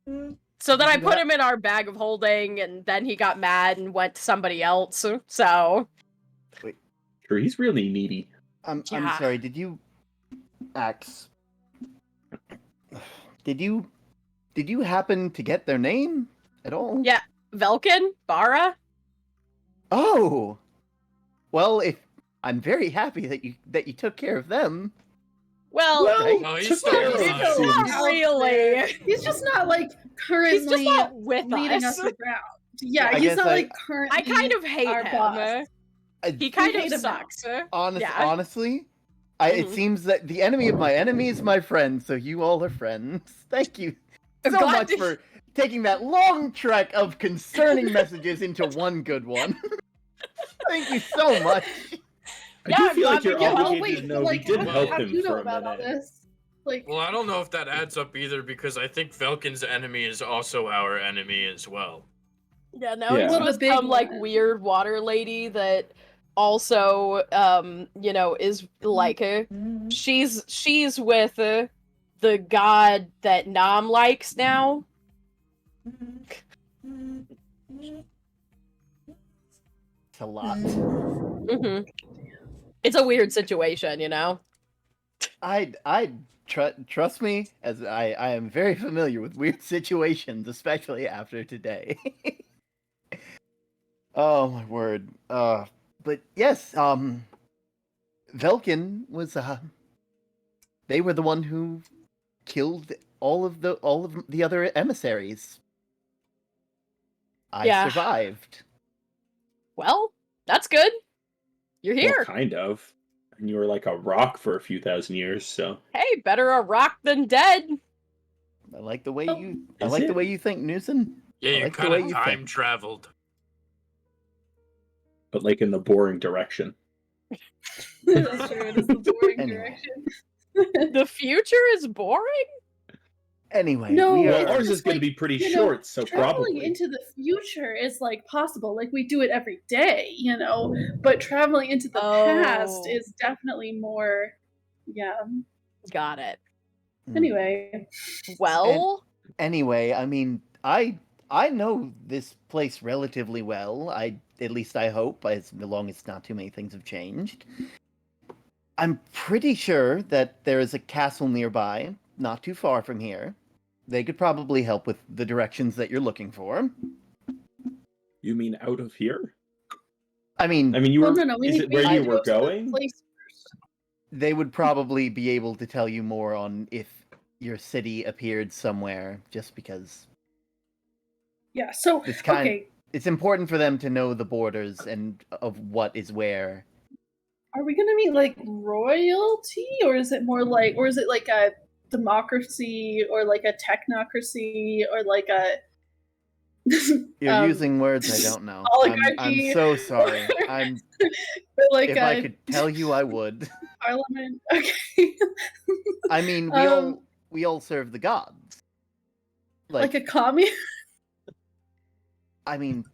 Did you put him in our bag of holding, and then he got mad and went to somebody else. So Sure, he's really needy. I'm Yeah. sorry. Did you, Axe? Did you happen to get their name at all? Yeah. Velkin, Bara. Oh, well, if I'm very happy that you took care of them. Well, Okay. Oh, he's Took still care of alive. them. not Out really. there. He's just not like currently He's just not with leading us. us around. Yeah, I he's guess not I- like currently. I kind of hate our him. boss. He kind hate of him now. sucks. Honestly, Yeah. it Mhm. seems that the enemy of my enemy is my friend, so you all are friends. Thank you so God. much for taking that long trek of concerning messages into one good one. Thank you so much. I Yeah, do I'm feel like glad you're we can help. obligated to know we did how, help how him do you know for a about all minute. this? Like, Well, I don't know if that adds up either because I think Velkin's enemy is also our enemy as well. Yeah, now Yeah. it's Well, the just big some like one. weird water lady that also is like she's with the god that Nam likes now. It's a lot. hmm It's a weird situation, I trust me, as I am very familiar with weird situations, especially after today. Oh my word. But yes, Velkin was they were the one who killed all of the other emissaries. I Yeah. survived. Well, that's good. You're Well, here. kind of. And you were like a rock for a few thousand years, so. Hey, better a rock than dead. I like the way Oh, you is the it? way you think, Newson. Yeah, I you like the kind way of you time think. traveled. But like in the boring direction. that's true. It is the boring Anyway. direction. The future is boring? Anyway, No, we Well, it's are ours is just going to like, be pretty you know, short, so Traveling probably. into the future is like possible. Like we do it every day, but traveling into the past Oh. is definitely more. Yeah. Got it. Anyway, Well, Anyway, I mean, I know this place relatively well. At least I hope, as long as not too many things have changed. I'm pretty sure that there is a castle nearby, not too far from here. They could probably help with the directions that you're looking for. You mean out of here? I mean, You were. no. We Is need, it we where need you to were go to the going? place first. they would probably be able to tell you more on if your city appeared somewhere, just because Yeah. So it's kind. okay, It's important for them to know the borders and of what is where. are we gonna meet like royalty, or is it like a democracy, or like a technocracy, or like a You're using words I don't know. I'm oligarchy. so sorry. I'm like if I could tell you, I would. parliament. Okay. I mean, we all serve the gods. Like a commune. When I mean,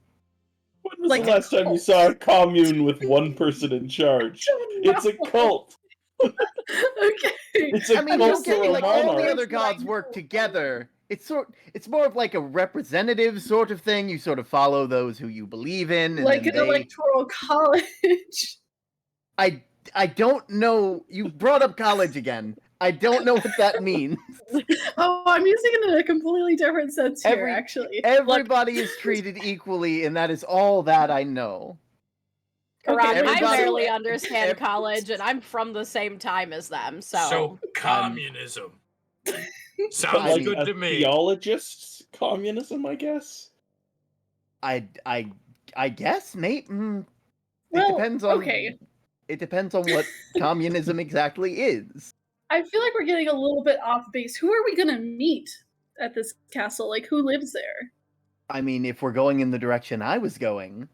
was Like the a last time you cult. saw a commune with one person in charge? It's a cult. Okay. It's a I mean, cult don't get for me a like all the monarch. other gods work together. It's more of like a representative sort of thing. You sort of follow those who you believe in, and Like then an electoral college. I don't know. You brought up college again. I don't know what that means. Oh, I'm using it in a completely different sense here, Every- actually. Everybody is treated equally, and that is all that I know. Karan, Okay, I everybody- barely understand ev- college, and I'm from the same time as them, So so. communism. But Sounds like good a to me. theologist's communism, I guess. I guess, mate. Well, it depends on. okay. It depends on what communism exactly is. I feel like we're getting a little bit off base. Who are we gonna meet at this castle? Like, who lives there? I mean, if we're going in the direction I was going,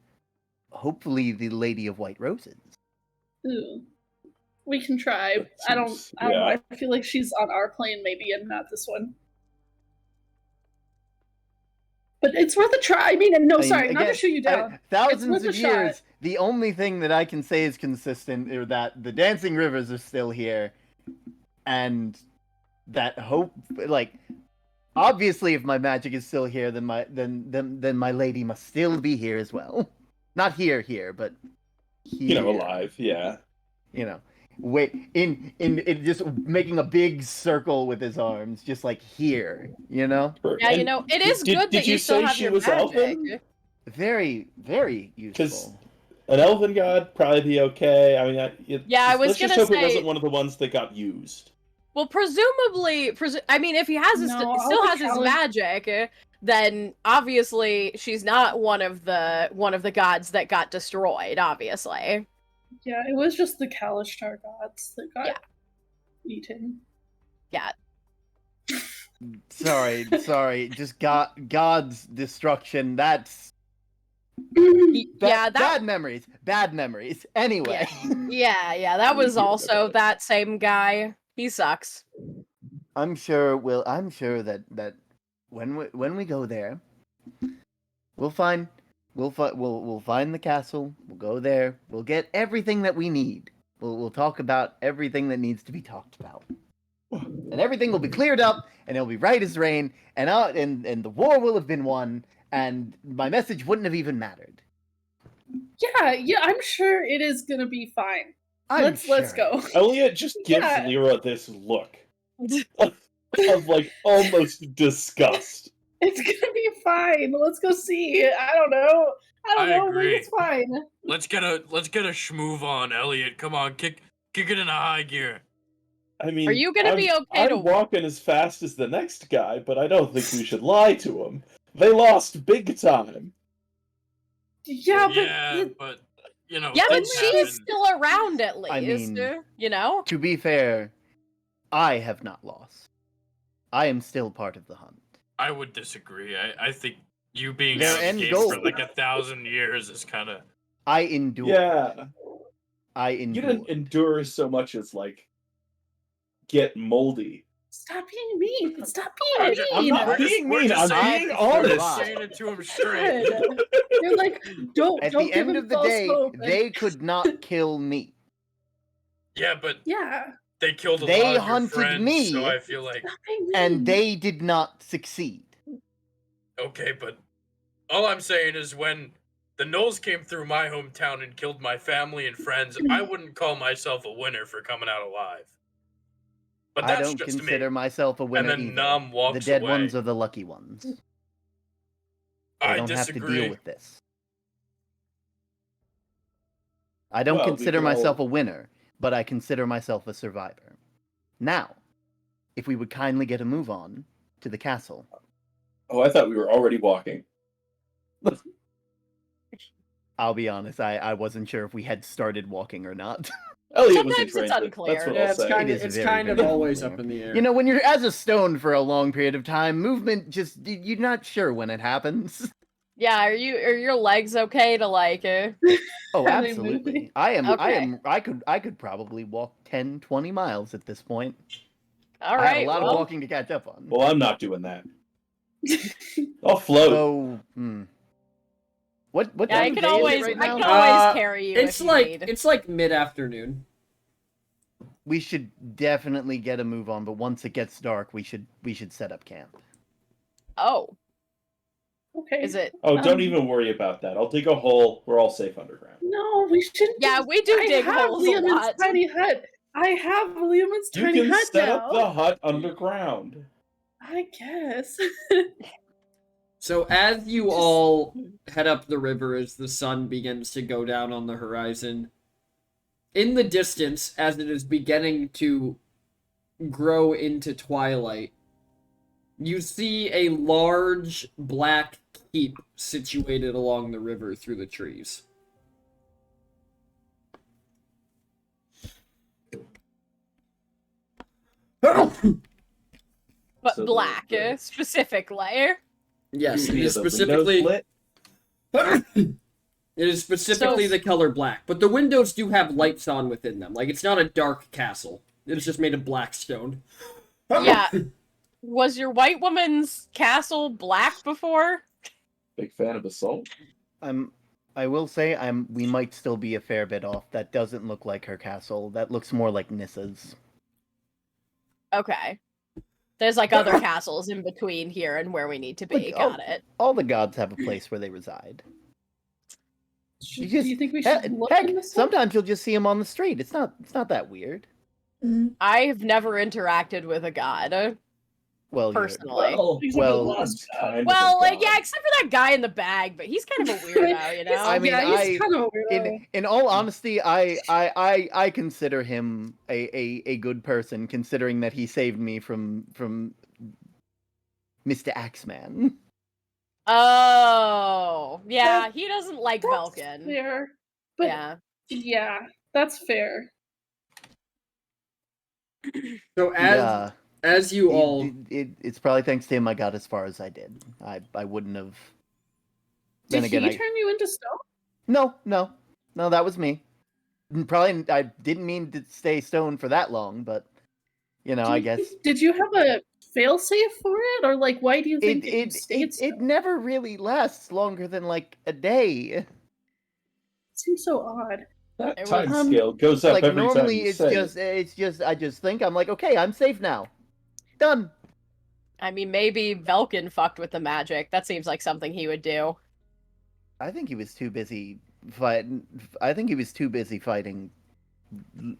hopefully the Lady of White Roses. Ooh. We can try. That I don't seems- know. yeah. I feel like she's on our plane maybe and not this one. But it's worth a try. I mean, no, I mean, sorry, not to again, shoot you down. Thousands worth a of years, the only thing that I can say is consistent is that the dancing rivers are still here, and that hope, like, obviously, if my magic is still here, then my lady must still be here as well. Not here, but here. Alive, yeah. Wait, in just making a big circle with his arms, just like here, Yeah, And it is did- good did that you you still say have she your was magic. elven? Very, very useful. An elven god probably be okay. I mean, Yeah, I was let's just gonna hope it say- wasn't one of the ones that got used. Well, presumably, I mean, if he has his, No, still all the has his talent- magic, then obviously she's not one of the gods that got destroyed. Obviously, Yeah, it was just the Kalishtar gods that got eaten. yeah. Sorry, just God's destruction. That's Yeah, that bad memories. Anyway, yeah, that was also that same guy. He sucks. I'm sure that when we go there, we'll find the castle. We'll go there. We'll get everything that we need. We'll talk about everything that needs to be talked about. And everything will be cleared up, and it'll be right as rain, and the war will have been won, and my message wouldn't have even mattered. Yeah, I'm sure it is gonna be fine. Let's sure. go. Elliot just gives Yeah. Lyra this look of like almost disgust. It's gonna be fine. Let's go see. I don't know. I Maybe agree. it's fine. Let's get a schmoove on, Elliot. Come on, kick it into high gear. I mean, Are you gonna be okay I'm to- walking as fast as the next guy, but I don't think we should lie to him. They lost big time. Yeah, but Yeah, but Yeah, but things she's happen. still around at least. I mean- You know. To be fair, I have not lost. I am still part of the hunt. I would disagree. I think you being Their out of the end game goal. for like 1,000 years is kind of. I endure. Yeah, I you endure. didn't endure so much as like get moldy. stop being mean. Stop I'm being ju- I'm mean. not being mean. I'm saying- being I'm honest. just saying it to him straight. God. You're like, don't At don't the give end him of the false day, hope. they could not kill me. Yeah, but Yeah. they killed a They lot of your hunted friends, me. so I feel like Stop being mean. And they did not succeed. okay, but all I'm saying is when the Knolls came through my hometown and killed my family and friends, I wouldn't call myself a winner for coming out alive. But I that's don't just consider me. myself a winner then either. Nam walks The dead away. ones are the lucky ones. They I don't have to disagree. deal with this. I don't Well, we consider can all- myself a winner, but I consider myself a survivor. Now, if we would kindly get a move on to the castle. Oh, I thought we were already walking. I'll be honest, I wasn't sure if we had started walking or not. Elliot was Sometimes in it's transit. unclear. That's what Yeah, I'll it's say. kind It of is it's very, kind of very always clear. up in the air. You know, when you're as a stone for a long period of time, movement just you're not sure when it happens. Yeah, are your legs okay to like Oh, Are they absolutely. moving? Okay. I could probably walk 10, 20 miles at this point. All I have a right. lot of Well, walking to catch up on. Well, I'm not doing that. I'll float. So, what yeah, time of day is it right I now? can always carry you It's if you like need. it's like mid-afternoon. We should definitely get a move on, but once it gets dark, we should set up camp. Oh, Okay. is it? Oh, don't Um, even worry about that. I'll dig a hole. We're all safe underground. No, we shouldn't. Yeah, we do dig I have holes a Liam's lot. tiny hut. I have Liam's You tiny can hut set now. up the hut underground. I guess. So as you all head up the river as the sun begins to go down on the horizon, in the distance, as it is beginning to grow into twilight, you see a large black keep situated along the river through the trees. But So black, the- specifically. Yes, it Via is the windows specifically lit. it is specifically So- the color black, but the windows do have lights on within them. Like, it's not a dark castle. It is just made of black stone. Yeah. Was your white woman's castle black before? Big fan of assault. I will say we might still be a fair bit off. That doesn't look like her castle. That looks more like Nissa's. Okay. There's like other castles in between here and where we need to be. Like, Got it. All the gods have a place where they reside. Do just- you think we should look Heck, in this one? sometimes you'll just see them on the street. It's not that weird. I have never interacted with a god Well, you're- personally. Well, Well, yeah, except for that guy in the bag, but he's kind of a weirdo, you know. I mean, yeah, he's kind of a weirdo. in all honesty, I consider him a good person, considering that he saved me from Mr. Axeman. Oh, yeah, he doesn't like That's Velkin. fair. But Yeah. yeah, that's fair. So Yeah, as you all it's probably thanks to him I got as far as I did. I wouldn't have. Then Did again, he turn you into stone? no, that was me. Probably I didn't mean to stay stoned for that long, but I guess Did you have a failsafe for it, or like why do you think that you it stayed it never really lasts longer than like a day. seems so odd. That It time was- scale goes up Like every time normally you it's say just I just think I'm like, okay, I'm safe now. Done. I mean, maybe Velkin fucked with the magic. That seems like something he would do. I think he was too busy fighting. I think he was too busy fighting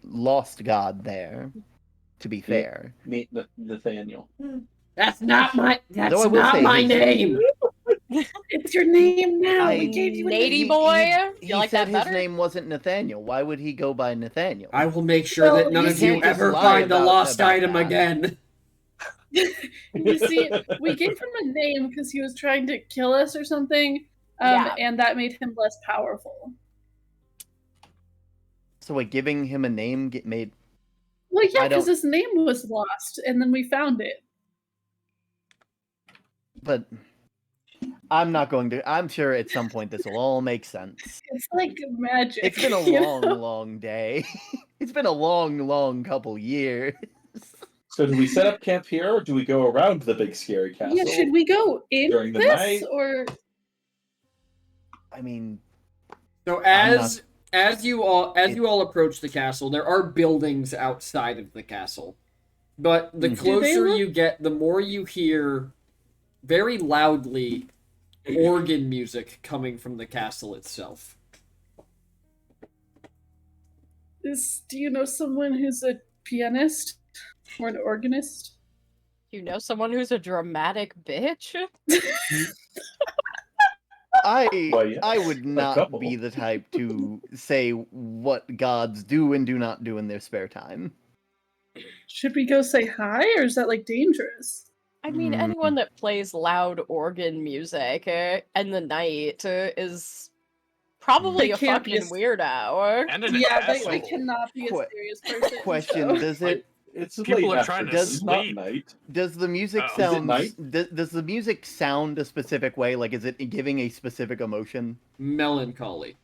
Lost God there. To be fair, Meet Nathaniel. that's not my Though I will say his- name. It's your name now. I- We gave you a Nady name. boy? He You like said that better? his name wasn't Nathaniel. Why would he go by Nathaniel? I will make sure Well, that none you of you can't just ever lie find the about lost item that. again. You see, we gave him a name because he was trying to kill us or something, Yeah. and that made him less powerful. So like giving him a name made. Well, yeah, I don't- because his name was lost, and then we found it. But I'm not going to. I'm sure at some point this will all make sense. It's like magic. It's been a you long, know? long day. It's been a long couple years. So do we set up camp here, or do we go around the big scary castle? Yeah, should we go in during the this night? or? I mean, So I'm as you all approach the castle, there are buildings outside of the castle. But the Do they closer look- you get, the more you hear very loudly organ music coming from the castle itself. Do you know someone who's a pianist or an organist? You know someone who's a dramatic bitch? Well, yeah, I would not couple. be the type to say what gods do and do not do in their spare time. Should we go say hi, or is that like dangerous? I mean, Hmm. anyone that plays loud organ music in the night is probably They a can't be fucking a- weirdo. And in a Yeah, castle. they cannot be a Que- serious person. Question: so- Does it It's People late are trying to afternoon, it's not sleep. night. Does the music Oh. Is it sound? night? Does the music sound a specific way? Like, is it giving a specific emotion? Melancholy.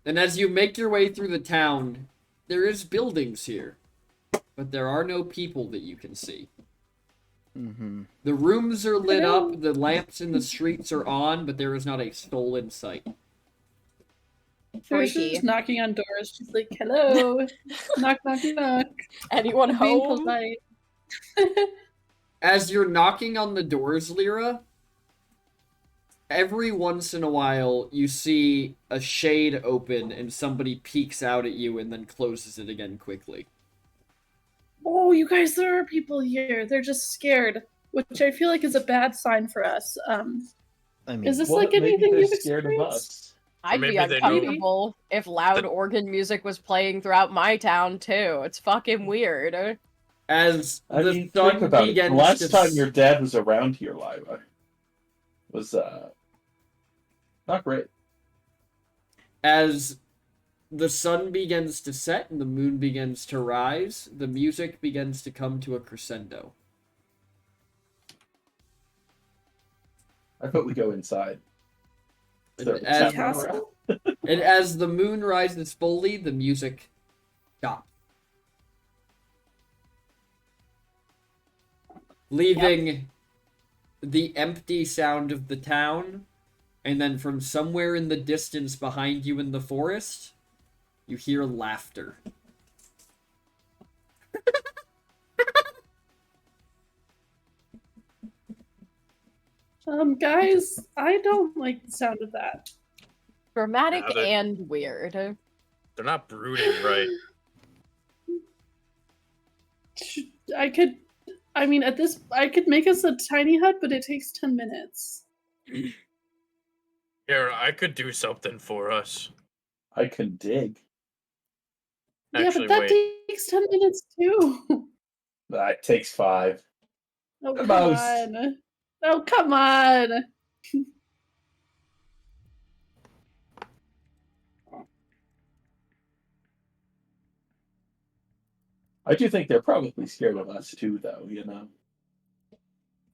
And as you make your way through the town, there is buildings here, but there are no people that you can see. Mm-hmm. The rooms are lit up, the lamps in the streets are on, but there is not a soul in sight. She's Freaky. just knocking on doors. She's like, "Hello, knock, knock, knock." Anyone I'm being home? polite. As you're knocking on the doors, Lyra, every once in a while you see a shade open and somebody peeks out at you and then closes it again quickly. Oh, you guys, there are people here. They're just scared, which I feel like is a bad sign for us. I mean, Is this Well, like maybe anything they're you've scared of experienced? us. I'd be maybe they know- uncomfortable if loud that- organ music was playing throughout my town too. It's fucking weird. As I the mean, sun think about it. begins The last to time your dad was around here, Lyra, was not great. As the sun begins to set and the moon begins to rise, the music begins to come to a crescendo. I thought we go inside. And Start as, tapping around. Castle? and as the moon rises fully, the music stops. Leaving the empty sound of the town, and then from somewhere in the distance behind you in the forest, you hear laughter. Guys, I don't like the sound of that. Dramatic Yeah, and weird. They're not brooding right. I mean, I could make us a tiny hut, but it takes 10 minutes. Here, I could do something for us. I can dig. Actually, yeah, but that wait. takes 10 minutes too. That takes 5. Oh, The come most. on. Oh, come on. I do think they're probably scared of us too, though. You know.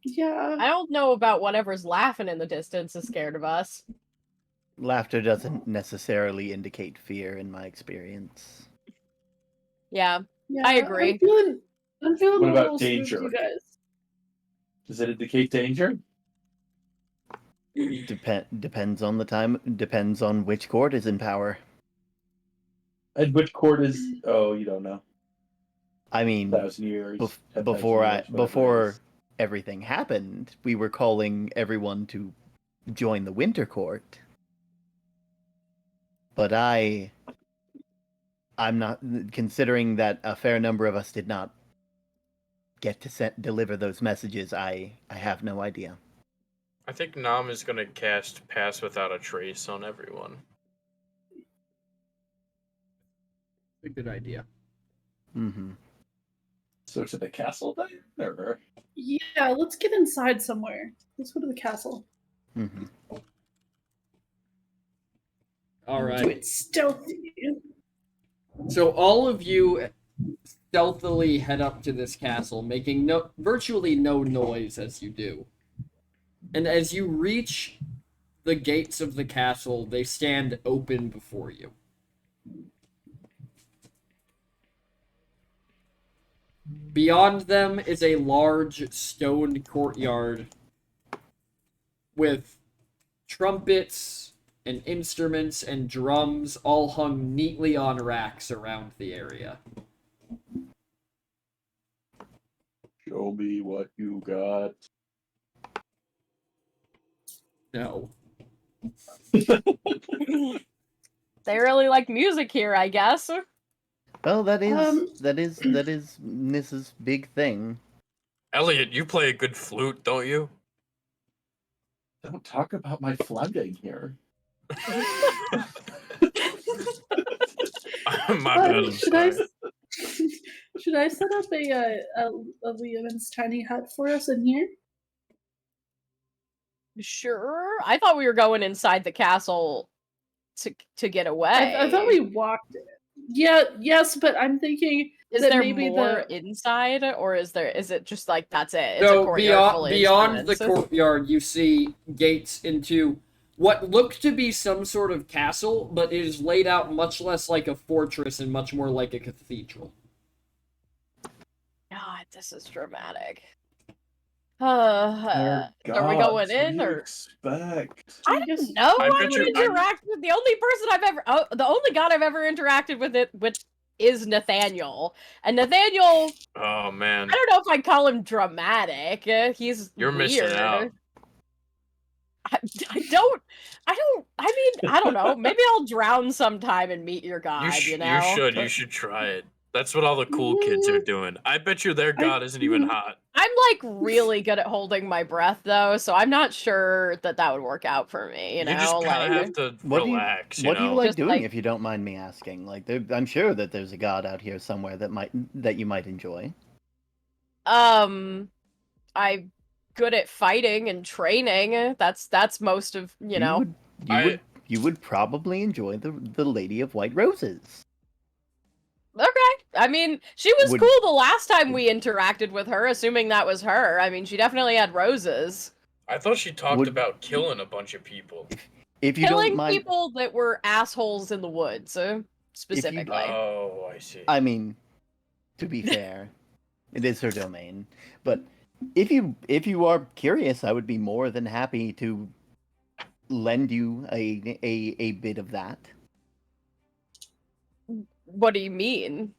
Yeah. I don't know about whatever's laughing in the distance is scared of us. laughter doesn't necessarily indicate fear, in my experience. Yeah, Yeah, I agree. I'm feeling What a about little spooked, danger? you guys. Does it indicate danger? Depends on the time. Depends on which court is in power. And which court is? Oh, you don't know. I mean, 1,000 years. 10,000 before years, whatever it before is. everything happened, we were calling everyone to join the Winter Court. But I'm not considering that a fair number of us did not get to deliver those messages. I have no idea. I think Nam is gonna cast Pass Without a Trace on everyone. A good idea. Mm-hmm. So to the castle then, or Yeah, let's get inside somewhere. Let's go to the castle. Mm-hmm. All Do right. it stealthy. So all of you stealthily head up to this castle, making virtually no noise as you do. And as you reach the gates of the castle, they stand open before you. Beyond them is a large stone courtyard with trumpets and instruments and drums all hung neatly on racks around the area. show me what you got. No. They really like music here, I guess. Well, that is Nissa's big thing. Elliot, you play a good flute, don't you? Don't talk about my flagging here. My bad. I'm Should I sorry. should I set up a Leoman's tiny hut for us in here? Sure. I thought we were going inside the castle to get away. I thought we walked. Yeah, yes, but I'm thinking Is that there maybe more the inside, or is it just like that's it? It's a So courtyard full of beyond the instruments. courtyard, you see gates into what look to be some sort of castle, but it is laid out much less like a fortress and much more like a cathedral. God, this is dramatic. They're Are we going gods. What do in you or? expect? I don't know. I I've bet you- interacted with the only person I've ever, the only god I've ever interacted with is Nathaniel, and Nathaniel. Oh man, I don't know if I'd call him dramatic. He's you're weird. missing out. I mean, I don't know. Maybe I'll drown sometime and meet your god. You know. You should. You should try it. That's what all the cool kids are doing. I bet you their god isn't even hot. I'm like really good at holding my breath though, so I'm not sure that would work out for me. You know, just kind like of have to What do you- relax. What do you like Just doing, like- if you don't mind me asking? Like, I'm sure that there's a god out here somewhere that you might enjoy. I'm good at fighting and training. That's most of you know. You would probably enjoy the Lady of White Roses. Okay. I mean, she was Would- cool the last time we interacted with her, assuming that was her. I mean, she definitely had roses. I thought she talked Would- about killing a bunch of people. If you Killing don't mind, people that were assholes in the woods, specifically. Oh, I see. I mean, to be fair, it is her domain. But if you are curious, I would be more than happy to lend you a bit of that. What do you mean?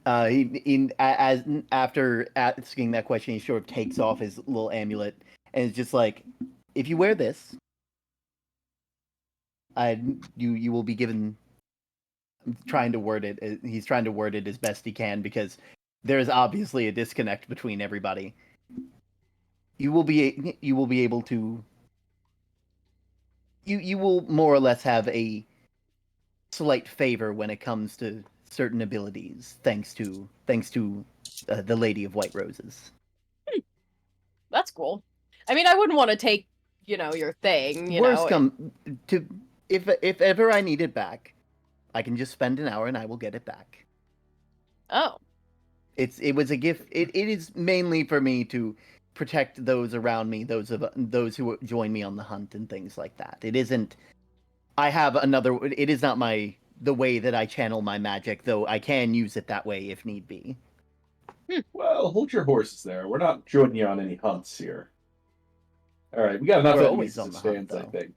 After asking that question, he sort of takes off his little amulet and it's just like, if you wear this, you will be given. I'm trying to word it. He's trying to word it as best he can because there is obviously a disconnect between everybody. You will be able to. You will more or less have a slight favor when it comes to certain abilities, thanks to the Lady of White Roses. That's cool. I mean, I wouldn't want to take, your thing, Worst come to if ever I need it back, I can just spend an hour and I will get it back. Oh. It was a gift. It is mainly for me to protect those around me, those who join me on the hunt and things like that. It isn't. I have another. It is not the way that I channel my magic, though I can use it that way if need be. Well, hold your horses there. We're not joining you on any hunts here. All right, we got enough We're enemies always on to the hunt, stand, I though. think.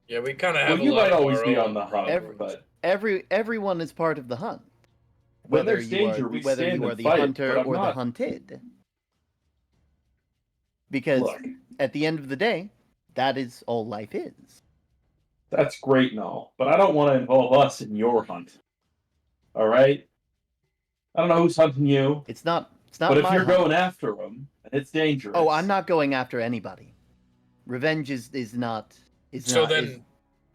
Yeah, we kind of have Well, a you lot might of always our be own on the hunt, problems. but Everyone is part of the hunt. when there's danger, we whether stand you are and the fight. hunter but I'm or the not. hunted. Because Look, at the end of the day, that is all life is. that's great and all, but I don't want to involve us in your hunt. All right? I don't know who's hunting you, It's not but if my you're hunt. going after them, and it's dangerous. Oh, I'm not going after anybody. Revenge is not. So then,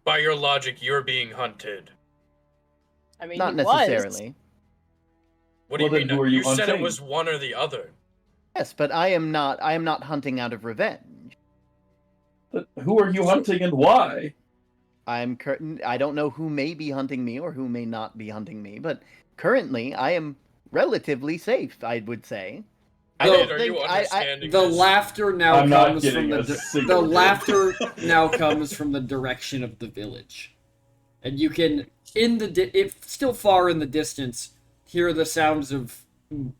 by your logic, you're being hunted. I mean, not he necessarily. What do Well, you then mean? who are you said it hunting? was one or the other. Yes, but I am not hunting out of revenge. But who are you hunting and why? I don't know who may be hunting me or who may not be hunting me, but currently I am relatively safe, I would say. I Well, don't Are think you understanding The this? laughter now I'm not comes from getting the a the single bit. laughter now comes from the direction of the village, and you can if still far in the distance hear the sounds of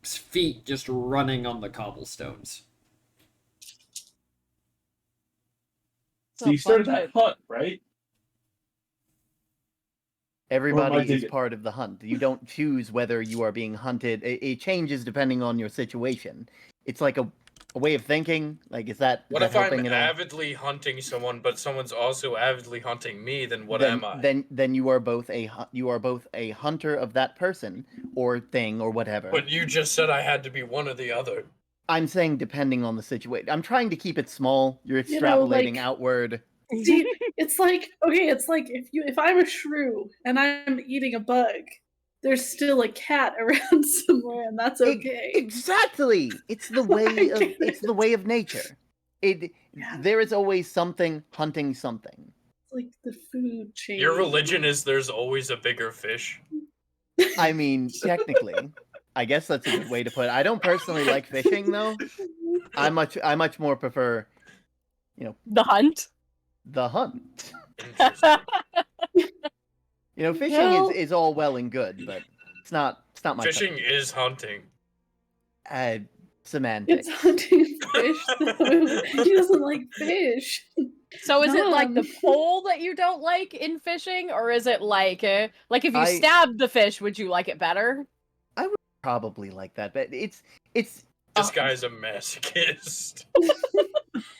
feet just running on the cobblestones. So you started that hunt, right? Everybody is digging? part of the hunt. You don't choose whether you are being hunted. It changes depending on your situation. It's like a way of thinking. Like, is that What if helping I'm at all? avidly hunting someone, but someone's also avidly hunting me? Then what am I? Then you are both a hunter of that person or thing or whatever. But you just said I had to be one or the other. I'm saying depending on the situation. I'm trying to keep it small. You're You know, extrapolating like- outward. See, it's like if I'm a shrew and I'm eating a bug, there's still a cat around somewhere, and that's okay. Exactly. It's the way of get it's the way of nature. There is always something hunting something. It's like the food chain. Your religion is there's always a bigger fish. I mean, technically, I guess that's a good way to put it. I don't personally like fishing though. I much more prefer The hunt. the hunt. Interesting. Fishing Well- is all well and good, but it's not my cup of Fishing tea. is hunting. Semantics. It's hunting fish. Though. He doesn't like fish. So is it like the Dumb. pole that you don't like in fishing, or is it like if you I- stabbed the fish, would you like it better? Probably like that, but it's This guy's a masochist.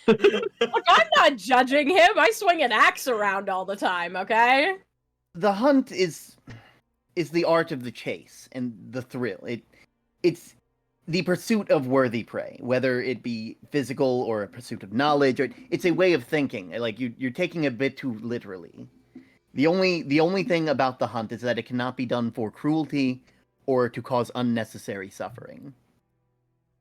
Look, I'm not judging him. I swing an axe around all the time. Okay. the hunt is the art of the chase and the thrill. It's the pursuit of worthy prey, whether it be physical or a pursuit of knowledge, or it's a way of thinking. Like you're taking a bit too literally. The only thing about the hunt is that it cannot be done for cruelty or to cause unnecessary suffering.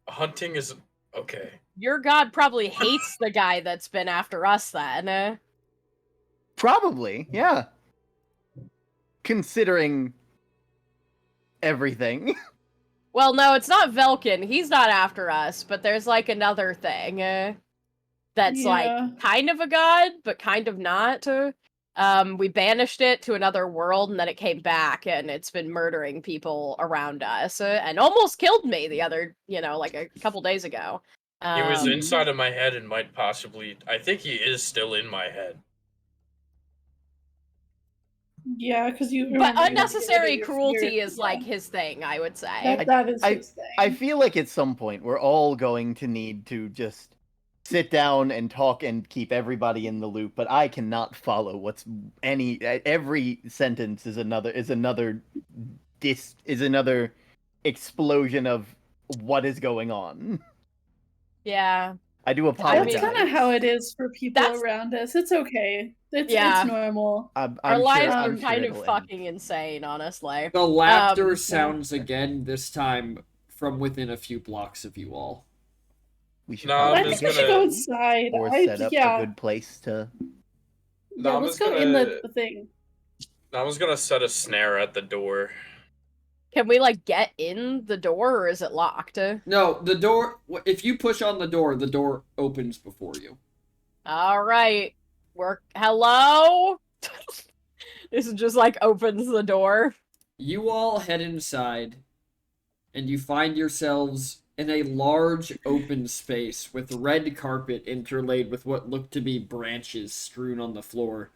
Hunting is okay. Your god probably hates the guy that's been after us then. Probably, yeah. Considering everything. Well, no, it's not Velkin. He's not after us, but there's like another thing that's Yeah. like kind of a god, but kind of not. We banished it to another world, and then it came back, and it's been murdering people around us, and almost killed me the other, like a couple days ago. He was Um, inside of my head and might possibly. I think he is still in my head. Yeah, because you. But remember you unnecessary did it, cruelty you're- is like his thing, I would say. that is I- his thing. I feel like at some point we're all going to need to just sit down and talk and keep everybody in the loop, but I cannot follow every sentence is another explosion of what is going on. Yeah. I do That's apologize. kind of how it is for people That's- around us. It's okay. It's Yeah. normal. I'm Our sure- lives I'm are sure kind of it'll end. fucking insane, honestly. The laughter Yeah. sounds again, this time from within a few blocks of you all. We should No, I I'm probably think just we should gonna- go inside. or I- set up yeah, a good place to. No, yeah. I'm Let's just go in gonna- the thing. I was gonna set a snare at the door. Can we like get in the door, or is it locked? No, the door. If you push on the door opens before you. All right. Hello? This just like opens the door. You all head inside, and you find yourselves in a large open space with red carpet interlaid with what look to be branches strewn on the floor.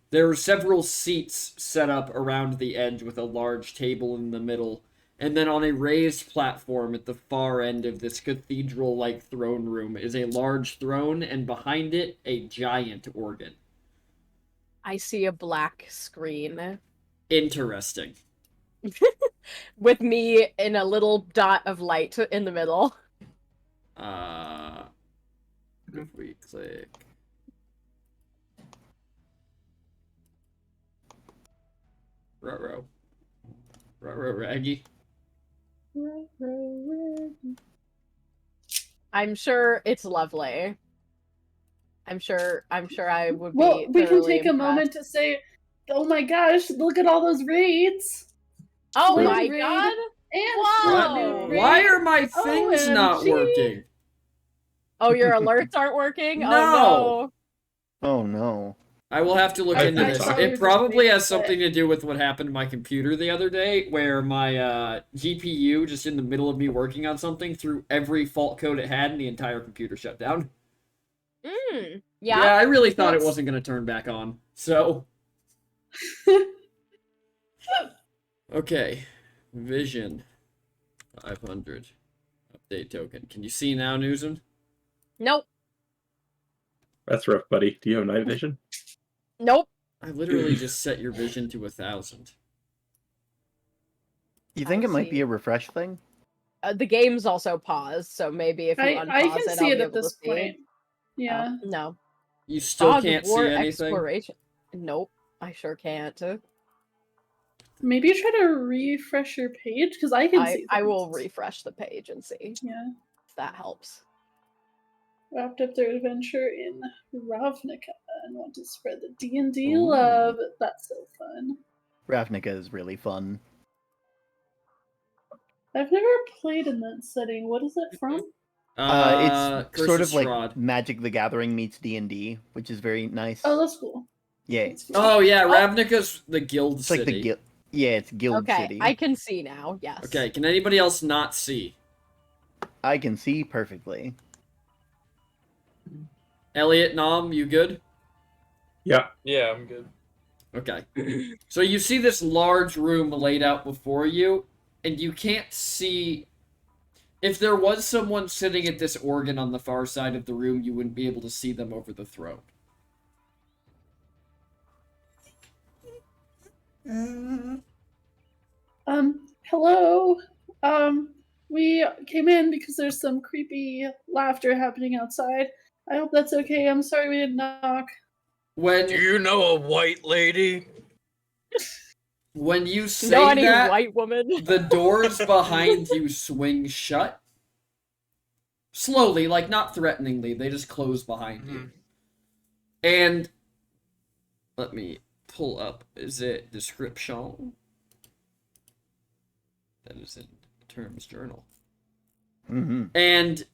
There are several seats set up around the edge with a large table in the middle, and then on a raised platform at the far end of this cathedral-like throne room is a large throne, and behind it, a giant organ. I see a black screen Interesting. with me in a little dot of light in the middle. If we click... Ruh-roh. Ruh-roh, Raggy. I'm sure it's lovely. I'm sure I would be. Well, we can thoroughly take a impressed. moment to say, "Oh my gosh, look at all those raids!" Oh Blue my raid. god! And Whoa! blue raid. Why are my things not OMG. working? Oh, your alerts aren't working? No. Oh Oh no. I will have to look I into think this. so. It probably has something to do with what happened to my computer the other day, where my GPU, just in the middle of me working on something, threw every fault code it had and the entire computer shut down. no. Yeah, Yeah. I really thought it That's- wasn't going to turn back on. So, okay. Vision. 500. Update token. Can you see now, Newsom? Nope. That's rough, buddy. Do you have night vision? Nope. I literally just set your vision to 1,000. You think I it might see. be a refresh thing? The game's also paused, so maybe if you unpause I can it, see I'll it be at able to this see. point. Yeah. No. You still Fog of can't see War anything? Exploration. Nope. I sure can't. Maybe try to refresh your page because I can see. I things. will refresh the page and see Yeah. if that helps. Wrapped up their adventure in Ravnica and want to spread the D&D Ooh. love. That's so fun. Ravnica is really fun. I've never played in that setting. What is it from? It's Curse sort of of like Strahd. Magic the Gathering meets D&D, which is very nice. Oh, that's cool. Yeah, That's cool. Oh yeah, Ravnica's the guild it's city. like the guild. Yeah, it's Guild Okay, City. I can see now. Yes. Okay, can anybody else not see? I can see perfectly. Elliot, Nom, you good? Yeah. Yeah, I'm good. Okay. So you see this large room laid out before you, and you can't see. If there was someone sitting at this organ on the far side of the room, you wouldn't be able to see them over the throne. Hello. We came in because there's some creepy laughter happening outside. I hope that's okay. I'm sorry we didn't knock. When Do you know a white lady? when you say Know any that, white woman? the doors behind you swing shut. Slowly, like not threateningly, they just close behind you. And let me pull up, is it description? That is in Terms Journal. Mm-hmm. And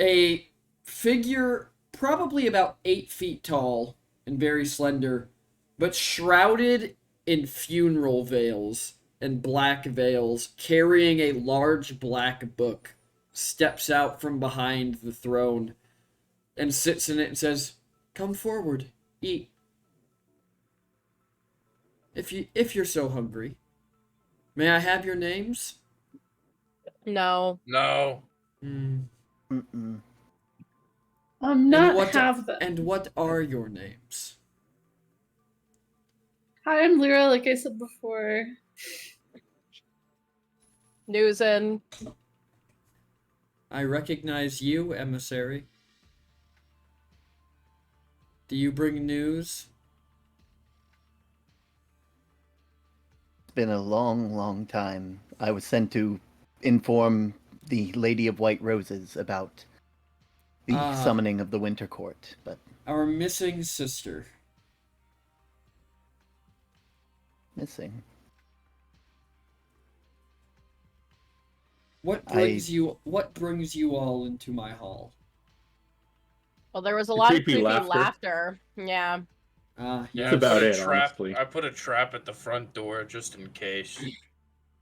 a figure probably about 8 feet tall and very slender, but shrouded in funeral veils and black veils, carrying a large black book, steps out from behind the throne and sits in it and says, "Come forward, eat. If you're so hungry. May I have your names?" No. No. Mm-mm. Not have them. And what are your names? Hi, I'm Lyra, like I said before. Newsin. I recognize you, emissary. Do you bring news? It's been a long, long time. I was sent to inform the Lady of White Roses about the Ah. summoning of the Winter Court, but Our missing sister. missing. What brings you all into my hall? Well, there was a The lot of creepy creepy laughter. laughter. Yeah. Ah, Yeah, That's about I put a it, trap, honestly. I put a trap at the front door just in case.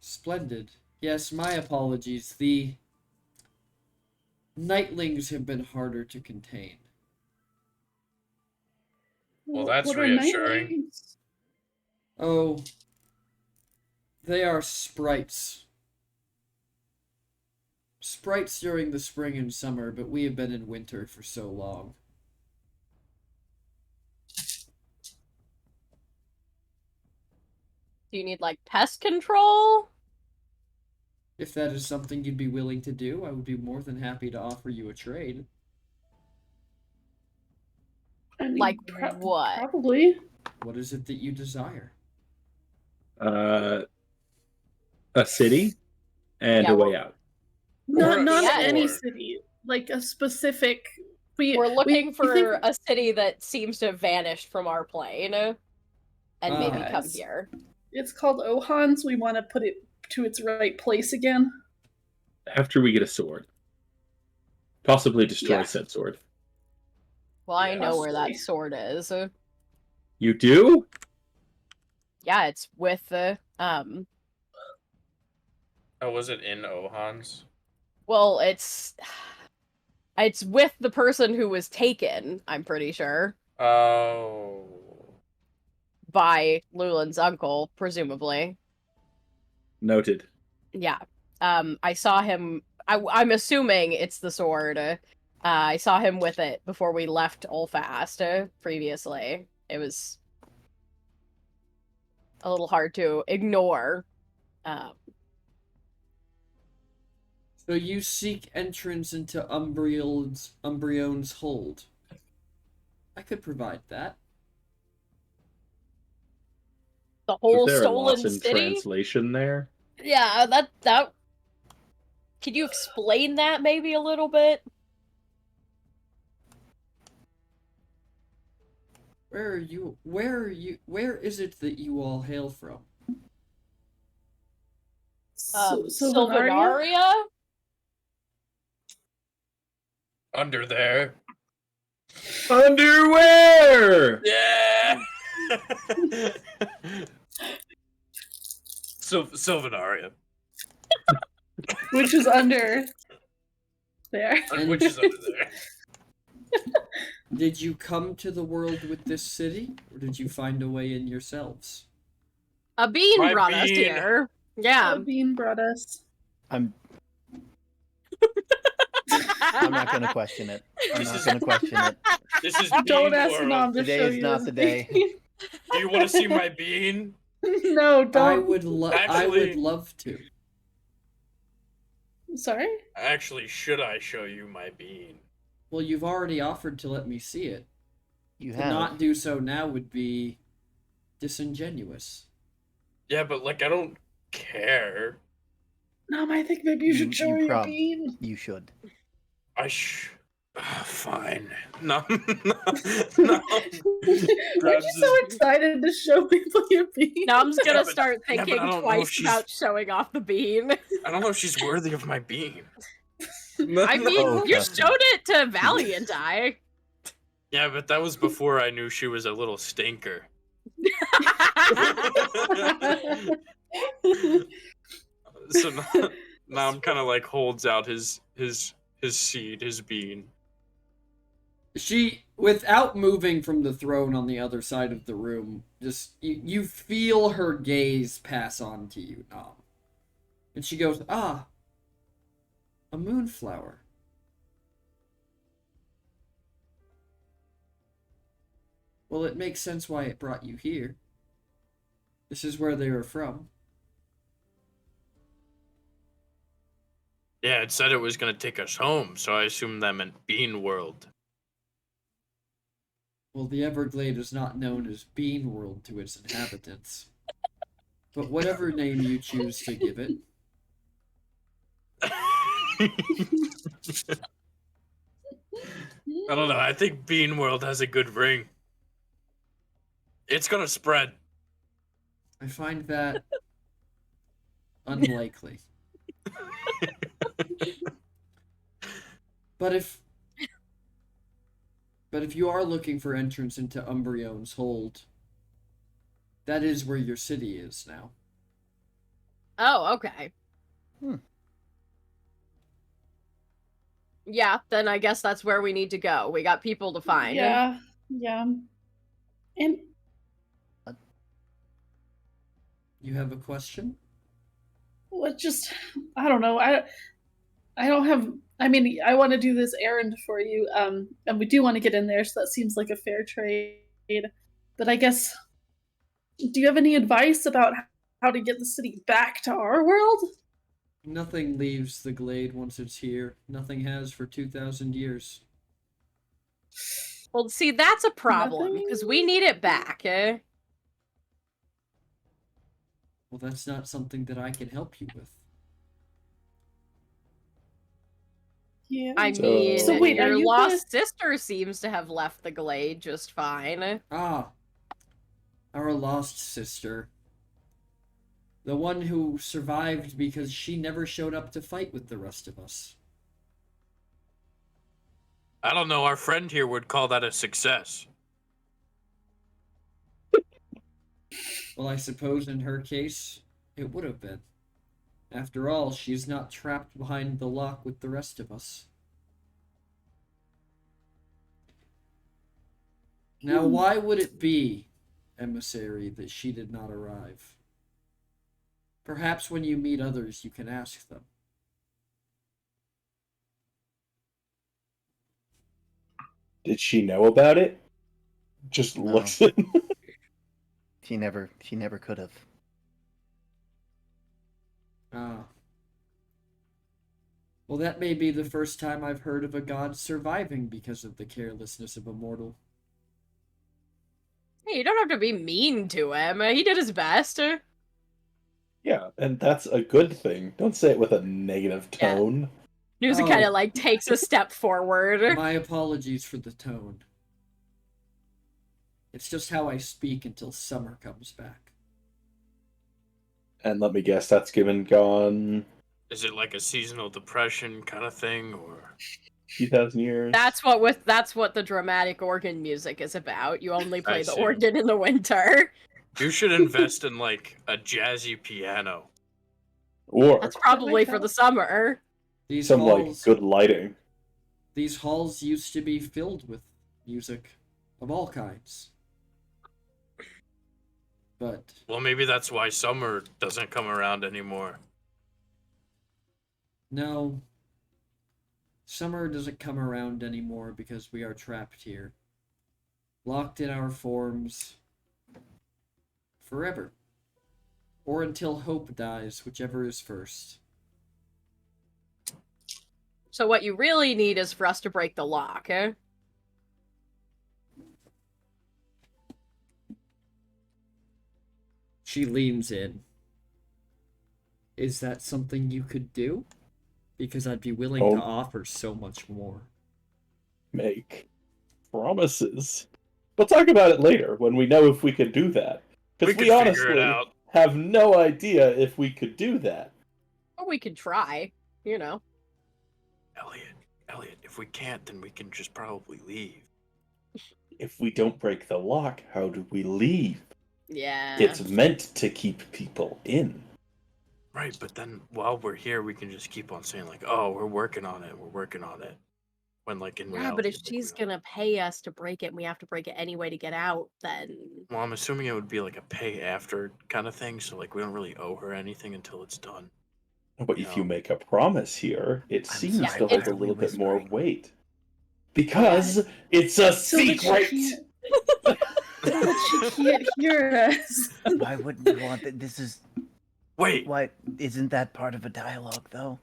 splendid. Yes, my apologies. The Nightlings have been harder to contain. Well, that's What are reassuring. nightlings? Oh, they are sprites. Sprites during the spring and summer, but we have been in winter for so long. Do you need like pest control? If that is something you'd be willing to do, I would be more than happy to offer you a trade. I mean, Like what? Probably. What is it that you desire? A city and Yeah, a way out. Not Or a not Yeah. any sword. city. Like a specific. We're looking we for think- a city that seems to have vanished from our plane, and maybe Ah. come Yes. here. It's called Ohans. We want to put it to its right place again. After we get a sword. Possibly destroy Yeah. said sword. Well, I Yeah. know where that Possibly. sword is. You do? Yeah, it's with the Oh, was it in Ohans? well, it's with the person who was taken, I'm pretty sure, Oh. by Lulin's uncle, presumably. Noted. Yeah. I saw him. I'm assuming it's the sword. I saw him with it before we left Olfast previously. It was a little hard to ignore. So you seek entrance into Umbreon's hold. I could provide that. The whole Was there a stolen loss in city. translation there? Yeah, that. Could you explain that maybe a little bit? Where is it that you all hail from? Sylvanaria? Sylvanaria? Under there. Underwear! Yeah. Sylvanaria, Which is under there. which is under there. Did you come to the world with this city, or did you find a way in yourselves? A bean My brought us bean. here. Yeah. Bean brought us. I'm not gonna question it. I'm This not is- gonna question it. This is Bean Don't ask World. Mom to Today show is you not his the day. bean. Do you want to see my bean? No, don't. I would Actually- love to. Sorry? Actually, should I show you my bean? Well, you've already offered to let me see it. You To have. not do so now would be disingenuous. Yeah, but like I don't care. Mom, I think maybe you should show her your prob- bean. You should. Fine. No, no, no. Aren't you Grabs so his- excited to show people your bean? Nom's gonna Yeah, but- start yeah, but thinking I don't know if twice she's- about showing off the bean. I don't know if she's worthy of my bean. I mean, Oh, you trust me. showed it to Valiant Eye. Yeah, but that was before I knew she was a little stinker. So now I'm kind of like holds out his seed, his bean. She, without moving from the throne on the other side of the room, just you feel her gaze pass on to you, Nom. And she goes, "Ah, a moonflower. Well, it makes sense why it brought you here. This is where they were from. Yeah, it said it was gonna take us home, so I assumed that meant Bean World. Well, the Everglade is not known as Bean World to its inhabitants. But whatever name you choose to give it, I don't know. I think Bean World has a good ring. It's gonna spread. I find that unlikely. But if you are looking for entrance into Umbreon's hold, that is where your city is now. Oh, okay. Hmm. Yeah, then I guess that's where we need to go. We got people to find. Yeah, yeah. And You have a question? what just I don't know. I don't have I mean, I want to do this errand for you, and we do want to get in there, so that seems like a fair trade. But I guess, do you have any advice about how to get the city back to our world? Nothing leaves the glade once it's here. Nothing has for 2,000 years. Well, see, that's a problem, because we need it back, eh? Well, that's not something that I can help you with. Yeah. I So- mean, So wait, are your you lost sister seems to have left the glade just fine. Ah, our lost sister. The one who survived because she never showed up to fight with the rest of us. I don't know. Our friend here would call that a success. Well, I suppose in her case, it would have been. After all, she's not trapped behind the lock with the rest of us. Now, why would it be, emissary, that she did not arrive? Perhaps when you meet others, you can ask them. Did she know about it? Just No. looks at She never could have. Ah. Well, that may be the first time I've heard of a god surviving because of the carelessness of a mortal. Hey, you don't have to be mean to him. He did his best. Yeah, and that's a good thing. Don't say it with a negative Yeah. tone. Nusa Oh. kind of like takes a step forward. My apologies for the tone. It's just how I speak until summer comes back. And let me guess, that's given gone Is it like a seasonal depression kind of thing, or 2,000 years. That's what the dramatic organ music is about. You only play the see. organ in the winter. you should invest in like a jazzy piano? Or That's probably like for that. the summer. These some like halls, good lighting. these halls used to be filled with music of all kinds. But Well, maybe that's why summer doesn't come around anymore. no, summer doesn't come around anymore because we are trapped here, locked in our forms forever. Or until hope dies, whichever is first. So what you really need is for us to break the lock, eh? She leans in. Is that something you could do? Because I'd be willing Oh. to offer so much more. Make promises. We'll talk about it later when we know if we could do that. Because We we could figure it honestly out. have no idea if we could do that. Or we could try, you know. Elliot, if we can't, then we can just probably leave. If we don't break the lock, how do we leave? Yeah. It's meant to keep people in. Right, but then while we're here, we can just keep on saying like, "Oh, we're working on it. We're working on it." When like in Yeah, reality, but if like, she's we don't- gonna pay us to break it and we have to break it anyway to get out, then well, I'm assuming it would be like a pay after kind of thing. So like, we don't really owe her anything until it's done. But if you No. make a promise here, it I'm seems sorry, to why hold a are we little bit more whispering? weight. Because it's a So that secret! she can't hear us. Why wouldn't you want that? This is Wait, why isn't that part of a dialogue though?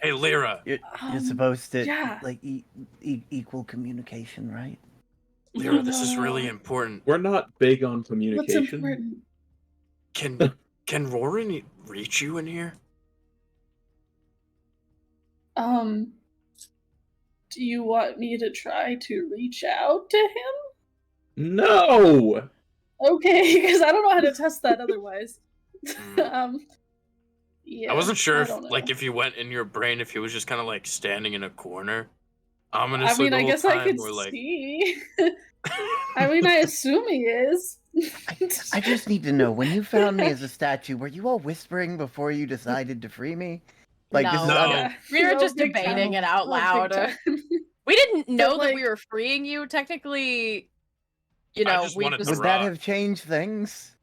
hey, Lyra, You're Um, supposed to yeah. like equal communication, right? Lyra, this is really important. We're not big on What's communication. important? Can Roran reach you in here? Do you want me to try to reach out to him? No! Okay, because I don't know how to test that otherwise. Mm. Yeah. I wasn't sure don't if like know. if you went in your brain, if he was just kind of like standing in a corner, I ominously mean, the I whole guess time, I could or like. see. I mean, I assume he is. I just need to know, when you found me as a statue, were you all whispering before you decided to free me? Like this is No. un- Yeah. We were No, just big debating time. it out Oh, big loud. time. We didn't know that we like- were freeing you. Technically, you I know, just we wanted just to would that rock. have changed things?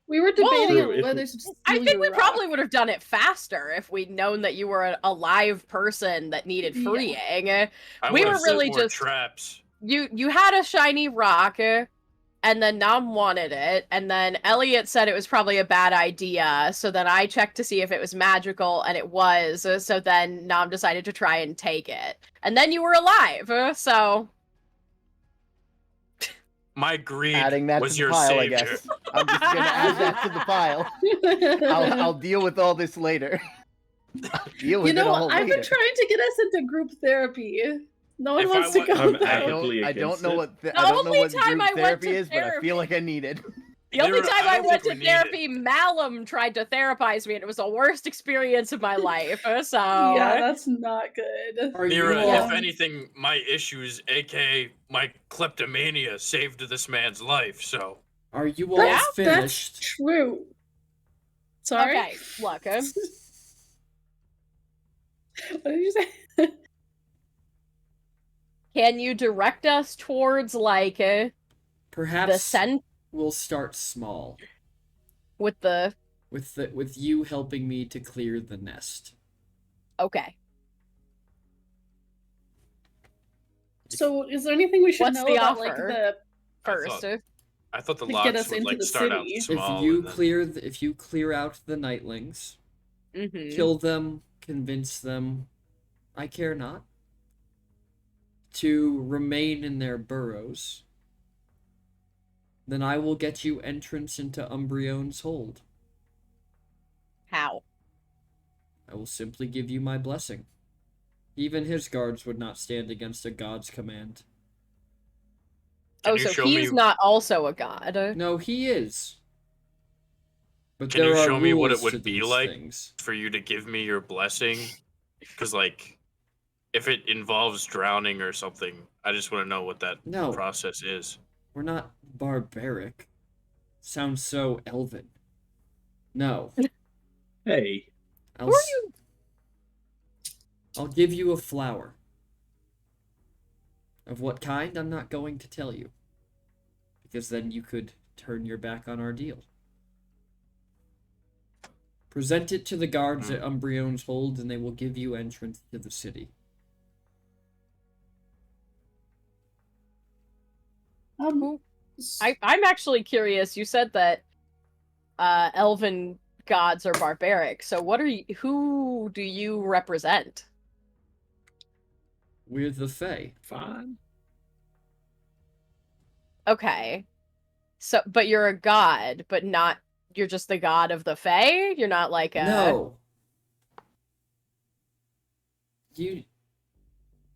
We were debating True, on if whether we- to just I steal think your we probably rock. would have done it faster if we'd known that you were a live person that needed Yeah. freeing. I we would were have set really more just- traps. You had a shiny rock, and then Nam wanted it, and then Elliot said it was probably a bad idea, so then I checked to see if it was magical, and it was, so then Nam decided to try and take it. And then you were alive, so... My greed Adding that was to the your pile, savior. I guess. I'm just gonna add that to the pile. I'll deal with all this later. I'll deal with You it know, all I've later. been trying to get us into group therapy. No one If wants I to wa- go I'm there. actively I don't against know it. what The I don't know only what time group I went therapy to is, but I therapy- feel like I need it. The only Lyra, time I I don't went think to we need it. therapy, Malum tried to therapize me, and it was the worst experience of my life, so... Yeah, that's not good. Are you Lyra, all, if anything, my issues, aka my kleptomania, saved this man's life. So are you all Yeah, finished? That's true. Sorry? Okay, look, What did you say? can you direct us towards, like, the Perhaps scent we'll start small with the... with you helping me to clear the nest. Okay. So, is there anything we should What's know the about, offer? like, the... First. I thought the To get locks us would into like the start out city. small. If you and then- if you clear out the nightlings, Mm-hmm. kill them, convince them, I care not, to remain in their burrows, then I will get you entrance into Umbreon's hold. How? I will simply give you my blessing. Even his guards would not stand against a god's command. Can Oh, you so show he's me- not also a god. No, he is. But Can there you are show me what it rules to would be these like things. for you to give me your blessing? Because, like, if it involves drowning or something, I just want to know what that No. process is. We're not barbaric. Sounds so elven. No. Hey, I'll, Who are s- you? I'll give you a flower. Of what kind, I'm not going to tell you. Because then you could turn your back on our deal. Present it to the guards at Umbrion's hold, and they will give you entrance to the city. Who? I'm actually curious. You said that elven gods are barbaric. So what are you? Who do you represent? We're the Fae. fine. Okay. So, but you're a god, but not. You're just the god of the Fae. You're not like a. No. Do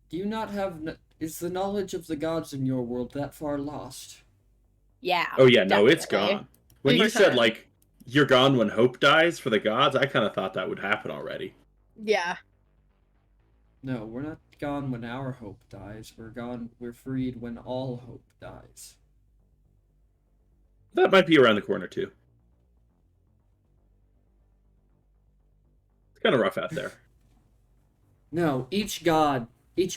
you not have... Is the knowledge of the gods in your world that far lost? Yeah. Oh yeah, no, it's definitely. gone. When you 100%. said like you're gone when hope dies for the gods, I kind of thought that would happen already. Yeah. No, we're not gone when our hope dies. We're freed when all hope dies. That might be around the corner too. It's kind of rough out there. No, each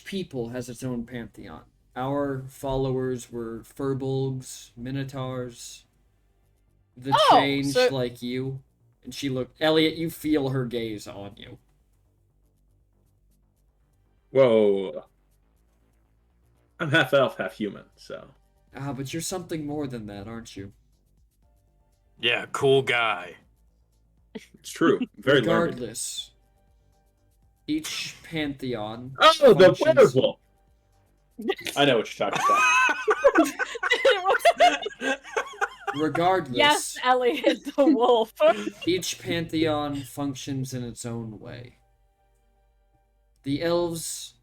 people has its own pantheon. Our followers were furbolgs, minotaurs, the Oh, changed so- like you. And she looked... Elliot, you feel her gaze on you. Whoa. I'm half elf, half human, so. Ah, but you're something more than that, aren't you? Yeah, cool guy. It's true. Very learned. Regardless, each pantheon... Oh, the functions- werewolf! I know what you're talking about. Regardless... Yes, Elliot the wolf. Each pantheon functions in its own way. The elves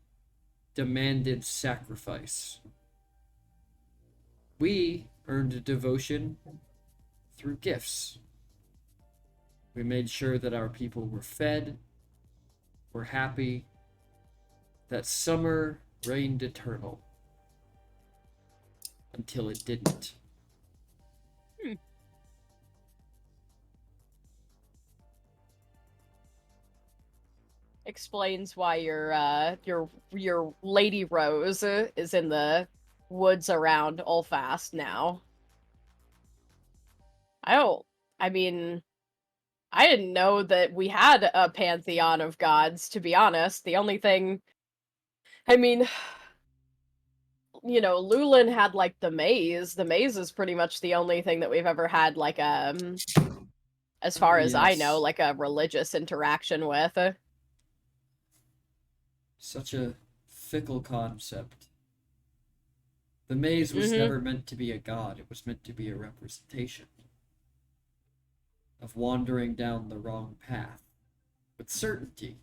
demanded sacrifice. We earned devotion through gifts. We made sure that our people were fed, were happy, that summer reigned eternal. Until it didn't. Explains why your Lady Rose is in the woods around Ulfast now. I mean, I didn't know that we had a pantheon of gods, to be honest. The only thing, I mean, you know, Lulin had like the maze. The maze is pretty much the only thing that we've ever had like as far as I know, Yes. like a religious interaction with. Such a fickle concept. The maze was Mhm. never meant to be a god, it was meant to be a representation of wandering down the wrong path with certainty,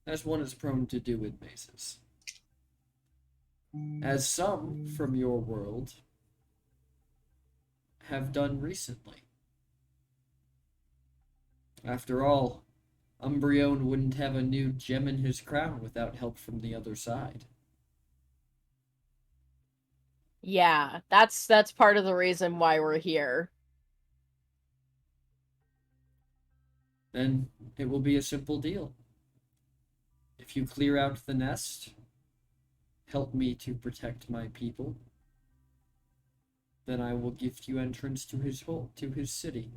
as one is prone to do in mazes. As some from your world have done recently. After all, Umbrion wouldn't have a new gem in his crown without help from the other side. Yeah, that's part of the reason why we're here. Then it will be a simple deal. If you clear out the nest, help me to protect my people, then I will give you entrance to his city.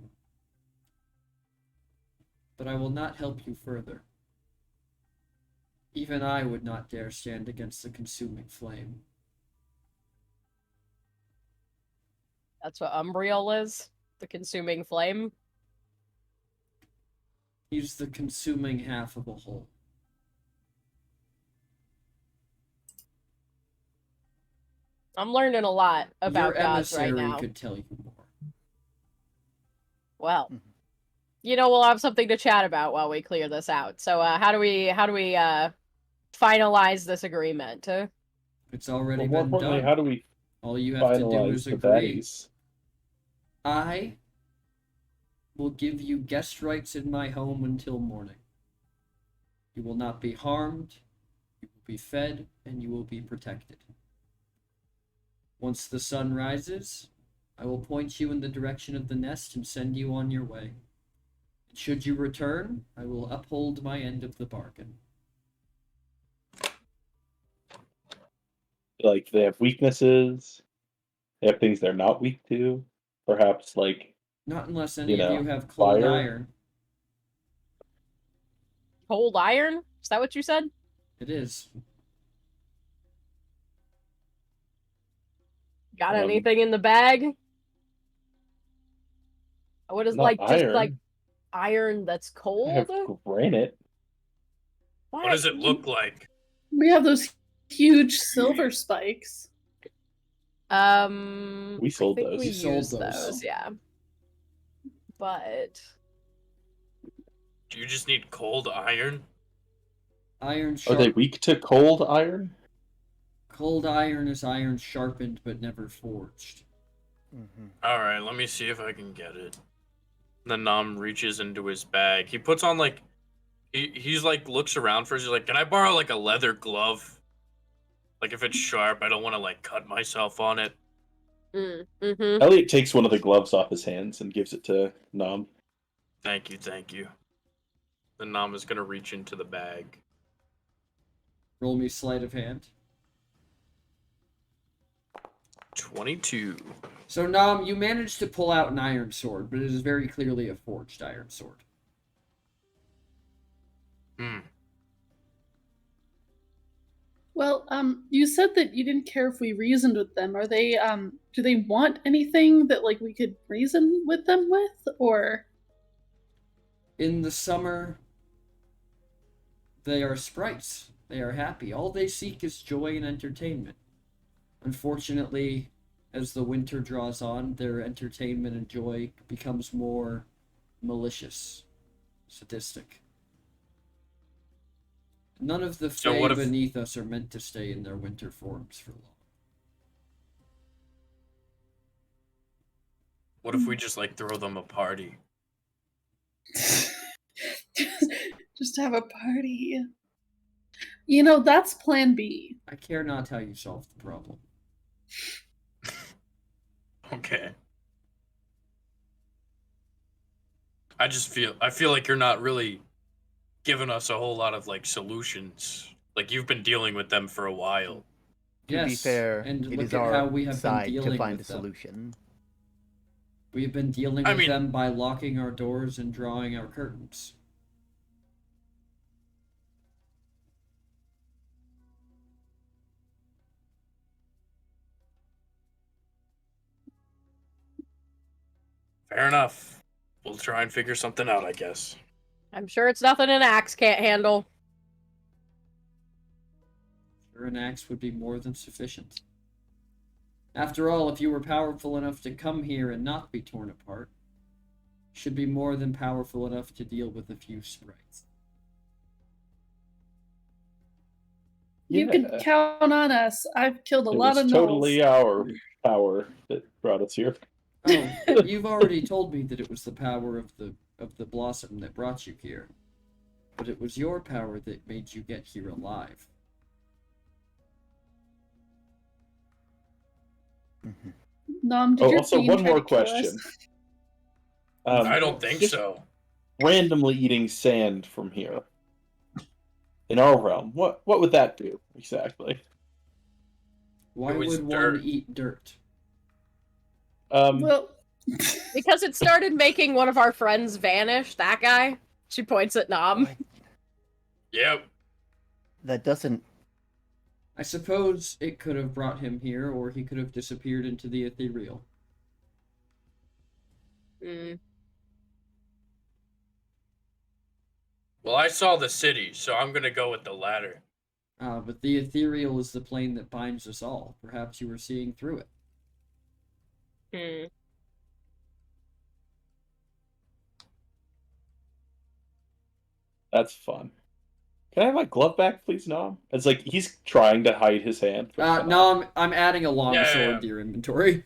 But I will not help you further. Even I would not dare stand against the consuming flame. That's what Umbriel is? The consuming flame? He's the consuming half of a whole. I'm learning a lot about Your gods right emissary now. could tell you more. Well, you know, we'll have something to chat about while we clear this out. So, how do we finalize this agreement? It's already Well, more been importantly, done. how do we All you have to do finalize is the agree. baddies? I will give you guest rights in my home until morning. You will not be harmed, you will be fed, and you will be protected. Once the sun rises, I will point you in the direction of the nest and send you on your way. Should you return, I will uphold my end of the bargain. Like, they have weaknesses. They have things they're not weak to. Perhaps, like, Not unless any of know, you have cold fire? iron. Cold iron? Is that what you said? It is. Got Um, anything in the bag? What is not like just iron. like iron that's I cold? have granite. What does it look like? We have those huge silver spikes. We I sold think those. we You sold used those. those, yeah. But Do you just need cold iron? Iron Are sharp. they weak to cold iron? Cold iron is iron sharpened but never forged. Mhm. All right, let me see if I can get it. Then Nam reaches into his bag. He puts on like he's like looks around first. He's like, "Can I borrow like a leather glove? Like if it's sharp, I don't want to like cut myself on it." mm-hmm. Elliot takes one of the gloves off his hands and gives it to Nom. Thank you, thank you. Then Nam is gonna reach into the bag. Roll me sleight of hand. 22. So, Nam, you managed to pull out an iron sword, but it is very clearly a forged iron sword. Hmm. Well, you said that you didn't care if we reasoned with them. Are they, do they want anything that, like, we could reason with them with, or? In the summer, they are sprites. They are happy. All they seek is joy and entertainment. Unfortunately, as the winter draws on, their entertainment and joy becomes more malicious, sadistic. None of the So fae what if- beneath us are meant to stay in their winter forms for long. What if we just like throw them a party? Just have a party. You know, that's plan B. I care not how you solve the problem. Okay. I feel like you're not really giving us a whole lot of like solutions. Like you've been dealing with them for a while. To be Yes, fair, and it look is at our how we have been side dealing to find a with them. solution. We've been dealing I with mean- them by locking our doors and drawing our curtains. Fair enough. We'll try and figure something out, I guess. I'm sure it's nothing an axe can't handle. Sure, an axe would be more than sufficient. After all, if you were powerful enough to come here and not be torn apart, you should be more than powerful enough to deal with a few sprites. You can count on us. I've killed a It lot was of totally gnolls. our power that brought us here. Oh, you've already told me that it was the power of the blossom that brought you here. But it was your power that made you get here alive. Nom, did Oh, your also, bean one try more to kill us? question. I don't think just so. Randomly eating sand from here. In our realm, what would that do exactly? Why It was would dirt. one eat dirt? Well, Because it started making one of our friends vanish, that guy. She points at Nom. Yep. That doesn't. I suppose it could have brought him here, or he could have disappeared into the ethereal. Mm. Well, I saw the city, so I'm gonna go with the latter. But the ethereal is the plane that binds us all. Perhaps you were seeing through it. Hmm. That's fun. Can I have my glove back, please, Nom? It's like he's trying to hide his hand. but cannot. No, I'm adding a long Yeah, sword yeah. to your inventory.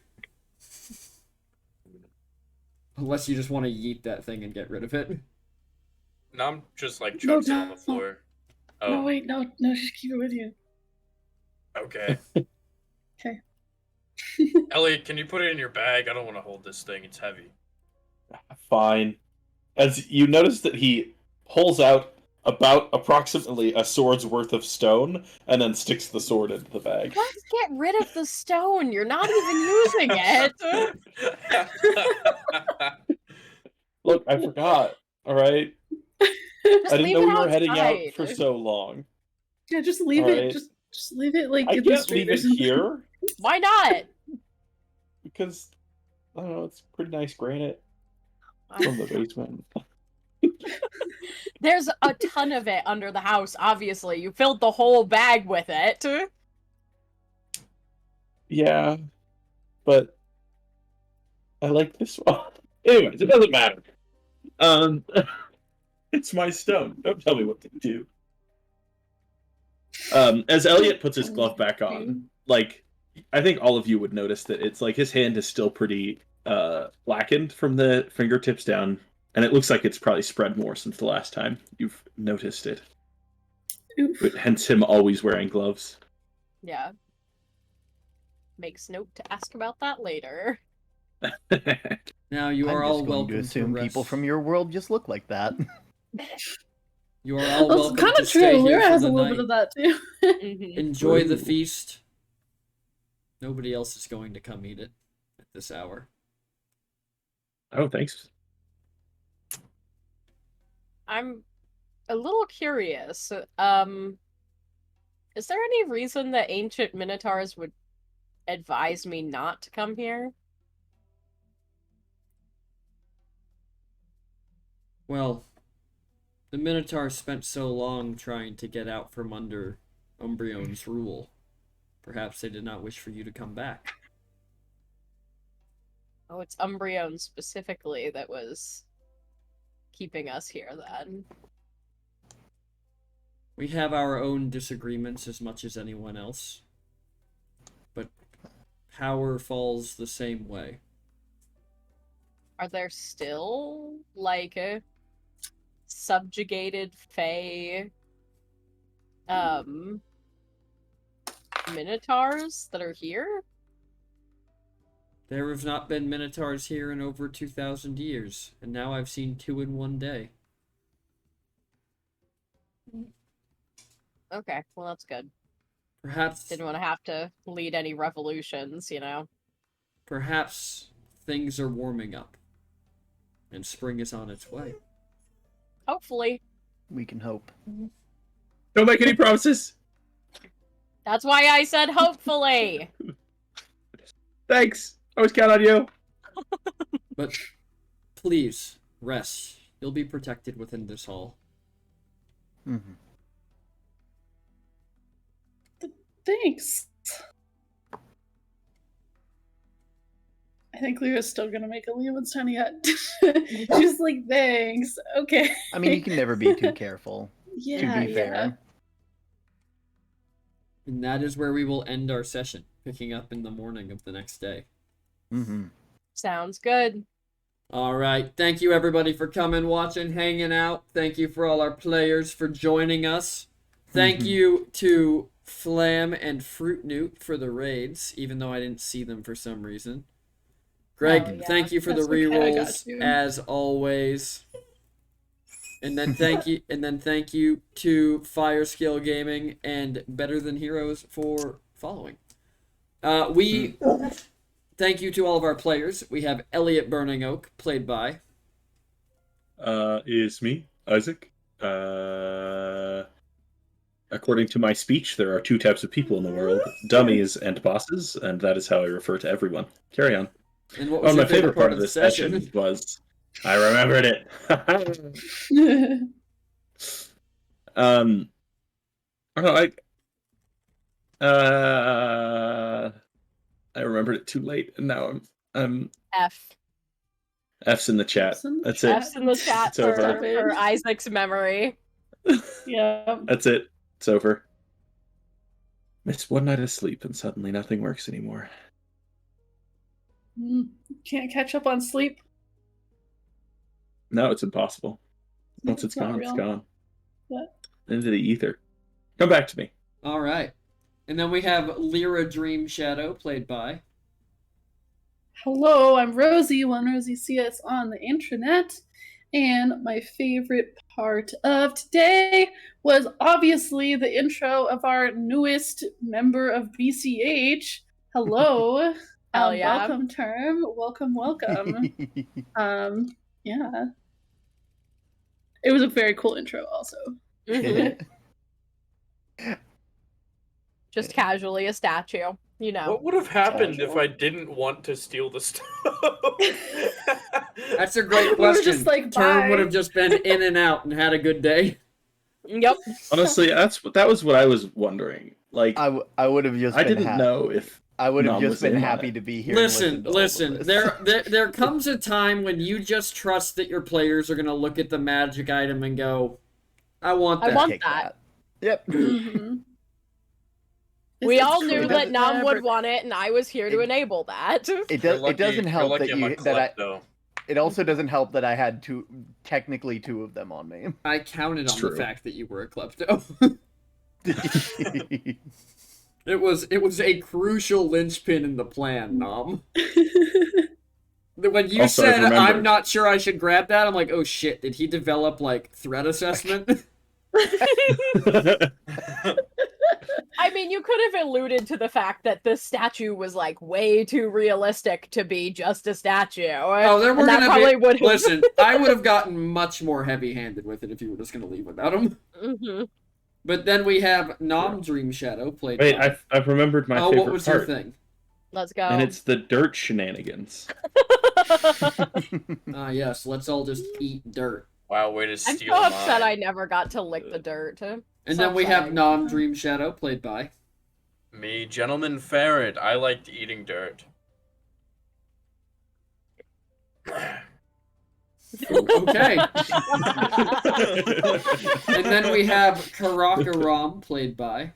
Unless you just want to yeet that thing and get rid of it. No, I'm just like No, chucks it on the no. floor. Oh, No, wait, no, just keep it with you. okay. Okay. Elliot, can you put it in your bag? I don't want to hold this thing. It's heavy. Fine. As you notice that he pulls out about approximately a sword's worth of stone and then sticks the sword into the bag. Let's get rid of the stone. You're not even using it. Look, I forgot. All right. Just I didn't leave know it we were heading out outside. for so long. Yeah, just leave All it. right. Just leave it like I in the can't street leave or it something. here Why not? because I don't know. It's pretty nice granite from the basement. There's a ton of it under the house, obviously. You filled the whole bag with it. Yeah, but I like this one. Anyways, it doesn't matter. Um, it's my stone. Don't tell me what to do. As Elliot puts his glove back on, like, I think all of you would notice that it's like his hand is still pretty blackened from the fingertips down, and it looks like it's probably spread more since the last time you've noticed it. Oof. But hence him always wearing gloves. Yeah. Makes note to ask about that later. Now you I'm are just all going welcome to assume rest. people from your world just look like that. You are all Well, welcome it's kind to of stay true. here Lyra for has the a little night. bit of that too. Mhm. Enjoy the Ooh. feast. Nobody else is going to come eat it at this hour. Oh, thanks. I'm a little curious. Is there any reason that ancient minotaurs would advise me not to come here? Well, the Minotaur spent so long trying to get out from under Umbreon's rule. Perhaps they did not wish for you to come back. Oh, it's Umbreon specifically that was keeping us here then. We have our own disagreements as much as anyone else. But power falls the same way. Are there still, like, subjugated Fae, minotaurs that are here? There have not been Minotaurs here in over 2,000 years, and now I've seen 2 in one day. Okay, well that's good. Perhaps Didn't want to have to lead any revolutions, you know? Perhaps things are warming up, and spring is on its way. Hopefully. We can hope. Don't make any promises. That's why I said hopefully! Thanks. Always count on you. But please, rest. You'll be protected within this hall. Mm-hmm. Thanks. I think Lyra's still gonna make a Leoman's tiny hut. She's like, thanks. Okay. I mean, you can never be too careful. Yeah, to be fair. And that is where we will end our session, picking up in the morning of the next day. Mm-hmm. Sounds good. All right. Thank you, everybody, for coming, watching, hanging out. Thank you for all our players for joining us. Thank you to Flam and Fruit Newt for the raids, even though I didn't see them for some reason. Greg, Oh, yeah. thank you for That's the okay, I got rerolls you. as always. And then thank you to Fire Skill Gaming and Better Than Heroes for following. We thank you to all of our players. We have Elliot Burning Oak, played by Is me, Isaac. According to my speech, there are 2 types of people in the world: dummies and bosses, and that is how I refer to everyone. Carry on. And what was My your favorite part of this session was I remembered it. I don't know. I remembered it too late, and now I'm F. F's in the chat. F's in the That's chat. it. F's in the chat It's over. for Isaac's memory. Yeah. That's it. It's over. Missed one night of sleep, and suddenly nothing works anymore. Can't catch up on sleep. No, it's impossible. Once it's not gone, it's real. gone. Yeah. Into the ether. Come back to me. All right. And then we have Lyra Dream Shadow, played by. Hello, I'm Rosie, one Rosie CS on the intranet. And my favorite part of today was obviously the intro of our newest member of BCH. Hello. Hell yeah. Welcome, Term. Welcome. Yeah. It was a very cool intro also. Mhm. Just casually a statue, you know. What would have happened if Casual. I didn't want to steal the stove? That's a great We were question. just like, Term bye. would have just been in and out and had a good day. Yep. Honestly, that was what I was wondering. Like, I would have just. I been didn't know if I would have Nom just was been in on happy it. to be here. and Listen. to all of this. There comes a time when you just trust that your players are gonna look at the magic item and go, "I want I that." want Take that. Yep. Mhm. We It's all true. knew It that doesn't- Nam would want it, and I was here to It- enable that. It does. It doesn't help that you though. It also doesn't help that I had technically two of them on me. I counted It's on the true. fact that you were a klepto. It was a crucial linchpin in the plan, Nom. When you Also, I've said I'm remembered. not sure I should grab that, I'm like, oh shit, did he develop like threat assessment? I mean, you could have alluded to the fact that this statue was like way too realistic to be just a statue. Oh, there were and that gonna probably be. would have. Listen, I would have gotten much more heavy-handed with it if you were just gonna leave without him. Hmm. But then we have Nom Dream Shadow played. Wait, by... I've remembered my oh, favorite what was part, your thing? Let's go. and it's the dirt shenanigans. Ah, yes. Let's all just eat dirt. Wow, way to I'm steal so upset I mine. never got to lick the dirt. And So then we have upsetting. Nom Dream Shadow played by. Me, Gentleman Ferret. I liked eating dirt. Okay. And then we have Karakaram played by.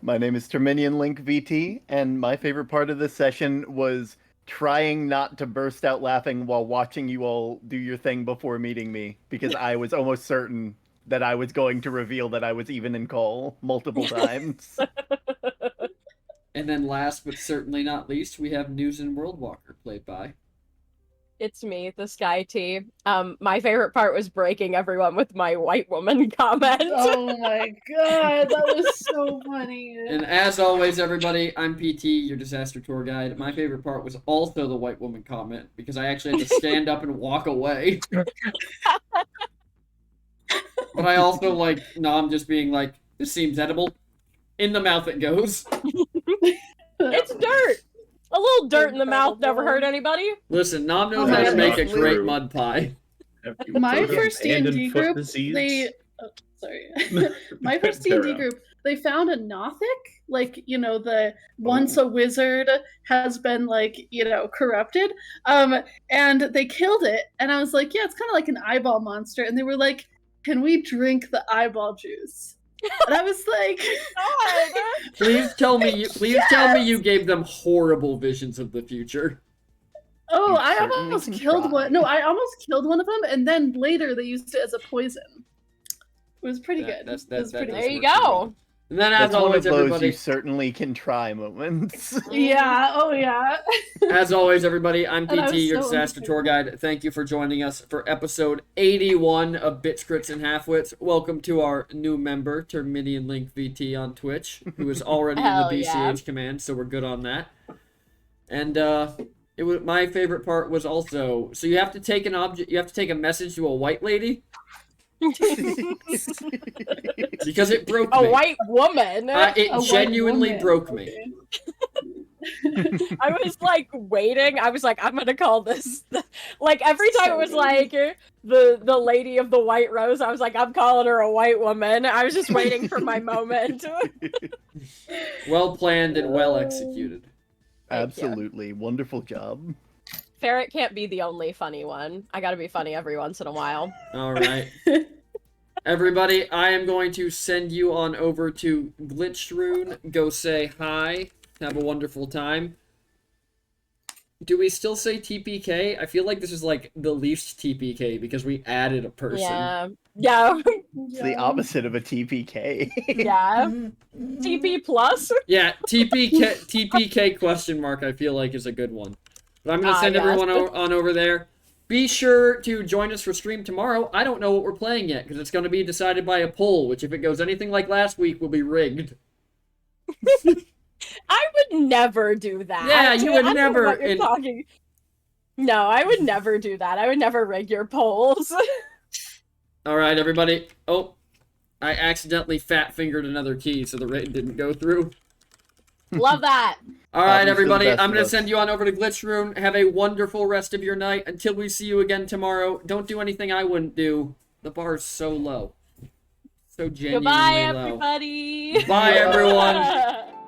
My name is Terminian Link VT, and my favorite part of this session was trying not to burst out laughing while watching you all do your thing before meeting me, because I was almost certain that I was going to reveal that I was even in call multiple times. And then last but certainly not least, we have News and World Walker played by. It's me, the Sky Tea. My favorite part was breaking everyone with my white woman comment. Oh my god, that was so funny. And as always, everybody, I'm PT, your disaster tour guide. My favorite part was also the white woman comment, because I actually had to stand up and walk away. But I also like Nom just being like, this seems edible. In the mouth it goes. It's dirt. A little dirt in the mouth never hurt anybody. Listen, Nom knows Oh, how to that's make a not great true. mud pie. Have you My heard of first hand and D&D foot group, disease? they sorry. My first D&D Tara. group, they found a Nothic, like, you know, the once a wizard has been like, you know, corrupted. And they killed it, and I was like, yeah, it's kind of like an eyeball monster, and they were like, can we drink the eyeball juice? And I was like, God. Please tell me you gave them horrible visions of the future. oh, You I certainly almost can killed try. one. No, I almost killed one of them, and then later they used it as a poison. It was pretty good. That's- It was that pretty does There good. you work pretty go. well. And then as That's one of always, those everybody, you certainly can try moments. Yeah, oh yeah. as always, everybody, I'm And I PT, was your so disaster tour guide. Thank you for joining us for episode 81 of Bits, Crits, and Halfwits. Welcome to our new member, Terminian Link VT on Twitch, who is already in the Hell BCH yeah. command, so we're good on that. And it was my favorite part was also so you have to take an object, you have to take a message to a white lady because it broke A me. white woman. It A white genuinely woman, broke me. okay. I was like waiting. I was like, I'm gonna call this. Like every time it was like the lady of the white rose, I was like, I'm calling her a white woman. I was just waiting for my moment. Well planned and well executed. Thank you. Absolutely. Wonderful job. Ferret can't be the only funny one. I gotta be funny every once in a while. All right. Everybody, I am going to send you on over to Glitchroon. Go say hi. Have a wonderful time. Do we still say TPK? I feel like this is like the least TPK because we added a person. Yeah. Yeah. It's the opposite of a TPK. Yeah. TP plus? Yeah, TPK question mark I feel like is a good one. But I'm going to send yes. everyone on over there. Be sure to join us for stream tomorrow. I don't know what we're playing yet because it's going to be decided by a poll, which if it goes anything like last week will be rigged. I would never do that. Yeah, you would I don't know never what you're talking. No, I would never do that. I would never rig your polls. All right, everybody. Oh, I accidentally fat-fingered another key, so the raid didn't go through. Love that. All right, Happens to the everybody. best I'm of going to us. send you on over to Glitch Rune. Have a wonderful rest of your night. Until we see you again tomorrow, don't do anything I wouldn't do. The bar's so low. So genuinely Goodbye, low. everybody. Bye, everyone.